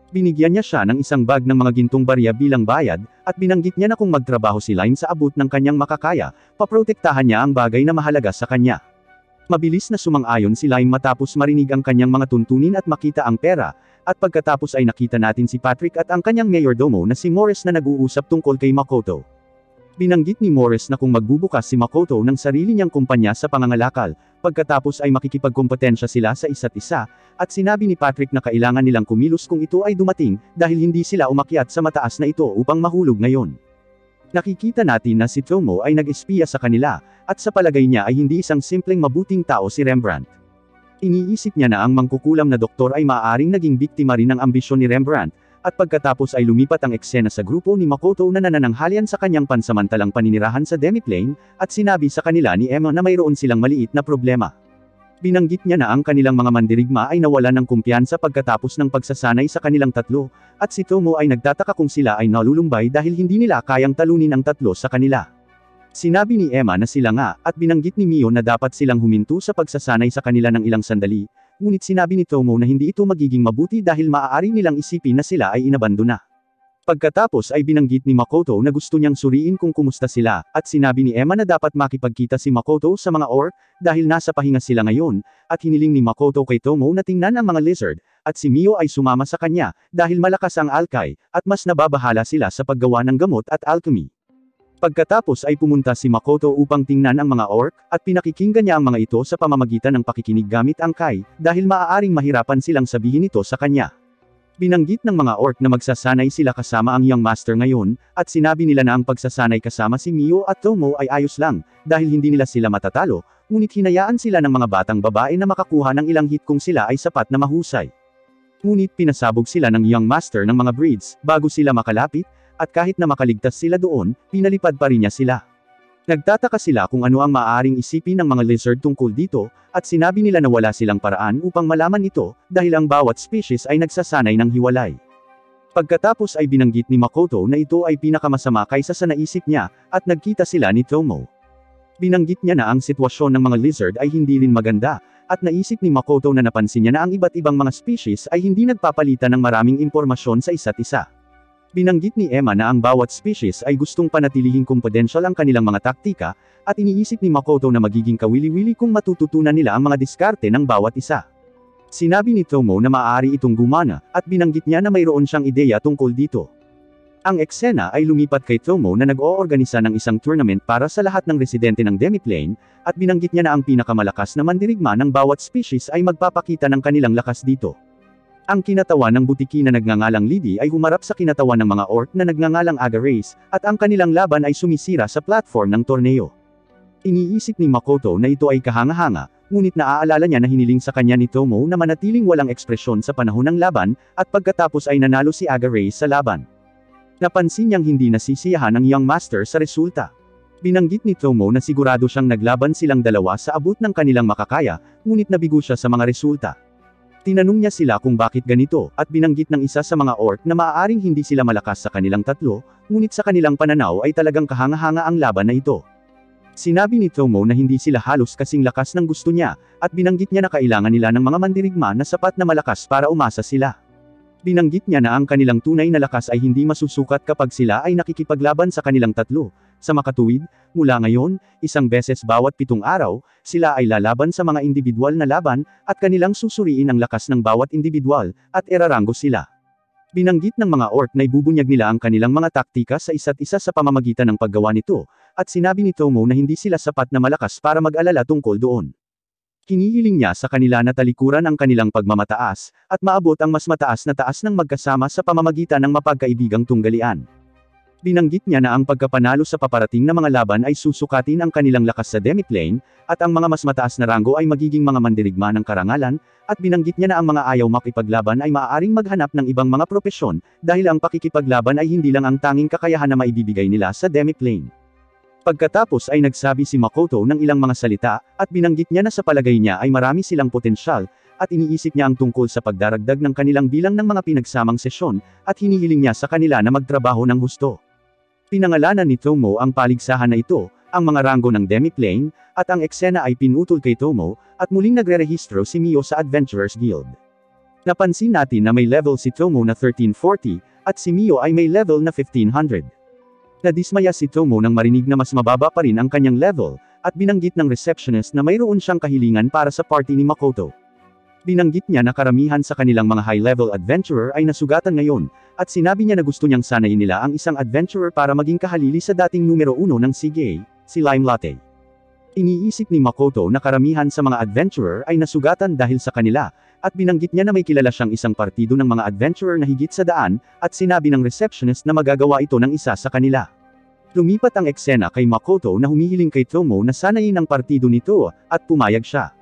Binigyan niya siya ng isang bag ng mga gintong barya bilang bayad, at binanggit niya na kung magtrabaho si Lime sa abot ng kanyang makakaya, paprotektahan niya ang bagay na mahalaga sa kanya. Mabilis na sumang-ayon si Lime matapos marinig ang kanyang mga tuntunin at makita ang pera, at pagkatapos ay nakita natin si Patrick at ang kanyang mayordomo na si Morris na nag-uusap tungkol kay Makoto. Binanggit ni Morris na kung magbubukas si Makoto ng sarili niyang kumpanya sa pangangalakal, pagkatapos ay makikipagkompetensya sila sa isa't isa, at sinabi ni Patrick na kailangan nilang kumilos kung ito ay dumating, dahil hindi sila umakyat sa mataas na ito upang mahulog ngayon. Nakikita natin na si Tomo ay nag-espiya sa kanila, at sa palagay niya ay hindi isang simpleng mabuting tao si Rembrandt. Iniisip niya na ang mangkukulam na doktor ay maaaring naging biktima rin ng ambisyon ni Rembrandt, at pagkatapos ay lumipat ang eksena sa grupo ni Makoto na nanananghalian sa kanyang pansamantalang paninirahan sa Demiplane, at sinabi sa kanila ni Emma na mayroon silang maliit na problema. Binanggit niya na ang kanilang mga mandirigma ay nawalan ng kumpiyansa pagkatapos ng pagsasanay sa kanilang tatlo, at si Tomo ay nagtataka kung sila ay nalulumbay dahil hindi nila kayang talunin ang tatlo sa kanila. Sinabi ni Emma na sila nga, at binanggit ni Mio na dapat silang huminto sa pagsasanay sa kanila ng ilang sandali, ngunit sinabi ni Tomo na hindi ito magiging mabuti dahil maaari nilang isipin na sila ay inabandona. Pagkatapos ay binanggit ni Makoto na gusto niyang suriin kung kumusta sila, at sinabi ni Emma na dapat makipagkita si Makoto sa mga orc, dahil nasa pahinga sila ngayon, at hiniling ni Makoto kay Tomo na tingnan ang mga lizard, at si Mio ay sumama sa kanya, dahil malakas ang alkay, at mas nababahala sila sa paggawa ng gamot at alchemy. Pagkatapos ay pumunta si Makoto upang tingnan ang mga orc, at pinakikinggan niya ang mga ito sa pamamagitan ng pakikinig gamit ang kai, dahil maaaring mahirapan silang sabihin ito sa kanya. Binanggit ng mga orc na magsasanay sila kasama ang Young Master ngayon, at sinabi nila na ang pagsasanay kasama si Mio at Tomo ay ayos lang, dahil hindi nila sila matatalo, ngunit hinayaan sila ng mga batang babae na makakuha ng ilang hit kung sila ay sapat na mahusay. Ngunit pinasabog sila ng Young Master ng mga breeds, bago sila makalapit, at kahit na makaligtas sila doon, pinalipad pa rin niya sila. Nagtataka sila kung ano ang maaaring isipin ng mga lizard tungkol dito, at sinabi nila na wala silang paraan upang malaman ito, dahil ang bawat species ay nagsasanay ng hiwalay. Pagkatapos ay binanggit ni Makoto na ito ay pinakamasama kaysa sa naisip niya, at nagkita sila ni Tomo. Binanggit niya na ang sitwasyon ng mga lizard ay hindi rin maganda, at naisip ni Makoto na napansin niya na ang iba't ibang mga species ay hindi nagpapalitan ng maraming impormasyon sa isa't isa. Binanggit ni Emma na ang bawat species ay gustong panatilihing confidential ang kanilang mga taktika, at iniisip ni Makoto na magiging kawili-wili kung matututunan nila ang mga diskarte ng bawat isa. Sinabi ni Tomo na maaari itong gumana, at binanggit niya na mayroon siyang ideya tungkol dito. Ang eksena ay lumipat kay Tomo na nag-oorganisa ng isang tournament para sa lahat ng residente ng Demiplane, at binanggit niya na ang pinakamalakas na mandirigma ng bawat species ay magpapakita ng kanilang lakas dito. Ang kinatawan ng butiki na nagngangalang Lidi ay humarap sa kinatawan ng mga orc na nagngangalang Aga Race, at ang kanilang laban ay sumisira sa platform ng torneo. Iniisip ni Makoto na ito ay kahanga-hanga, ngunit naaalala niya na hiniling sa kanya ni Tomo na manatiling walang ekspresyon sa panahon ng laban, at pagkatapos ay nanalo si Aga Race sa laban. Napansin niyang hindi nasisiyahan ang Young Master sa resulta. Binanggit ni Tomo na sigurado siyang naglaban silang dalawa sa abot ng kanilang makakaya, ngunit nabigo siya sa mga resulta. Tinanong niya sila kung bakit ganito, at binanggit ng isa sa mga orc na maaaring hindi sila malakas sa kanilang tatlo, ngunit sa kanilang pananaw ay talagang kahanga-hanga ang laban na ito. Sinabi ni Tomo na hindi sila halos kasing lakas ng gusto niya, at binanggit niya na kailangan nila ng mga mandirigma na sapat na malakas para umasa sila. Binanggit niya na ang kanilang tunay na lakas ay hindi masusukat kapag sila ay nakikipaglaban sa kanilang tatlo. Sa makatuwid, mula ngayon, isang beses bawat 7 araw, sila ay lalaban sa mga individual na laban, at kanilang susuriin ang lakas ng bawat individual, at erarango sila. Binanggit ng mga orc na ibubunyag nila ang kanilang mga taktika sa isa't isa sa pamamagitan ng paggawa nito, at sinabi ni Tomo na hindi sila sapat na malakas para mag-alala tungkol doon. Hinihiling niya sa kanila na talikuran ang kanilang pagmamataas, at maabot ang mas mataas na taas ng magkasama sa pamamagitan ng mapagkaibigang tunggalian. Binanggit niya na ang pagkapanalo sa paparating na mga laban ay susukatin ang kanilang lakas sa Demiplane, at ang mga mas mataas na ranggo ay magiging mga mandirigma ng karangalan, at binanggit niya na ang mga ayaw makipaglaban ay maaaring maghanap ng ibang mga propesyon, dahil ang pakikipaglaban ay hindi lang ang tanging kakayahan na maibibigay nila sa Demiplane. Pagkatapos ay nagsabi si Makoto ng ilang mga salita, at binanggit niya na sa palagay niya ay marami silang potensyal, at iniisip niya ang tungkol sa pagdaragdag ng kanilang bilang ng mga pinagsamang sesyon, at hinihiling niya sa kanila na magtrabaho ng husto. Pinangalanan ni Tomo ang paligsahan na ito, ang mga ranggo ng Demiplane, at ang eksena ay pinutol kay Tomo, at muling nagre-rehistro si Mio sa Adventurers Guild. Napansin natin na may level si Tomo na 1340, at si Mio ay may level na 1500. Nadismaya si Tomo nang marinig na mas mababa pa rin ang kanyang level, at binanggit ng receptionist na mayroon siyang kahilingan para sa party ni Makoto. Binanggit niya na karamihan sa kanilang mga high-level adventurer ay nasugatan ngayon, at sinabi niya na gusto niyang sanayin nila ang isang adventurer para maging kahalili sa dating numero 1 ng CGA, si Lime Latte. Iniisip ni Makoto na karamihan sa mga adventurer ay nasugatan dahil sa kanila, at binanggit niya na may kilala siyang isang partido ng mga adventurer na higit sa 100, at sinabi ng receptionist na magagawa ito ng isa sa kanila. Lumipat ang eksena kay Makoto na humihiling kay Tomo na sanayin ang partido nito, at pumayag siya.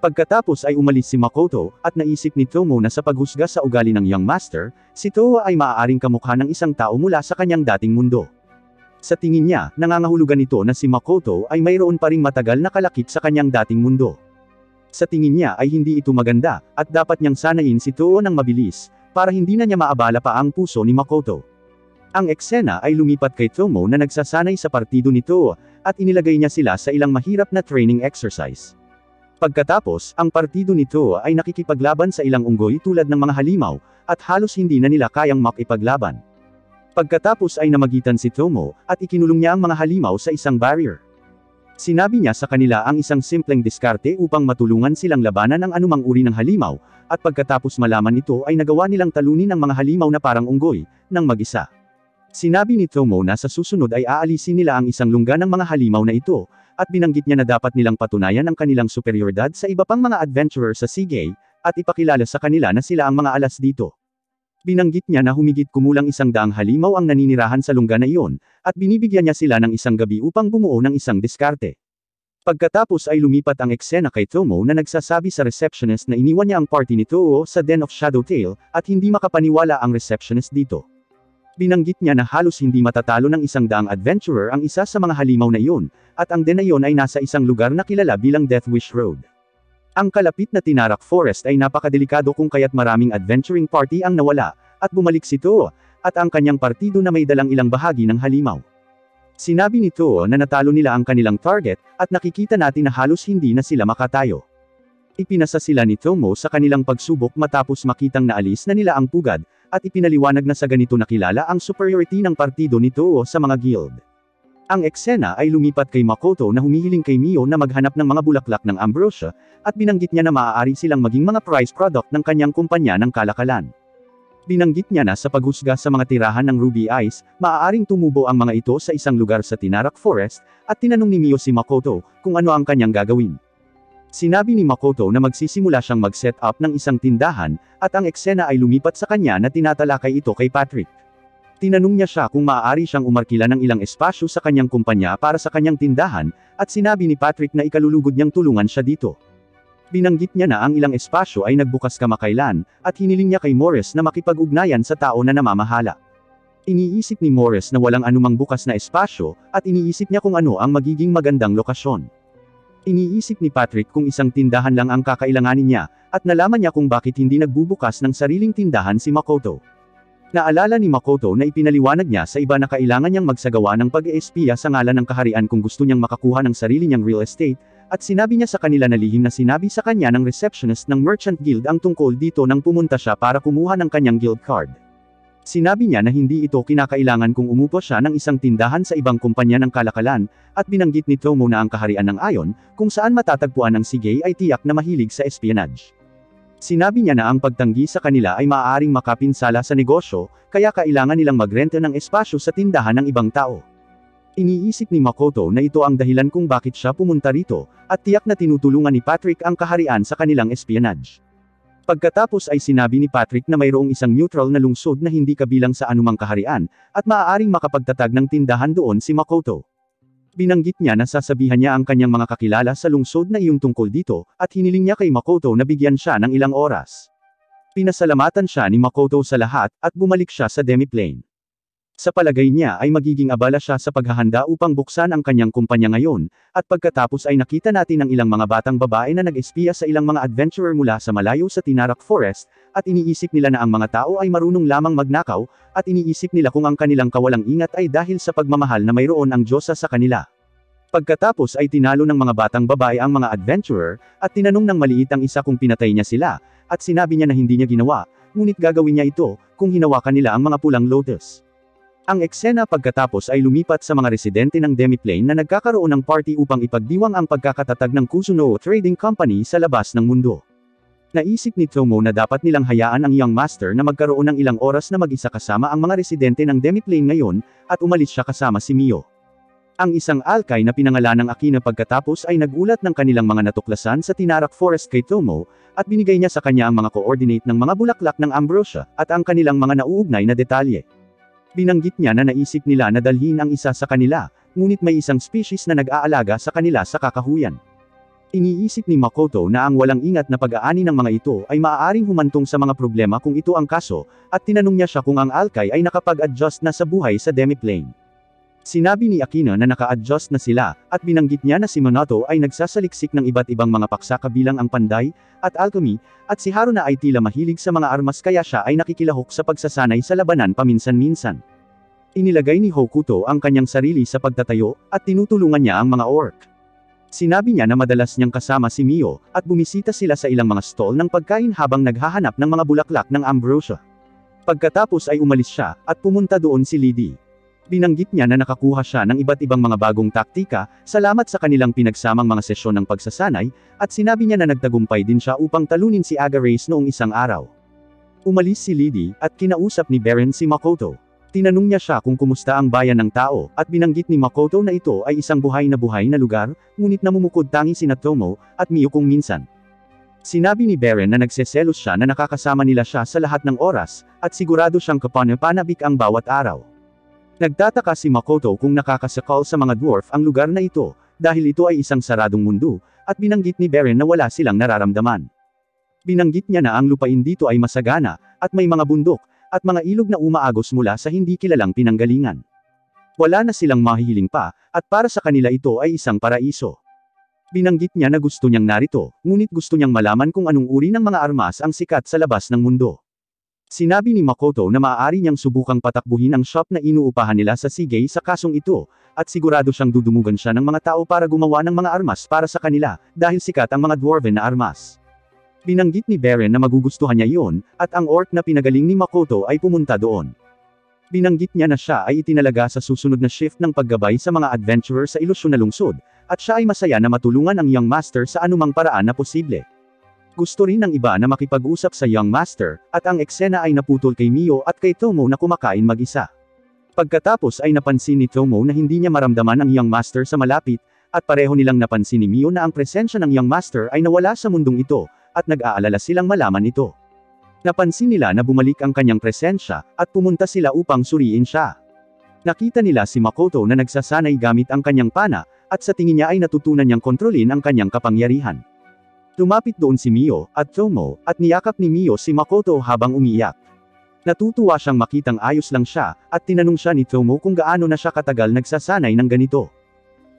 Pagkatapos ay umalis si Makoto, at naisip ni Tomo na sa paghusga sa ugali ng Young Master, si Towa ay maaaring kamukha ng isang tao mula sa kanyang dating mundo. Sa tingin niya, nangangahulugan ito na si Makoto ay mayroon pa ring matagal na kalakip sa kanyang dating mundo. Sa tingin niya ay hindi ito maganda, at dapat niyang sanayin si Towa ng mabilis, para hindi na niya maabala pa ang puso ni Makoto. Ang eksena ay lumipat kay Tomo na nagsasanay sa partido ni Towa, at inilagay niya sila sa ilang mahirap na training exercise. Pagkatapos, ang partido nito ay nakikipaglaban sa ilang unggoy tulad ng mga halimaw, at halos hindi na nila kayang makipaglaban. Pagkatapos ay namagitan si Tomo, at ikinulong niya ang mga halimaw sa isang barrier. Sinabi niya sa kanila ang isang simpleng diskarte upang matulungan silang labanan ang anumang uri ng halimaw, at pagkatapos malaman ito ay nagawa nilang talunin ang mga halimaw na parang unggoy, ng mag-isa. Sinabi ni Tomo na sa susunod ay aalisin nila ang isang lungga ng mga halimaw na ito, at binanggit niya na dapat nilang patunayan ang kanilang superioridad sa iba pang mga adventurer sa Sigay, at ipakilala sa kanila na sila ang mga alas dito. Binanggit niya na humigit kumulang 100 halimaw ang naninirahan sa lungga na iyon, at binibigyan niya sila ng isang gabi upang bumuo ng isang diskarte. Pagkatapos ay lumipat ang eksena kay Tomo na nagsasabi sa receptionist na iniwan niya ang party ni Toho sa Den of Shadowtail, at hindi makapaniwala ang receptionist dito. Binanggit niya na halos hindi matatalo ng 100 adventurer ang isa sa mga halimaw na iyon, at ang den na iyon ay nasa isang lugar na kilala bilang Death Wish Road. Ang kalapit na Tinarak Forest ay napakadelikado kung kaya't maraming adventuring party ang nawala, at bumalik si Toho, at ang kanyang partido na may dalang ilang bahagi ng halimaw. Sinabi ni Toho na natalo nila ang kanilang target, at nakikita natin na halos hindi na sila makatayo. Ipinasa sila ni Tomo sa kanilang pagsubok matapos makitang naalis na nila ang pugad, at ipinaliwanag na sa ganito nakilala ang superiority ng partido ni Toho sa mga guild. Ang eksena ay lumipat kay Makoto na humihiling kay Mio na maghanap ng mga bulaklak ng ambrosia, at binanggit niya na maaari silang maging mga prize product ng kanyang kumpanya ng kalakalan. Binanggit niya na sa paghusga sa mga tirahan ng Ruby Eyes, maaaring tumubo ang mga ito sa isang lugar sa Tinarak Forest, at tinanong ni Mio si Makoto kung ano ang kanyang gagawin. Sinabi ni Makoto na magsisimula siyang mag-set up ng isang tindahan, at ang eksena ay lumipat sa kanya na tinatalakay ito kay Patrick. Tinanong niya siya kung maaari siyang umarkila ng ilang espasyo sa kanyang kumpanya para sa kanyang tindahan, at sinabi ni Patrick na ikalulugod niyang tulungan siya dito. Binanggit niya na ang ilang espasyo ay nagbukas kamakailan, at hiniling niya kay Morris na makipag-ugnayan sa tao na namamahala. Iniisip ni Morris na walang anumang bukas na espasyo, at iniisip niya kung ano ang magiging magandang lokasyon. Iniisip ni Patrick kung isang tindahan lang ang kakailanganin niya, at nalaman niya kung bakit hindi nagbubukas ng sariling tindahan si Makoto. Naalala ni Makoto na ipinaliwanag niya sa iba na kailangan niyang magsagawa ng pag-eespiya sa ngalan ng kaharian kung gusto niyang makakuha ng sarili niyang real estate, at sinabi niya sa kanila na lihim na sinabi sa kanya ng receptionist ng Merchant Guild ang tungkol dito nang pumunta siya para kumuha ng kanyang guild card. Sinabi niya na hindi ito kinakailangan kung umupo siya ng isang tindahan sa ibang kumpanya ng kalakalan, at binanggit ni Tomo na ang kaharian ng Ayon, kung saan matatagpuan ng Sigay ay tiyak na mahilig sa espionage. Sinabi niya na ang pagtanggi sa kanila ay maaaring makapinsala sa negosyo, kaya kailangan nilang magrenta ng espasyo sa tindahan ng ibang tao. Iniisip ni Makoto na ito ang dahilan kung bakit siya pumunta rito, at tiyak na tinutulungan ni Patrick ang kaharian sa kanilang espionage. Pagkatapos ay sinabi ni Patrick na mayroong isang neutral na lungsod na hindi kabilang sa anumang kaharian, at maaaring makapagtatag ng tindahan doon si Makoto. Binanggit niya na sasabihan niya ang kanyang mga kakilala sa lungsod na iyong tungkol dito, at hiniling niya kay Makoto na bigyan siya ng ilang oras. Pinasalamatan siya ni Makoto sa lahat, at bumalik siya sa demiplane. Sa palagay niya ay magiging abala siya sa paghahanda upang buksan ang kanyang kumpanya ngayon, at pagkatapos ay nakita natin ang ilang mga batang babae na nag-espiya sa ilang mga adventurer mula sa malayo sa Tinarak Forest, at iniisip nila na ang mga tao ay marunong lamang magnakaw, at iniisip nila kung ang kanilang kawalang ingat ay dahil sa pagmamahal na mayroon ang Diyosa sa kanila. Pagkatapos ay tinalo ng mga batang babae ang mga adventurer, at tinanong ng maliit ang isa kung pinatay niya sila, at sinabi niya na hindi niya ginawa, ngunit gagawin niya ito, kung hinawakan nila ang mga pulang lotus. Ang eksena pagkatapos ay lumipat sa mga residente ng demiplane na nagkakaroon ng party upang ipagdiwang ang pagkakatatag ng Kusuno Trading Company sa labas ng mundo. Naisip ni Tomo na dapat nilang hayaan ang young master na magkaroon ng ilang oras na mag-isa kasama ang mga residente ng demiplane ngayon, at umalis siya kasama si Mio. Ang isang alkay na pinangalan ng Akina pagkatapos ay nagulat ng kanilang mga natuklasan sa Tinarak Forest kay Tomo, at binigay niya sa kanya ang mga coordinate ng mga bulaklak ng ambrosia, at ang kanilang mga nauugnay na detalye. Binanggit niya na naisip nila na dalhin ang isa sa kanila, ngunit may isang species na nag-aalaga sa kanila sa kakahuyan. Iniisip ni Makoto na ang walang ingat na pag-aani ng mga ito ay maaaring humantong sa mga problema kung ito ang kaso, at tinanong niya siya kung ang alkay ay nakapag-adjust na sa buhay sa demiplane. Sinabi ni Akina na naka-adjust na sila, at binanggit niya na si Minato ay nagsasaliksik ng iba't ibang mga paksa kabilang ang panday, at alchemy, at si Haruna ay tila mahilig sa mga armas kaya siya ay nakikilahok sa pagsasanay sa labanan paminsan-minsan. Inilagay ni Hokuto ang kanyang sarili sa pagtatayo, at tinutulungan niya ang mga orc. Sinabi niya na madalas niyang kasama si Mio, at bumisita sila sa ilang mga stall ng pagkain habang naghahanap ng mga bulaklak ng ambrosia. Pagkatapos ay umalis siya, at pumunta doon si Lady. Binanggit niya na nakakuha siya ng iba't ibang mga bagong taktika, salamat sa kanilang pinagsamang mga sesyon ng pagsasanay, at sinabi niya na nagtagumpay din siya upang talunin si Aga Reyes noong isang araw. Umalis si Lady, at kinausap ni Beren si Makoto. Tinanong niya siya kung kumusta ang bayan ng tao, at binanggit ni Makoto na ito ay isang buhay na lugar, ngunit namumukod tangi sina Tomo, at Mio kung minsan. Sinabi ni Beren na nagseselos siya na nakakasama nila siya sa lahat ng oras, at sigurado siyang kapanapanabik ang bawat araw. Nagtataka si Makoto kung nakakasakal sa mga dwarf ang lugar na ito, dahil ito ay isang saradong mundo, at binanggit ni Beren na wala silang nararamdaman. Binanggit niya na ang lupain dito ay masagana, at may mga bundok, at mga ilog na umaagos mula sa hindi kilalang pinanggalingan. Wala na silang mahihiling pa, at para sa kanila ito ay isang paraiso. Binanggit niya na gusto niyang narito, ngunit gusto niyang malaman kung anong uri ng mga armas ang sikat sa labas ng mundo. Sinabi ni Makoto na maaari niyang subukang patakbuhin ang shop na inuupahan nila sa Sigay sa kasong ito, at sigurado siyang dudumugan siya ng mga tao para gumawa ng mga armas para sa kanila, dahil sikat ang mga dwarven na armas. Binanggit ni Beren na magugustuhan niya iyon, at ang orc na pinagaling ni Makoto ay pumunta doon. Binanggit niya na siya ay itinalaga sa susunod na shift ng paggabay sa mga adventurer sa ilusyon na lungsod, at siya ay masaya na matulungan ang Young Master sa anumang paraan na posible. Gusto rin ng iba na makipag-usap sa Young Master, at ang eksena ay naputol kay Mio at kay Tomo na kumakain mag-isa. Pagkatapos ay napansin ni Tomo na hindi niya maramdaman ang Young Master sa malapit, at pareho nilang napansin ni Mio na ang presensya ng Young Master ay nawala sa mundong ito, at nag-aalala silang malaman ito. Napansin nila na bumalik ang kanyang presensya, at pumunta sila upang suriin siya. Nakita nila si Makoto na nagsasanay gamit ang kanyang pana, at sa tingin niya ay natutunan niyang kontrolin ang kanyang kapangyarihan. Lumapit doon si Mio, at Tomo, at niyakap ni Mio si Makoto habang umiiyak. Natutuwa siyang makitang ayos lang siya, at tinanong siya ni Tomo kung gaano na siya katagal nagsasanay ng ganito.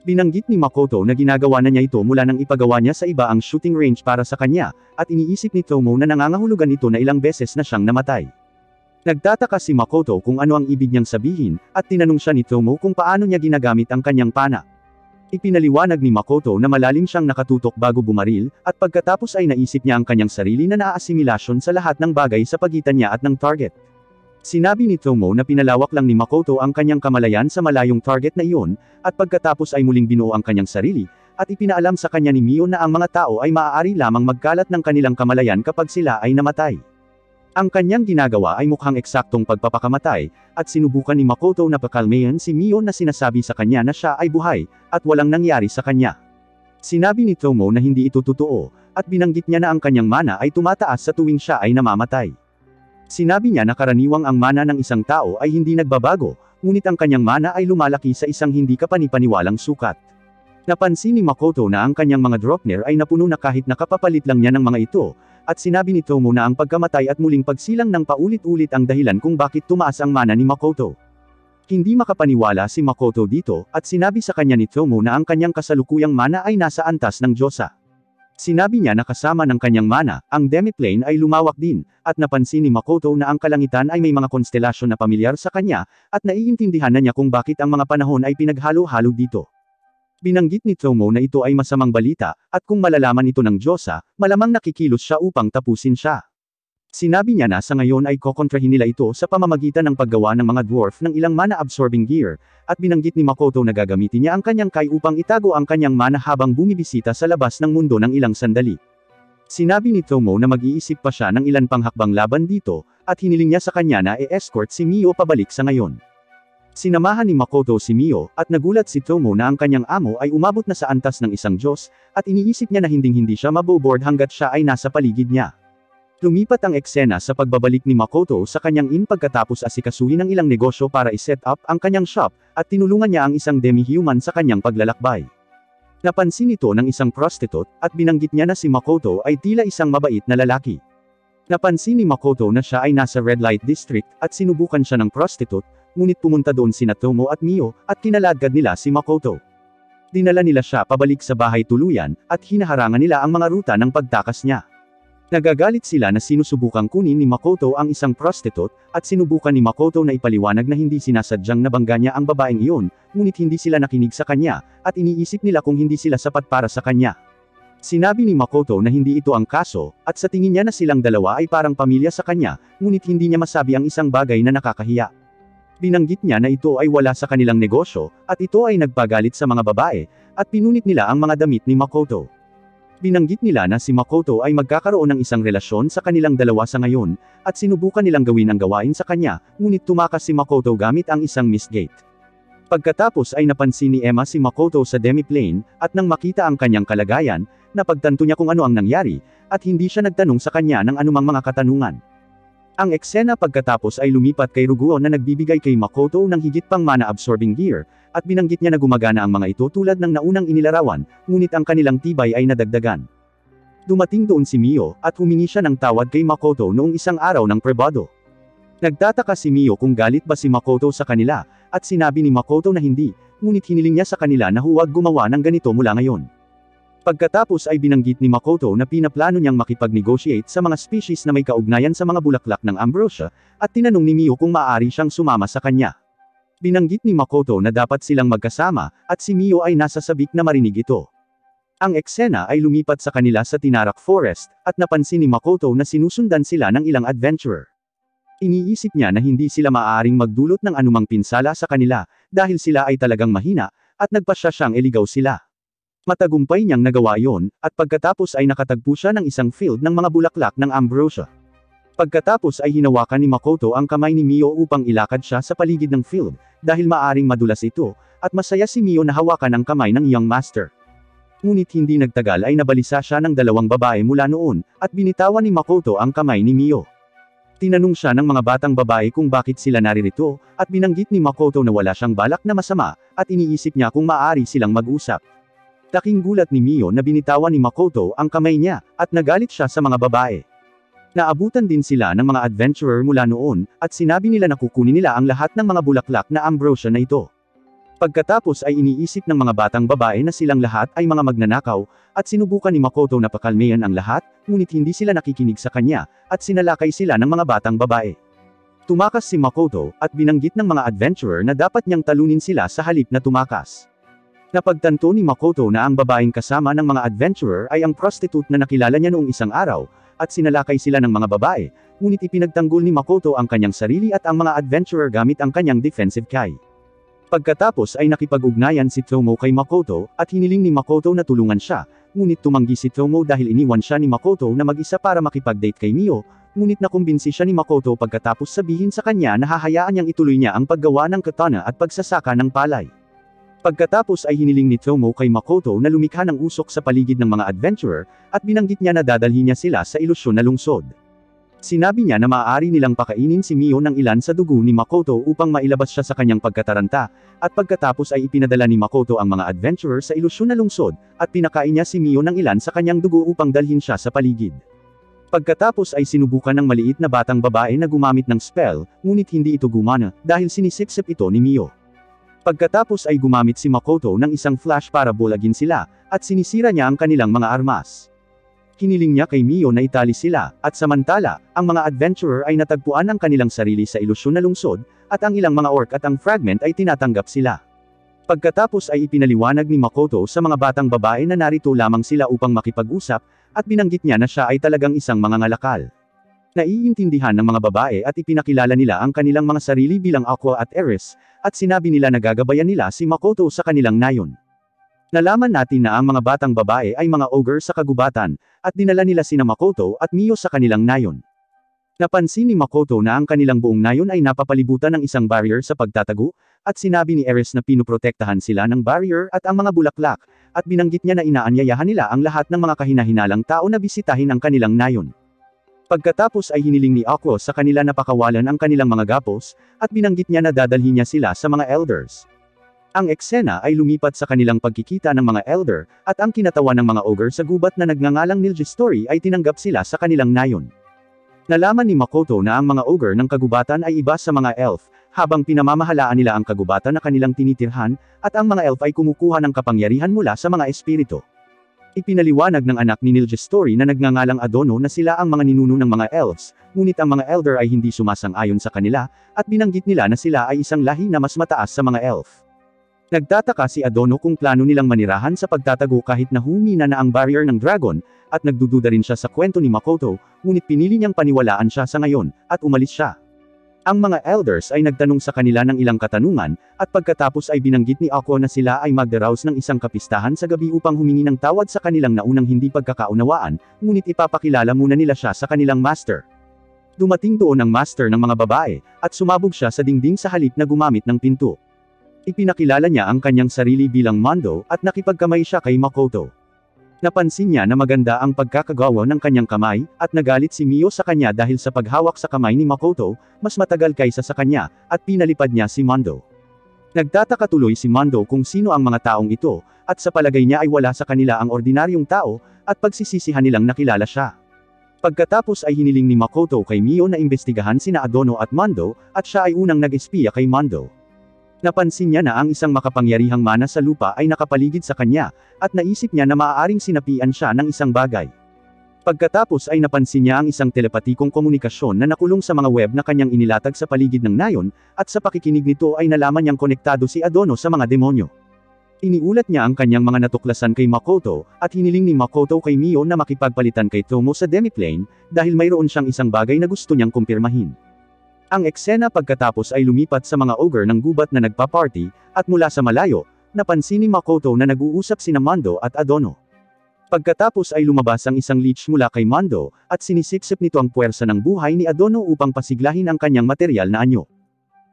Binanggit ni Makoto na ginagawa na niya ito mula nang ipagawa niya sa iba ang shooting range para sa kanya, at iniisip ni Tomo na nangangahulugan ito na ilang beses na siyang namatay. Nagtataka si Makoto kung ano ang ibig niyang sabihin, at tinanong siya ni Tomo kung paano niya ginagamit ang kanyang pana. Ipinaliwanag ni Makoto na malalim siyang nakatutok bago bumaril, at pagkatapos ay naisip niya ang kanyang sarili na naaasimilasyon sa lahat ng bagay sa pagitan niya at ng target. Sinabi ni Tomo na pinalawak lang ni Makoto ang kanyang kamalayan sa malayong target na iyon, at pagkatapos ay muling binuo ang kanyang sarili, at ipinaalam sa kanya ni Mio na ang mga tao ay maaari lamang magkalat ng kanilang kamalayan kapag sila ay namatay. Ang kanyang ginagawa ay mukhang eksaktong pagpapakamatay, at sinubukan ni Makoto na pakalmayan si Mio na sinasabi sa kanya na siya ay buhay, at walang nangyari sa kanya. Sinabi ni Tomo na hindi ito totoo, at binanggit niya na ang kanyang mana ay tumataas sa tuwing siya ay namamatay. Sinabi niya na karaniwang ang mana ng isang tao ay hindi nagbabago, ngunit ang kanyang mana ay lumalaki sa isang hindi kapanipaniwalang sukat. Napansin ni Makoto na ang kanyang mga Dropner ay napuno na kahit nakapapalit lang niya ng mga ito, at sinabi ni Tomo na ang pagkamatay at muling pagsilang ng paulit-ulit ang dahilan kung bakit tumaas ang mana ni Makoto. Hindi makapaniwala si Makoto dito, at sinabi sa kanya ni Tomo na ang kanyang kasalukuyang mana ay nasa antas ng Diyosa. Sinabi niya na kasama ng kanyang mana, ang demiplane ay lumawak din, at napansin ni Makoto na ang kalangitan ay may mga konstelasyon na pamilyar sa kanya, at naiintindihan na niya kung bakit ang mga panahon ay pinaghalo-halo dito. Binanggit ni Tomo na ito ay masamang balita, at kung malalaman ito ng Diyosa, malamang nakikilos siya upang tapusin siya. Sinabi niya na sa ngayon ay kokontrahin nila ito sa pamamagitan ng paggawa ng mga dwarf ng ilang mana-absorbing gear, at binanggit ni Makoto na gagamitin niya ang kanyang kai upang itago ang kanyang mana habang bumibisita sa labas ng mundo ng ilang sandali. Sinabi ni Tomo na mag-iisip pa siya ng ilan pang hakbang laban dito, at hiniling niya sa kanya na e-escort si Mio pabalik sa ngayon. Sinamahan ni Makoto si Mio, at nagulat si Tomo na ang kanyang amo ay umabot na sa antas ng isang Diyos, at iniisip niya na hinding-hindi siya maboboard hanggat siya ay nasa paligid niya. Lumipat ang eksena sa pagbabalik ni Makoto sa kanyang inn pagkatapos asikasuhin ang ilang negosyo para i-set up ang kanyang shop, at tinulungan niya ang isang demi-human sa kanyang paglalakbay. Napansin ito ng isang prostitute, at binanggit niya na si Makoto ay tila isang mabait na lalaki. Napansin ni Makoto na siya ay nasa red light district, at sinubukan siya ng prostitute, ngunit pumunta doon sina Tomo at Mio, at kinaladkad nila si Makoto. Dinala nila siya pabalik sa bahay tuluyan, at hinaharangan nila ang mga ruta ng pagtakas niya. Nagagalit sila na sinusubukang kunin ni Makoto ang isang prostitute, at sinubukan ni Makoto na ipaliwanag na hindi sinasadyang nabangga niya ang babaeng iyon, ngunit hindi sila nakinig sa kanya, at iniisip nila kung hindi sila sapat para sa kanya. Sinabi ni Makoto na hindi ito ang kaso, at sa tingin niya na silang dalawa ay parang pamilya sa kanya, ngunit hindi niya masabi ang isang bagay na nakakahiya. Binanggit niya na ito ay wala sa kanilang negosyo, at ito ay nagpagalit sa mga babae, at pinunit nila ang mga damit ni Makoto. Binanggit nila na si Makoto ay magkakaroon ng isang relasyon sa kanilang dalawa sa ngayon, at sinubukan nilang gawin ang gawain sa kanya, ngunit tumakas si Makoto gamit ang isang mistgate. Pagkatapos ay napansin ni Emma si Makoto sa demi-plane, at nang makita ang kanyang kalagayan, napagtanto niya kung ano ang nangyari, at hindi siya nagtanong sa kanya ng anumang mga katanungan. Ang eksena pagkatapos ay lumipat kay Ruguo na nagbibigay kay Makoto ng higit pang mana-absorbing gear, at binanggit niya na gumagana ang mga ito tulad ng naunang inilarawan, ngunit ang kanilang tibay ay nadagdagan. Dumating doon si Mio, at humingi siya ng tawad kay Makoto noong isang araw ng pribado. Nagtataka si Mio kung galit ba si Makoto sa kanila, at sinabi ni Makoto na hindi, ngunit hiniling niya sa kanila na huwag gumawa ng ganito mula ngayon. Pagkatapos ay binanggit ni Makoto na pinaplano niyang makipag-negotiate sa mga species na may kaugnayan sa mga bulaklak ng ambrosia, at tinanong ni Mio kung maaari siyang sumama sa kanya. Binanggit ni Makoto na dapat silang magkasama, at si Mio ay nasa sabik na marinig ito. Ang eksena ay lumipat sa kanila sa Tinarak Forest, at napansin ni Makoto na sinusundan sila ng ilang adventurer. Iniisip niya na hindi sila maaaring magdulot ng anumang pinsala sa kanila, dahil sila ay talagang mahina, at nagpasya siyang iligaw sila. Matagumpay niyang nagawa yon, at pagkatapos ay nakatagpo siya ng isang field ng mga bulaklak ng ambrosia. Pagkatapos ay hinawakan ni Makoto ang kamay ni Mio upang ilakad siya sa paligid ng field, dahil maaring madulas ito, at masaya si Mio na hawakan ang kamay ng young master. Ngunit hindi nagtagal ay nabalisa siya ng dalawang babae mula noon, at binitawan ni Makoto ang kamay ni Mio. Tinanong siya ng mga batang babae kung bakit sila naririto, at binanggit ni Makoto na wala siyang balak na masama, at iniisip niya kung maaari silang mag-usap. Laking gulat ni Mio na binitawan ni Makoto ang kamay niya, at nagalit siya sa mga babae. Naabutan din sila ng mga adventurer mula noon, at sinabi nila na kukunin nila ang lahat ng mga bulaklak na ambrosia na ito. Pagkatapos ay iniisip ng mga batang babae na silang lahat ay mga magnanakaw, at sinubukan ni Makoto na pakalmayan ang lahat, ngunit hindi sila nakikinig sa kanya, at sinalakay sila ng mga batang babae. Tumakas si Makoto, at binanggit ng mga adventurer na dapat niyang talunin sila sa halip na tumakas. Napagtanto ni Makoto na ang babaeng kasama ng mga adventurer ay ang prostitute na nakilala niya noong isang araw, at sinalakay sila ng mga babae, ngunit ipinagtanggol ni Makoto ang kanyang sarili at ang mga adventurer gamit ang kanyang defensive kai. Pagkatapos ay nakipag-ugnayan si Tomo kay Makoto, at hiniling ni Makoto na tulungan siya, ngunit tumanggi si Tomo dahil iniwan siya ni Makoto na mag-isa para makipag-date kay Mio, ngunit nakumbinsi siya ni Makoto pagkatapos sabihin sa kanya na hahayaan niyang ituloy niya ang paggawa ng katana at pagsasaka ng palay. Pagkatapos ay hiniling ni Tomo kay Makoto na lumikha ng usok sa paligid ng mga adventurer, at binanggit niya na dadalhin niya sila sa ilusyon na lungsod. Sinabi niya na maaari nilang pakainin si Mio ng ilan sa dugo ni Makoto upang mailabas siya sa kanyang pagkataranta, at pagkatapos ay ipinadala ni Makoto ang mga adventurer sa ilusyon na lungsod, at pinakain niya si Mio ng ilan sa kanyang dugo upang dalhin siya sa paligid. Pagkatapos ay sinubukan ng maliit na batang babae na gumamit ng spell, ngunit hindi ito gumana, dahil sinisipsip ito ni Mio. Pagkatapos ay gumamit si Makoto ng isang flash para bulagin sila, at sinisira niya ang kanilang mga armas. Hiniling niya kay Mio na itali sila, at samantala, ang mga adventurer ay natagpuan ang kanilang sarili sa ilusyon na lungsod, at ang ilang mga orc at ang fragment ay tinatanggap sila. Pagkatapos ay ipinaliwanag ni Makoto sa mga batang babae na narito lamang sila upang makipag-usap, at binanggit niya na siya ay talagang isang mangangalakal. Naiintindihan ng mga babae at ipinakilala nila ang kanilang mga sarili bilang Aqua at Ares, at sinabi nila na gagabayan nila si Makoto sa kanilang nayon. Nalaman natin na ang mga batang babae ay mga ogre sa kagubatan, at dinala nila sina Makoto at Mio sa kanilang nayon. Napansin ni Makoto na ang kanilang buong nayon ay napapalibutan ng isang barrier sa pagtatago, at sinabi ni Ares na pinuprotektahan sila ng barrier at ang mga bulaklak, at binanggit niya na inaanyayahan nila ang lahat ng mga kahina-hinalang tao na bisitahin ang kanilang nayon. Pagkatapos ay hiniling ni Aqua sa kanila na pakawalan ang kanilang mga gapos, at binanggit niya na dadalhin niya sila sa mga elders. Ang eksena ay lumipat sa kanilang pagkikita ng mga elder, at ang kinatawan ng mga ogre sa gubat na nagngangalang Nilgestory ay tinanggap sila sa kanilang nayon. Nalaman ni Makoto na ang mga ogre ng kagubatan ay iba sa mga elf, habang pinamamahalaan nila ang kagubatan na kanilang tinitirhan, at ang mga elf ay kumukuha ng kapangyarihan mula sa mga espiritu. Ipinaliwanag ng anak ni Nilgestory na nagngangalang Adono na sila ang mga ninuno ng mga elves, ngunit ang mga elder ay hindi sumasang-ayon sa kanila, at binanggit nila na sila ay isang lahi na mas mataas sa mga elf. Nagtataka si Adono kung plano nilang manirahan sa pagtatago kahit na humina na ang barrier ng dragon, at nagdududa rin siya sa kwento ni Makoto, ngunit pinili niyang paniwalaan siya sa ngayon, at umalis siya. Ang mga elders ay nagtanong sa kanila ng ilang katanungan, at pagkatapos ay binanggit ni Ako na sila ay magdaraos ng isang kapistahan sa gabi upang humingi ng tawad sa kanilang naunang hindi pagkakaunawaan, ngunit ipapakilala muna nila siya sa kanilang master. Dumating doon ang master ng mga babae, at sumabog siya sa dingding sa halip na gumamit ng pinto. Ipinakilala niya ang kanyang sarili bilang Mondo, at nakipagkamay siya kay Makoto. Napansin niya na maganda ang pagkakagawa ng kanyang kamay, at nagalit si Mio sa kanya dahil sa paghawak sa kamay ni Makoto, mas matagal kaysa sa kanya, at pinalipad niya si Mondo. Nagtataka tuloy si Mondo kung sino ang mga taong ito, at sa palagay niya ay wala sa kanila ang ordinaryong tao, at pagsisisihan nilang nakilala siya. Pagkatapos ay hiniling ni Makoto kay Mio na imbestigahan sina Adono at Mondo, at siya ay unang nag-espiya kay Mondo. Napansin niya na ang isang makapangyarihang mana sa lupa ay nakapaligid sa kanya, at naisip niya na maaaring sinapian siya ng isang bagay. Pagkatapos ay napansin niya ang isang telepatikong komunikasyon na nakulong sa mga web na kanyang inilatag sa paligid ng nayon, at sa pakikinig nito ay nalaman niyang konektado si Adono sa mga demonyo. Iniulat niya ang kanyang mga natuklasan kay Makoto, at hiniling ni Makoto kay Mio na makipagpalitan kay Tomo sa demiplane, dahil mayroon siyang isang bagay na gusto niyang kumpirmahin. Ang eksena pagkatapos ay lumipat sa mga ogre ng gubat na nagpa-party, at mula sa malayo, napansin ni Makoto na nag-uusap sina Mondo at Adono. Pagkatapos ay lumabas ang isang leech mula kay Mondo, at sinisipsip nito ang puwersa ng buhay ni Adono upang pasiglahin ang kanyang material na anyo.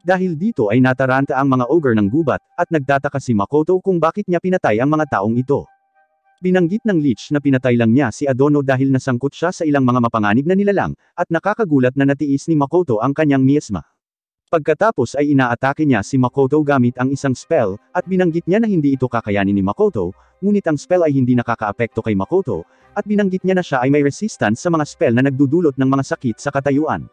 Dahil dito ay nataranta ang mga ogre ng gubat, at nagtataka si Makoto kung bakit niya pinatay ang mga taong ito. Binanggit ng leech na pinatay lang niya si Adono dahil nasangkot siya sa ilang mga mapanganib na nilalang, at nakakagulat na natiis ni Makoto ang kanyang miasma. Pagkatapos ay inaatake niya si Makoto gamit ang isang spell, at binanggit niya na hindi ito kakayanin ni Makoto, ngunit ang spell ay hindi nakakaapekto kay Makoto, at binanggit niya na siya ay may resistance sa mga spell na nagdudulot ng mga sakit sa katayuan.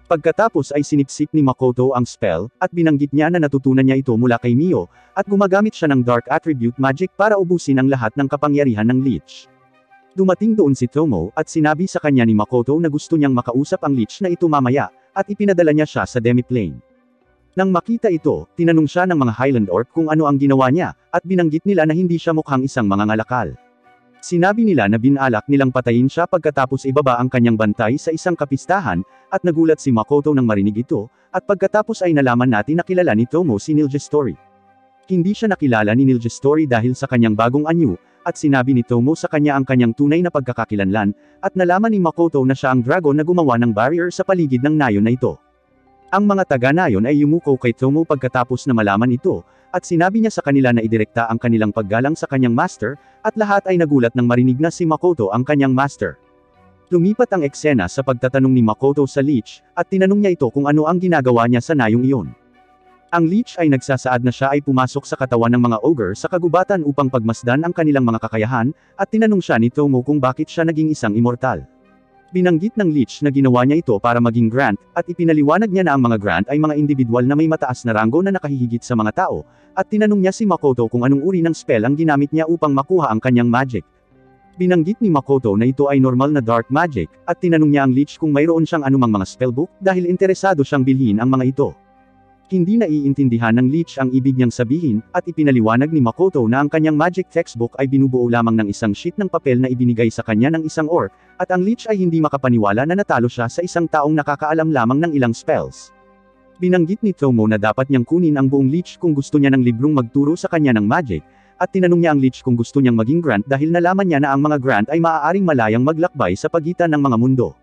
Pagkatapos ay sinipsip ni Makoto ang spell, at binanggit niya na natutunan niya ito mula kay Mio, at gumagamit siya ng Dark Attribute Magic para ubusin ang lahat ng kapangyarihan ng leech. Dumating doon si Tomo, at sinabi sa kanya ni Makoto na gusto niyang makausap ang leech na ito mamaya, at ipinadala niya siya sa demiplane. Nang makita ito, tinanong siya ng mga Highland Orc kung ano ang ginawa niya, at binanggit nila na hindi siya mukhang isang mangangalakal. Sinabi nila na binalak nilang patayin siya pagkatapos ibaba ang kanyang bantay sa isang kapistahan, at nagulat si Makoto nang marinig ito, at pagkatapos ay nalaman natin na kilala ni Tomo si Nilgestory. Hindi siya nakilala ni Nilgestory dahil sa kanyang bagong anyo, at sinabi ni Tomo sa kanya ang kanyang tunay na pagkakakilanlan, at nalaman ni Makoto na siya ang dragon na gumawa ng barrier sa paligid ng nayon na ito. Ang mga taga-nayon ay yumuko kay Tomo pagkatapos na malaman ito, at sinabi niya sa kanila na idirekta ang kanilang paggalang sa kanyang master, at lahat ay nagulat nang marinig na si Makoto ang kanyang master. Lumipat ang eksena sa pagtatanong ni Makoto sa leech, at tinanong niya ito kung ano ang ginagawa niya sa nayong iyon. Ang leech ay nagsasaad na siya ay pumasok sa katawan ng mga ogre sa kagubatan upang pagmasdan ang kanilang mga kakayahan, at tinanong siya ni Tomo kung bakit siya naging isang immortal. Binanggit ng leech na ginawa niya ito para maging Grant, at ipinaliwanag niya na ang mga Grant ay mga individual na may mataas na ranggo na nakahihigit sa mga tao, at tinanong niya si Makoto kung anong uri ng spell ang ginamit niya upang makuha ang kanyang magic. Binanggit ni Makoto na ito ay normal na dark magic, at tinanong niya ang leech kung mayroon siyang anumang mga spellbook dahil interesado siyang bilhin ang mga ito. Hindi naiintindihan ng leech ang ibig niyang sabihin, at ipinaliwanag ni Makoto na ang kanyang magic textbook ay binubuo lamang ng isang sheet ng papel na ibinigay sa kanya ng isang orc, at ang leech ay hindi makapaniwala na natalo siya sa isang taong nakakaalam lamang ng ilang spells. Binanggit ni Tomo na dapat niyang kunin ang buong leech kung gusto niya ng librong magturo sa kanya ng magic, at tinanong niya ang leech kung gusto niyang maging Grant dahil nalaman niya na ang mga Grant ay maaaring malayang maglakbay sa pagitan ng mga mundo.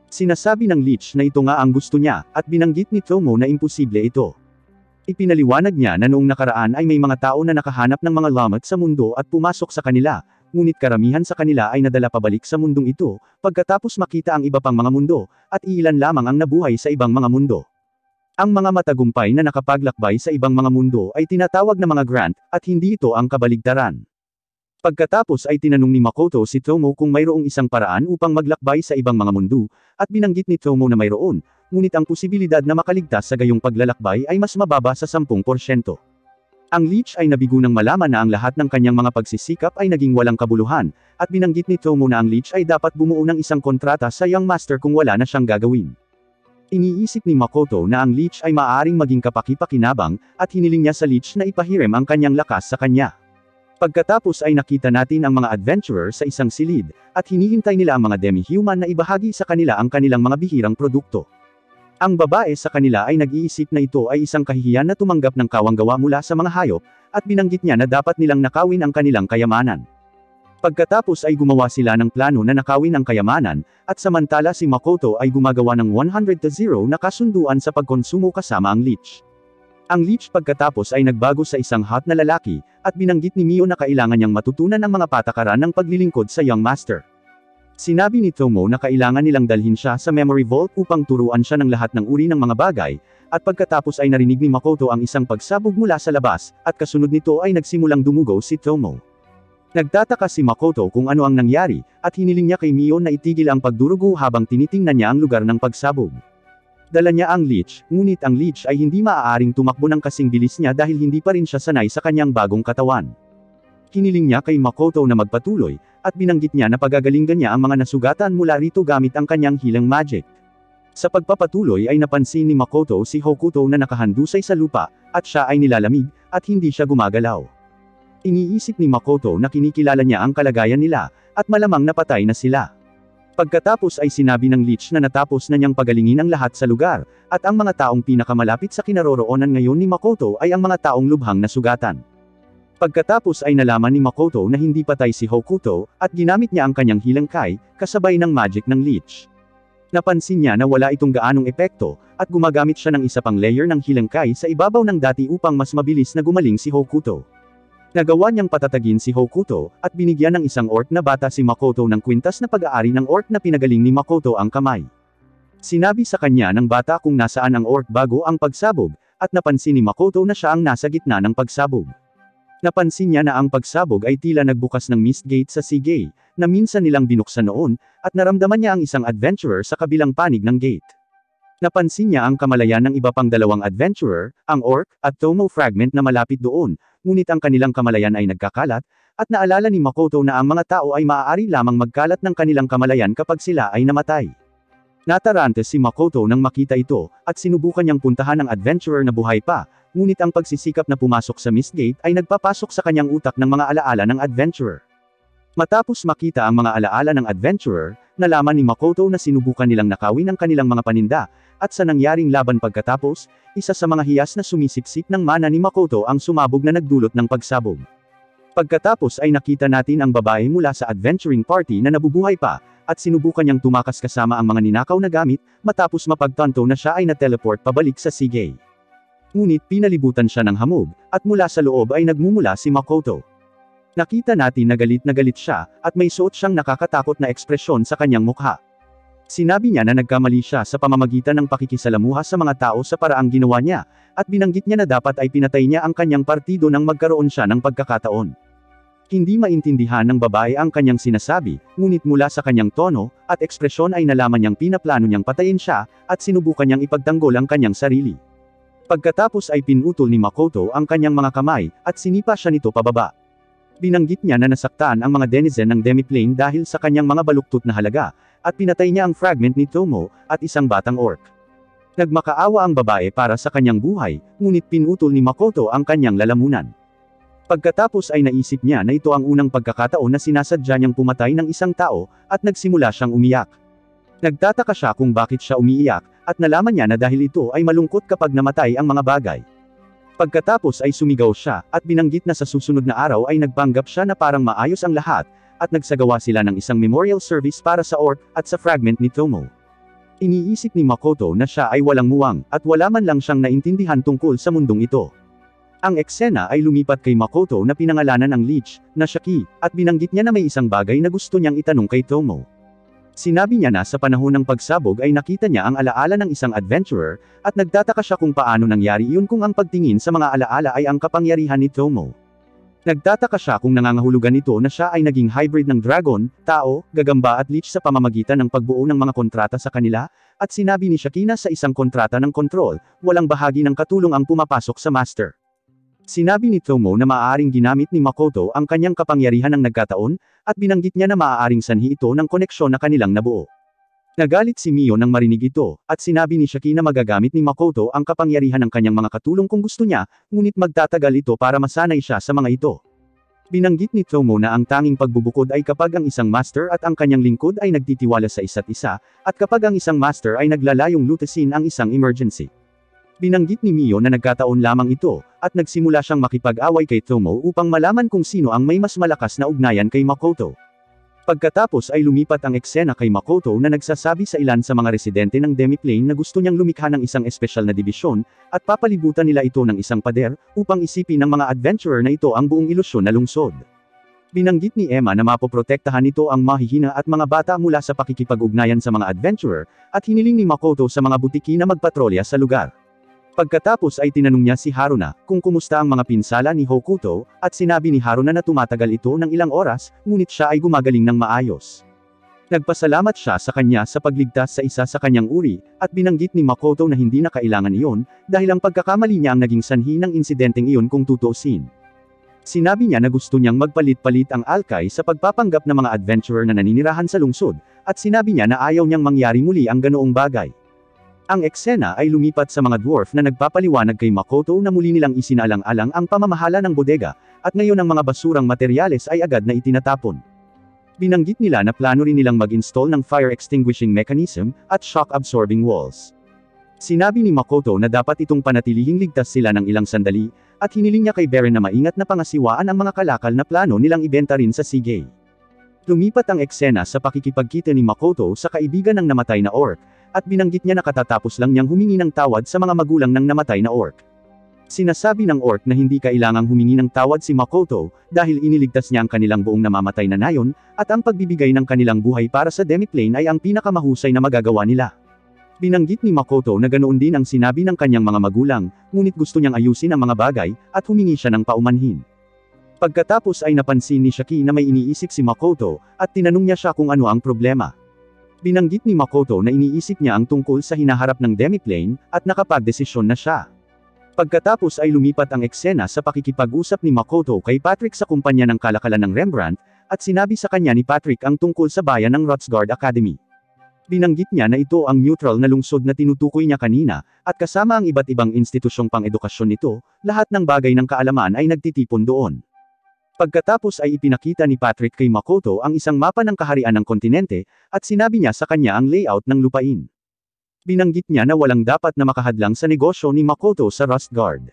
Sinasabi ng leech na ito nga ang gusto niya, at binanggit ni Tomo na imposible ito. Ipinaliwanag niya na noong nakaraan ay may mga tao na nakahanap ng mga lamat sa mundo at pumasok sa kanila, ngunit karamihan sa kanila ay nadala pabalik sa mundong ito, pagkatapos makita ang iba pang mga mundo, at iilan lamang ang nabuhay sa ibang mga mundo. Ang mga matagumpay na nakapaglakbay sa ibang mga mundo ay tinatawag na mga Grant, at hindi ito ang kabaligtaran. Pagkatapos ay tinanong ni Makoto si Tomo kung mayroong isang paraan upang maglakbay sa ibang mga mundo, at binanggit ni Tomo na mayroon, ngunit ang posibilidad na makaligtas sa gayong paglalakbay ay mas mababa sa 10%. Ang Leech ay nabigo nang malaman na ang lahat ng kanyang mga pagsisikap ay naging walang kabuluhan, at binanggit ni Tomo na ang Leech ay dapat bumuo ng isang kontrata sa Young Master kung wala na siyang gagawin. Iniisip ni Makoto na ang Leech ay maaaring maging kapaki-pakinabang, at hiniling niya sa Leech na ipahiram ang kanyang lakas sa kanya. Pagkatapos ay nakita natin ang mga adventurer sa isang silid, at hinihintay nila ang mga demi-human na ibahagi sa kanila ang kanilang mga bihirang produkto. Ang babae sa kanila ay nag-iisip na ito ay isang kahihiyan na tumanggap ng kawanggawa mula sa mga hayop, at binanggit niya na dapat nilang nakawin ang kanilang kayamanan. Pagkatapos ay gumawa sila ng plano na nakawin ang kayamanan, at samantala si Makoto ay gumagawa ng 100-0 na kasunduan sa pagkonsumo kasama ang Leech. Ang Leech pagkatapos ay nagbago sa isang hot na lalaki, at binanggit ni Mio na kailangan niyang matutunan ang mga patakaran ng paglilingkod sa Young Master. Sinabi ni Tomo na kailangan nilang dalhin siya sa Memory Vault upang turuan siya ng lahat ng uri ng mga bagay, at pagkatapos ay narinig ni Makoto ang isang pagsabog mula sa labas, at kasunod nito ay nagsimulang dumugo si Tomo. Nagtataka si Makoto kung ano ang nangyari, at hiniling niya kay Mio na itigil ang pagdurugo habang tinitingnan niya ang lugar ng pagsabog. Dala niya ang Leech, ngunit ang Leech ay hindi maaaring tumakbo ng kasing bilis niya dahil hindi pa rin siya sanay sa kanyang bagong katawan. Hiniling niya kay Makoto na magpatuloy, at binanggit niya na pagagalingan niya ang mga nasugatan mula rito gamit ang kanyang healing magic. Sa pagpapatuloy ay napansin ni Makoto si Hokuto na nakahandusay sa lupa, at siya ay nilalamig, at hindi siya gumagalaw. Iniisip ni Makoto na kinikilala niya ang kalagayan nila, at malamang napatay na sila. Pagkatapos ay sinabi ng Leech na natapos na niyang pagalingin ang lahat sa lugar, at ang mga taong pinakamalapit sa kinaroroonan ngayon ni Makoto ay ang mga taong lubhang nasugatan. Pagkatapos ay nalaman ni Makoto na hindi patay si Hokuto, at ginamit niya ang kanyang healing kai, kasabay ng magic ng Leech. Napansin niya na wala itong gaanong epekto, at gumagamit siya ng isa pang layer ng healing kai sa ibabaw ng dati upang mas mabilis na gumaling si Hokuto. Nagawa niyang patatagin si Hokuto, at binigyan ng isang orc na bata si Makoto ng kwintas na pag-aari ng orc na pinagaling ni Makoto ang kamay. Sinabi sa kanya ng bata kung nasaan ang orc bago ang pagsabog, at napansin ni Makoto na siya ang nasa gitna ng pagsabog. Napansin niya na ang pagsabog ay tila nagbukas ng mist gate sa sea gate, na minsan nilang binuksan noon, at naramdaman niya ang isang adventurer sa kabilang panig ng gate. Napansin niya ang kamalayan ng iba pang dalawang adventurer, ang orc, at Tomo fragment na malapit doon, ngunit ang kanilang kamalayan ay nagkakalat, at naalala ni Makoto na ang mga tao ay maaari lamang magkalat ng kanilang kamalayan kapag sila ay namatay. Natarante si Makoto nang makita ito, at sinubukan niyang puntahan ang adventurer na buhay pa, ngunit ang pagsisikap na pumasok sa mist gate ay nagpapasok sa kanyang utak ng mga alaala ng adventurer. Matapos makita ang mga alaala ng adventurer, nalaman ni Makoto na sinubukan nilang nakawin ang kanilang mga paninda, at sa nangyaring laban pagkatapos, isa sa mga hiyas na sumisipsip ng mana ni Makoto ang sumabog na nagdulot ng pagsabog. Pagkatapos ay nakita natin ang babae mula sa adventuring party na nabubuhay pa, at sinubukan niyang tumakas kasama ang mga ninakaw na gamit, matapos mapagtanto na siya ay na-teleport pabalik sa Sige. Ngunit pinalibutan siya ng hamog, at mula sa loob ay nagmumula si Makoto. Nakita natin na galit siya, at may suot siyang nakakatakot na ekspresyon sa kanyang mukha. Sinabi niya na nagkamali siya sa pamamagitan ng pakikisalamuha sa mga tao sa paraang ginawa niya, at binanggit niya na dapat ay pinatay niya ang kanyang partido nang magkaroon siya ng pagkakataon. Hindi maintindihan ng babae ang kanyang sinasabi, ngunit mula sa kanyang tono, at ekspresyon ay nalaman niyang pinaplano niyang patayin siya, at sinubukan niyang ipagtanggol ang kanyang sarili. Pagkatapos ay pinutol ni Makoto ang kanyang mga kamay, at sinipa siya nito pababa. Binanggit niya na nasaktan ang mga denizen ng demiplane dahil sa kanyang mga baluktot na halaga, at pinatay niya ang fragment ni Tomo, at isang batang orc. Nagmakaawa ang babae para sa kanyang buhay, ngunit pinutol ni Makoto ang kanyang lalamunan. Pagkatapos ay naisip niya na ito ang unang pagkakataon na sinasadya niyang pumatay ng isang tao, at nagsimula siyang umiyak. Nagtataka siya kung bakit siya umiiyak, at nalaman niya na dahil ito ay malungkot kapag namatay ang mga bagay. Pagkatapos ay sumigaw siya, at binanggit na sa susunod na araw ay nagpanggap siya na parang maayos ang lahat, at nagsagawa sila ng isang memorial service para sa orc, at sa fragment ni Tomo. Iniisip ni Makoto na siya ay walang muwang, at wala man lang siyang naintindihan tungkol sa mundong ito. Ang eksena ay lumipat kay Makoto na pinangalanan ang Leech, na Shaki, at binanggit niya na may isang bagay na gusto niyang itanong kay Tomo. Sinabi niya na sa panahon ng pagsabog ay nakita niya ang alaala ng isang adventurer, at nagtataka siya kung paano nangyari iyon kung ang pagtingin sa mga alaala ay ang kapangyarihan ni Tomo. Nagtataka siya kung nangangahulugan ito na siya ay naging hybrid ng dragon, tao, gagamba at leech sa pamamagitan ng pagbuo ng mga kontrata sa kanila, at sinabi ni Shaki na sa isang kontrata ng kontrol, walang bahagi ng katulong ang pumapasok sa master. Sinabi ni Tomo na maaaring ginamit ni Makoto ang kanyang kapangyarihan ng nagkataon, at binanggit niya na maaaring sanhi ito ng koneksyon na kanilang nabuo. Nagalit si Mio nang marinig ito, at sinabi ni Shaki na magagamit ni Makoto ang kapangyarihan ng kanyang mga katulong kung gusto niya, ngunit magtatagal ito para masanay siya sa mga ito. Binanggit ni Tomo na ang tanging pagbubukod ay kapag ang isang master at ang kanyang lingkod ay nagtitiwala sa isa't isa, at kapag ang isang master ay naglalayong lutasin ang isang emergency. Binanggit ni Mio na nagkataon lamang ito, at nagsimula siyang makipag-away kay Tomo upang malaman kung sino ang may mas malakas na ugnayan kay Makoto. Pagkatapos ay lumipat ang eksena kay Makoto na nagsasabi sa ilan sa mga residente ng Demiplane na gusto niyang lumikha ng isang espesyal na dibisyon, at papalibutan nila ito ng isang pader, upang isipin ng mga adventurer na ito ang buong ilusyon na lungsod. Binanggit ni Emma na mapoprotektahan nito ang mahihina at mga bata mula sa pakikipag-ugnayan sa mga adventurer, at hiniling ni Makoto sa mga butiki na magpatrolya sa lugar. Pagkatapos ay tinanong niya si Haruna kung kumusta ang mga pinsala ni Hokuto, at sinabi ni Haruna na tumatagal ito ng ilang oras, ngunit siya ay gumagaling ng maayos. Nagpasalamat siya sa kanya sa pagligtas sa isa sa kanyang uri, at binanggit ni Makoto na hindi na kailangan iyon, dahil ang pagkakamali niya ang naging sanhi ng insidenteng iyon kung tutuusin. Sinabi niya na gusto niyang magpalit-palit ang alkay sa pagpapanggap ng mga adventurer na naninirahan sa lungsod, at sinabi niya na ayaw niyang mangyari muli ang ganoong bagay. Ang eksena ay lumipat sa mga dwarf na nagpapaliwanag kay Makoto na muli nilang isinaalang-alang ang pamamahala ng bodega, at ngayon ang mga basurang materyales ay agad na itinatapon. Binanggit nila na plano rin nilang mag-install ng fire extinguishing mechanism, at shock-absorbing walls. Sinabi ni Makoto na dapat itong panatilihing ligtas sila ng ilang sandali, at hiniling niya kay Beren na maingat na pangasiwaan ang mga kalakal na plano nilang ibenta rin sa Seagate. Lumipat ang eksena sa pakikipagkita ni Makoto sa kaibigan ng namatay na orc, at binanggit niya na katatapos lang niyang humingi ng tawad sa mga magulang ng namatay na orc. Sinasabi ng orc na hindi kailangang humingi ng tawad si Makoto, dahil iniligtas niya ang kanilang buong namamatay na nayon, at ang pagbibigay ng kanilang buhay para sa Demiplane ay ang pinakamahusay na magagawa nila. Binanggit ni Makoto na ganoon din ang sinabi ng kanyang mga magulang, ngunit gusto niyang ayusin ang mga bagay, at humingi siya ng paumanhin. Pagkatapos ay napansin ni Shaki na may iniisip si Makoto, at tinanong niya siya kung ano ang problema. Binanggit ni Makoto na iniisip niya ang tungkol sa hinaharap ng Demiplane, at nakapagdesisyon na siya. Pagkatapos ay lumipat ang eksena sa pakikipag-usap ni Makoto kay Patrick sa kumpanya ng kalakalan ng Rembrandt, at sinabi sa kanya ni Patrick ang tungkol sa bayan ng Rotsguard Academy. Binanggit niya na ito ang neutral na lungsod na tinutukoy niya kanina, at kasama ang iba't ibang institusyong pang-edukasyon nito, lahat ng bagay ng kaalaman ay nagtitipon doon. Pagkatapos ay ipinakita ni Patrick kay Makoto ang isang mapa ng kaharian ng kontinente, at sinabi niya sa kanya ang layout ng lupain. Binanggit niya na walang dapat na makahadlang sa negosyo ni Makoto sa Rustguard.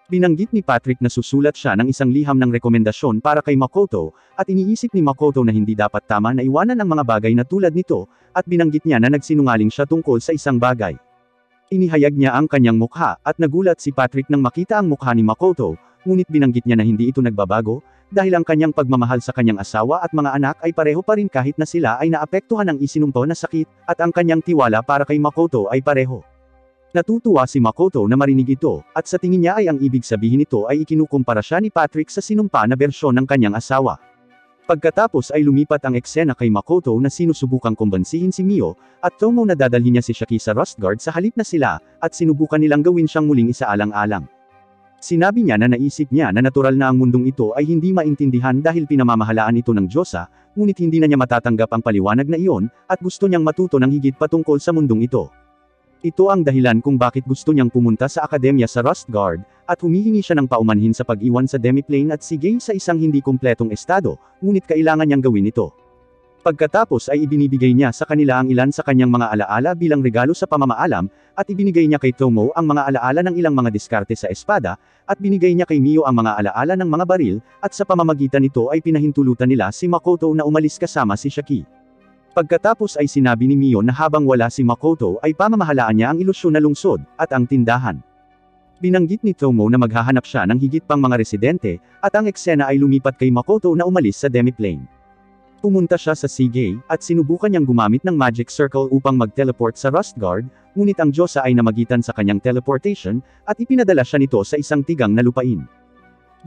Binanggit ni Patrick na susulat siya ng isang liham ng rekomendasyon para kay Makoto, at iniisip ni Makoto na hindi dapat tama na iwanan ang mga bagay na tulad nito, at binanggit niya na nagsinungaling siya tungkol sa isang bagay. Inihayag niya ang kanyang mukha, at nagulat si Patrick nang makita ang mukha ni Makoto, ngunit binanggit niya na hindi ito nagbabago, dahil ang kanyang pagmamahal sa kanyang asawa at mga anak ay pareho pa rin kahit na sila ay naapektuhan ng isinumpo na sakit, at ang kanyang tiwala para kay Makoto ay pareho. Natutuwa si Makoto na marinig ito, at sa tingin niya ay ang ibig sabihin nito ay ikinukumpara siya ni Patrick sa sinumpa na bersyon ng kanyang asawa. Pagkatapos ay lumipat ang eksena kay Makoto na sinusubukang kumbansihin si Mio, at Tomo na dadalhin niya si Shaki sa Rustguard sa halip na sila, at sinubukan nilang gawin siyang muling isaalang-alang. Sinabi niya na naisip niya na natural na ang mundong ito ay hindi maintindihan dahil pinamamahalaan ito ng Diyosa, ngunit hindi na niya matatanggap ang paliwanag na iyon, at gusto niyang matuto ng higit patungkol sa mundong ito. Ito ang dahilan kung bakit gusto niyang pumunta sa akademya sa Rustguard, at humihingi siya ng paumanhin sa pag-iwan sa Demiplane at Seagate sa isang hindi kumpletong estado, ngunit kailangan niyang gawin ito. Pagkatapos ay ibinibigay niya sa kanila ang ilan sa kanyang mga alaala bilang regalo sa pamamaalam, at ibinigay niya kay Tomo ang mga alaala ng ilang mga diskarte sa espada, at binigay niya kay Mio ang mga alaala ng mga baril, at sa pamamagitan nito ay pinahintulutan nila si Makoto na umalis kasama si Shaki. Pagkatapos ay sinabi ni Mio na habang wala si Makoto ay pamamahalaan niya ang ilusyon na lungsod, at ang tindahan. Binanggit ni Tomo na maghahanap siya ng higit pang mga residente, at ang eksena ay lumipat kay Makoto na umalis sa Demiplane. Pumunta siya sa Seagate, at sinubukan niyang gumamit ng Magic Circle upang mag-teleport sa Rustguard, ngunit ang Diyosa ay namagitan sa kanyang teleportation, at ipinadala siya nito sa isang tigang na lupain.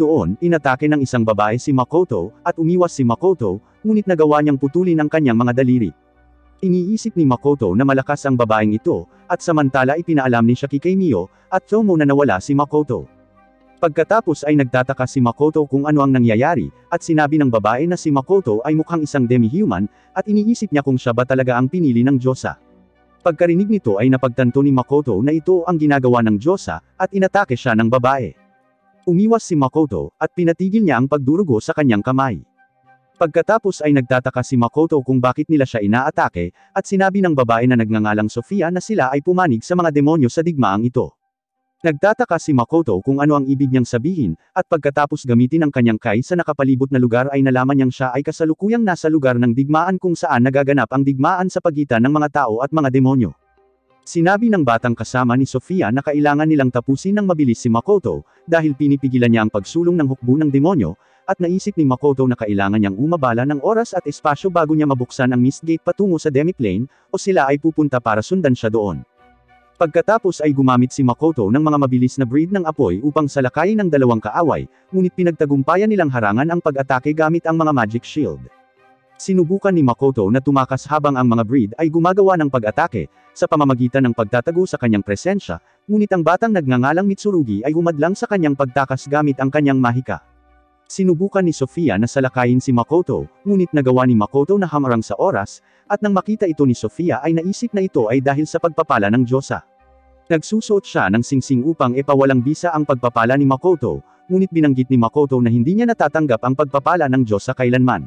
Doon, inatake ng isang babae si Makoto, at umiwas si Makoto, ngunit nagawa niyang putulin ang kanyang mga daliri. Iniisip ni Makoto na malakas ang babaeng ito, at samantala ipinaalam ni Shaki kay Mio, at Tomo na nawala si Makoto. Pagkatapos ay nagtataka si Makoto kung ano ang nangyayari, at sinabi ng babae na si Makoto ay mukhang isang demi-human, at iniisip niya kung siya ba talaga ang pinili ng Diyosa. Pagkarinig nito ay napagtanto ni Makoto na ito ang ginagawa ng Diyosa, at inatake siya ng babae. Umiwas si Makoto, at pinatigil niya ang pagdurugo sa kanyang kamay. Pagkatapos ay nagtataka si Makoto kung bakit nila siya inaatake, at sinabi ng babae na nagngangalang Sofia na sila ay pumanig sa mga demonyo sa digmaang ito. Nagtataka si Makoto kung ano ang ibig niyang sabihin, at pagkatapos gamitin ang kanyang kai sa nakapalibot na lugar ay nalaman niyang siya ay kasalukuyang nasa lugar ng digmaan kung saan nagaganap ang digmaan sa pagitan ng mga tao at mga demonyo. Sinabi ng batang kasama ni Sofia na kailangan nilang tapusin ng mabilis si Makoto, dahil pinipigilan niya ang pagsulong ng hukbo ng demonyo, at naisip ni Makoto na kailangan niyang umabala ng oras at espasyo bago niya mabuksan ang mist gate patungo sa demiplane, o sila ay pupunta para sundan siya doon. Pagkatapos ay gumamit si Makoto ng mga mabilis na breed ng apoy upang salakayin ang dalawang kaaway, ngunit pinagtagumpayan nilang harangan ang pag-atake gamit ang mga magic shield. Sinubukan ni Makoto na tumakas habang ang mga breed ay gumagawa ng pag-atake, sa pamamagitan ng pagtatago sa kanyang presensya, ngunit ang batang nagngangalang Mitsurugi ay humadlang sa kanyang pagtakas gamit ang kanyang mahika. Sinubukan ni Sofia na salakayin si Makoto, ngunit nagawa ni Makoto na hamarang sa oras, at nang makita ito ni Sofia ay naisip na ito ay dahil sa pagpapala ng Diyosa. Nagsusuot siya ng singsing upang ipawalang bisa ang pagpapala ni Makoto, ngunit binanggit ni Makoto na hindi niya natatanggap ang pagpapala ng Diyosa kailanman.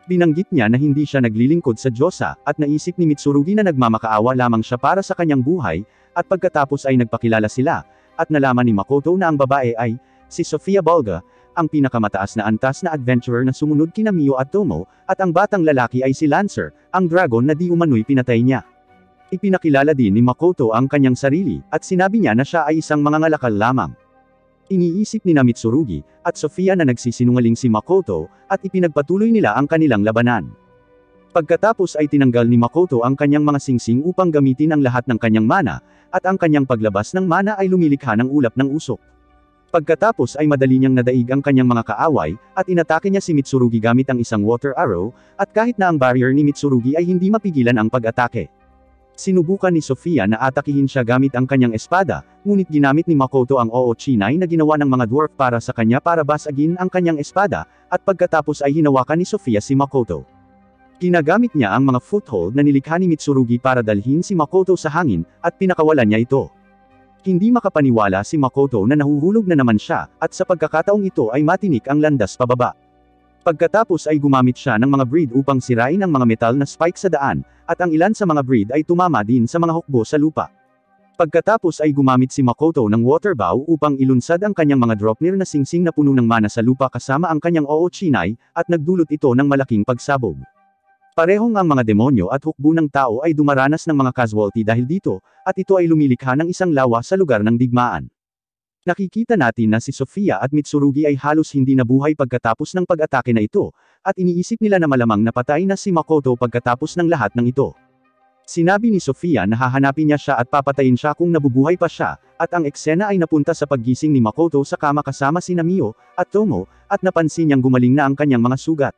Binanggit niya na hindi siya naglilingkod sa Diyosa, at naisip ni Mitsurugi na nagmamakaawa lamang siya para sa kanyang buhay, at pagkatapos ay nagpakilala sila, at nalaman ni Makoto na ang babae ay, si Sofia Bolga, ang pinakamataas na antas na adventurer na sumunod kina Mio at Tomo, at ang batang lalaki ay si Lancer, ang dragon na di umano'y pinatay niya. Ipinakilala din ni Makoto ang kanyang sarili, at sinabi niya na siya ay isang mangangalakal lamang. Iniisip ni Mitsurugi, at Sofia na nagsisinungaling si Makoto, at ipinagpatuloy nila ang kanilang labanan. Pagkatapos ay tinanggal ni Makoto ang kanyang mga singsing upang gamitin ang lahat ng kanyang mana, at ang kanyang paglabas ng mana ay lumilikha ng ulap ng usok. Pagkatapos ay madali niyang nadaig ang kanyang mga kaaway, at inatake niya si Mitsurugi gamit ang isang water arrow, at kahit na ang barrier ni Mitsurugi ay hindi mapigilan ang pag-atake. Sinubukan ni Sofia na atakihin siya gamit ang kanyang espada, ngunit ginamit ni Makoto ang Oochinai na ginawa ng mga dwarf para sa kanya para basagin ang kanyang espada, at pagkatapos ay hinawakan ni Sofia si Makoto. Ginagamit niya ang mga foothold na nilikha ni Mitsurugi para dalhin si Makoto sa hangin, at pinakawalan niya ito. Hindi makapaniwala si Makoto na nahuhulog na naman siya, at sa pagkakataong ito ay matinik ang landas pababa. Pagkatapos ay gumamit siya ng mga breed upang sirain ang mga metal na spike sa daan, at ang ilan sa mga breed ay tumama din sa mga hukbo sa lupa. Pagkatapos ay gumamit si Makoto ng water bow upang ilunsad ang kanyang mga Dropnir na singsing na puno ng mana sa lupa kasama ang kanyang Oochinai, at nagdulot ito ng malaking pagsabog. Parehong ang mga demonyo at hukbo ng tao ay dumaranas ng mga casualty dahil dito, at ito ay lumilikha ng isang lawa sa lugar ng digmaan. Nakikita natin na si Sofia at Mitsurugi ay halos hindi nabuhay pagkatapos ng pag-atake na ito, at iniisip nila na malamang napatay na si Makoto pagkatapos ng lahat ng ito. Sinabi ni Sofia na hahanapin niya siya at papatayin siya kung nabubuhay pa siya, at ang eksena ay napunta sa paggising ni Makoto sa kama kasama sina Mio at Tomo, at napansin niyang gumaling na ang kanyang mga sugat.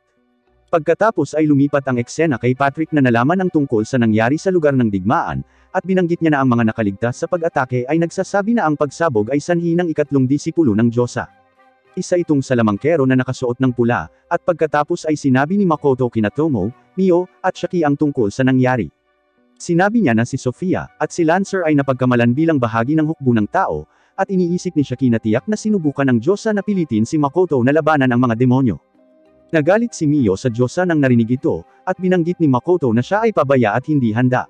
Pagkatapos ay lumipat ang eksena kay Patrick na nalaman ang tungkol sa nangyari sa lugar ng digmaan, at binanggit niya na ang mga nakaligtas sa pag-atake ay nagsasabi na ang pagsabog ay sanhi ng ikatlong disipulo ng Diyosa. Isa itong salamangkero na nakasuot ng pula, at pagkatapos ay sinabi ni Makoto kina Tomo, Mio, at Shaki ang tungkol sa nangyari. Sinabi niya na si Sofia, at si Lancer ay napagkamalan bilang bahagi ng hukbo ng tao, at iniisip ni Shaki na tiyak na sinubukan ng Diyosa na pilitin si Makoto na labanan ang mga demonyo. Nagalit si Mio sa Diyosa nang narinig ito, at binanggit ni Makoto na siya ay pabaya at hindi handa.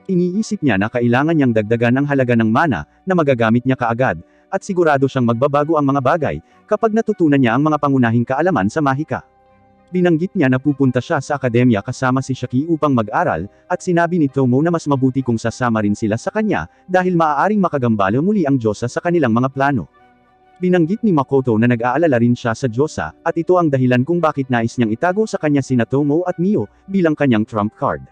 Iniisip niya na kailangan niyang dagdagan ang halaga ng mana, na magagamit niya kaagad, at sigurado siyang magbabago ang mga bagay, kapag natutunan niya ang mga pangunahing kaalaman sa mahika. Binanggit niya na pupunta siya sa akademya kasama si Shaki upang mag-aral, at sinabi ni Tomo na mas mabuti kung sasama rin sila sa kanya, dahil maaaring makagambalo muli ang Diyosa sa kanilang mga plano. Binanggit ni Makoto na nag-aalala rin siya sa Diyosa, at ito ang dahilan kung bakit nais niyang itago sa kanya sina Tomo at Mio, bilang kanyang trump card.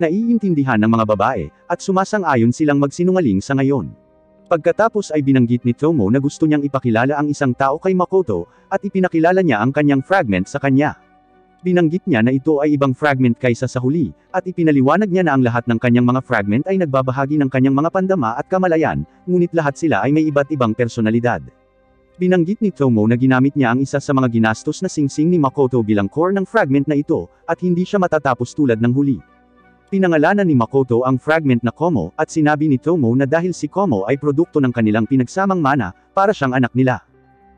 Naiintindihan ng mga babae, at sumasang-ayon silang magsinungaling sa ngayon. Pagkatapos ay binanggit ni Tomo na gusto niyang ipakilala ang isang tao kay Makoto, at ipinakilala niya ang kanyang fragment sa kanya. Binanggit niya na ito ay ibang fragment kaysa sa huli, at ipinaliwanag niya na ang lahat ng kanyang mga fragment ay nagbabahagi ng kanyang mga pandama at kamalayan, ngunit lahat sila ay may iba't ibang personalidad. Binanggit ni Tomo na ginamit niya ang isa sa mga ginastos na singsing ni Makoto bilang core ng fragment na ito, at hindi siya matatapos tulad ng huli. Pinangalanan ni Makoto ang fragment na Komo, at sinabi ni Tomo na dahil si Komo ay produkto ng kanilang pinagsamang mana, para siyang anak nila.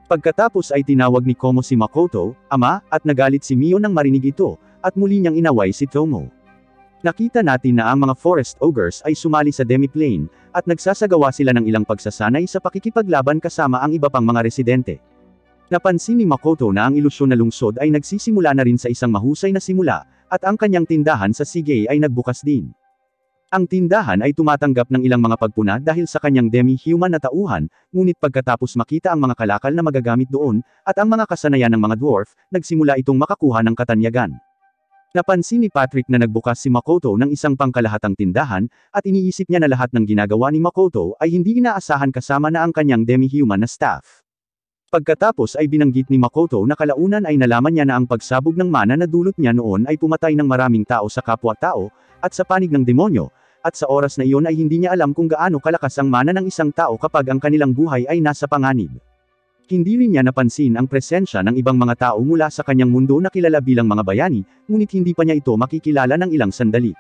Pagkatapos ay tinawag ni Komo si Makoto, ama, at nagalit si Mio nang marinig ito, at muli niyang inaway si Tomo. Nakita natin na ang mga Forest Ogres ay sumali sa Demiplane, at nagsasagawa sila ng ilang pagsasanay sa pakikipaglaban kasama ang iba pang mga residente. Napansin ni Makoto na ang ilusyon na lungsod ay nagsisimula na rin sa isang mahusay na simula, at ang kanyang tindahan sa Sigay ay nagbukas din. Ang tindahan ay tumatanggap ng ilang mga pagpuna dahil sa kanyang demi-human na tauhan, ngunit pagkatapos makita ang mga kalakal na magagamit doon, at ang mga kasanayan ng mga dwarf, nagsimula itong makakuha ng katanyagan. Napansin ni Patrick na nagbukas si Makoto ng isang pangkalahatang tindahan, at iniisip niya na lahat ng ginagawa ni Makoto ay hindi inaasahan kasama na ang kanyang demi-human na staff. Pagkatapos ay binanggit ni Makoto na kalaunan ay nalaman niya na ang pagsabog ng mana na dulot niya noon ay pumatay ng maraming tao sa kapwa-tao, at sa panig ng demonyo, at sa oras na iyon ay hindi niya alam kung gaano kalakas ang mana ng isang tao kapag ang kanilang buhay ay nasa panganib. Hindi rin niya napansin ang presensya ng ibang mga tao mula sa kanyang mundo na kilala bilang mga bayani, ngunit hindi pa niya ito makikilala ng ilang sandali.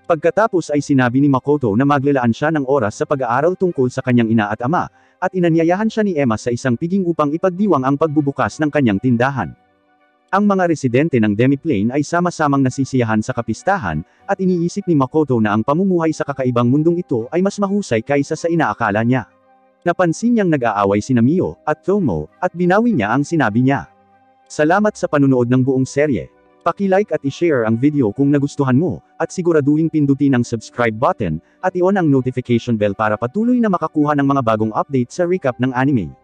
Pagkatapos ay sinabi ni Makoto na maglalaan siya ng oras sa pag-aaral tungkol sa kanyang ina at ama, at inanyayahan siya ni Emma sa isang piging upang ipagdiwang ang pagbubukas ng kanyang tindahan. Ang mga residente ng Demiplane ay sama-samang nasisiyahan sa kapistahan, at iniisip ni Makoto na ang pamumuhay sa kakaibang mundong ito ay mas mahusay kaysa sa inaakala niya. Napansin niyang nag-aaway sina Mio, at Tomo, at binawi niya ang sinabi niya. Salamat sa panunood ng buong serye. Paki-like at i-share ang video kung nagustuhan mo, at siguraduhin pindutin ang subscribe button, at i-on ang notification bell para patuloy na makakuha ng mga bagong update sa recap ng anime.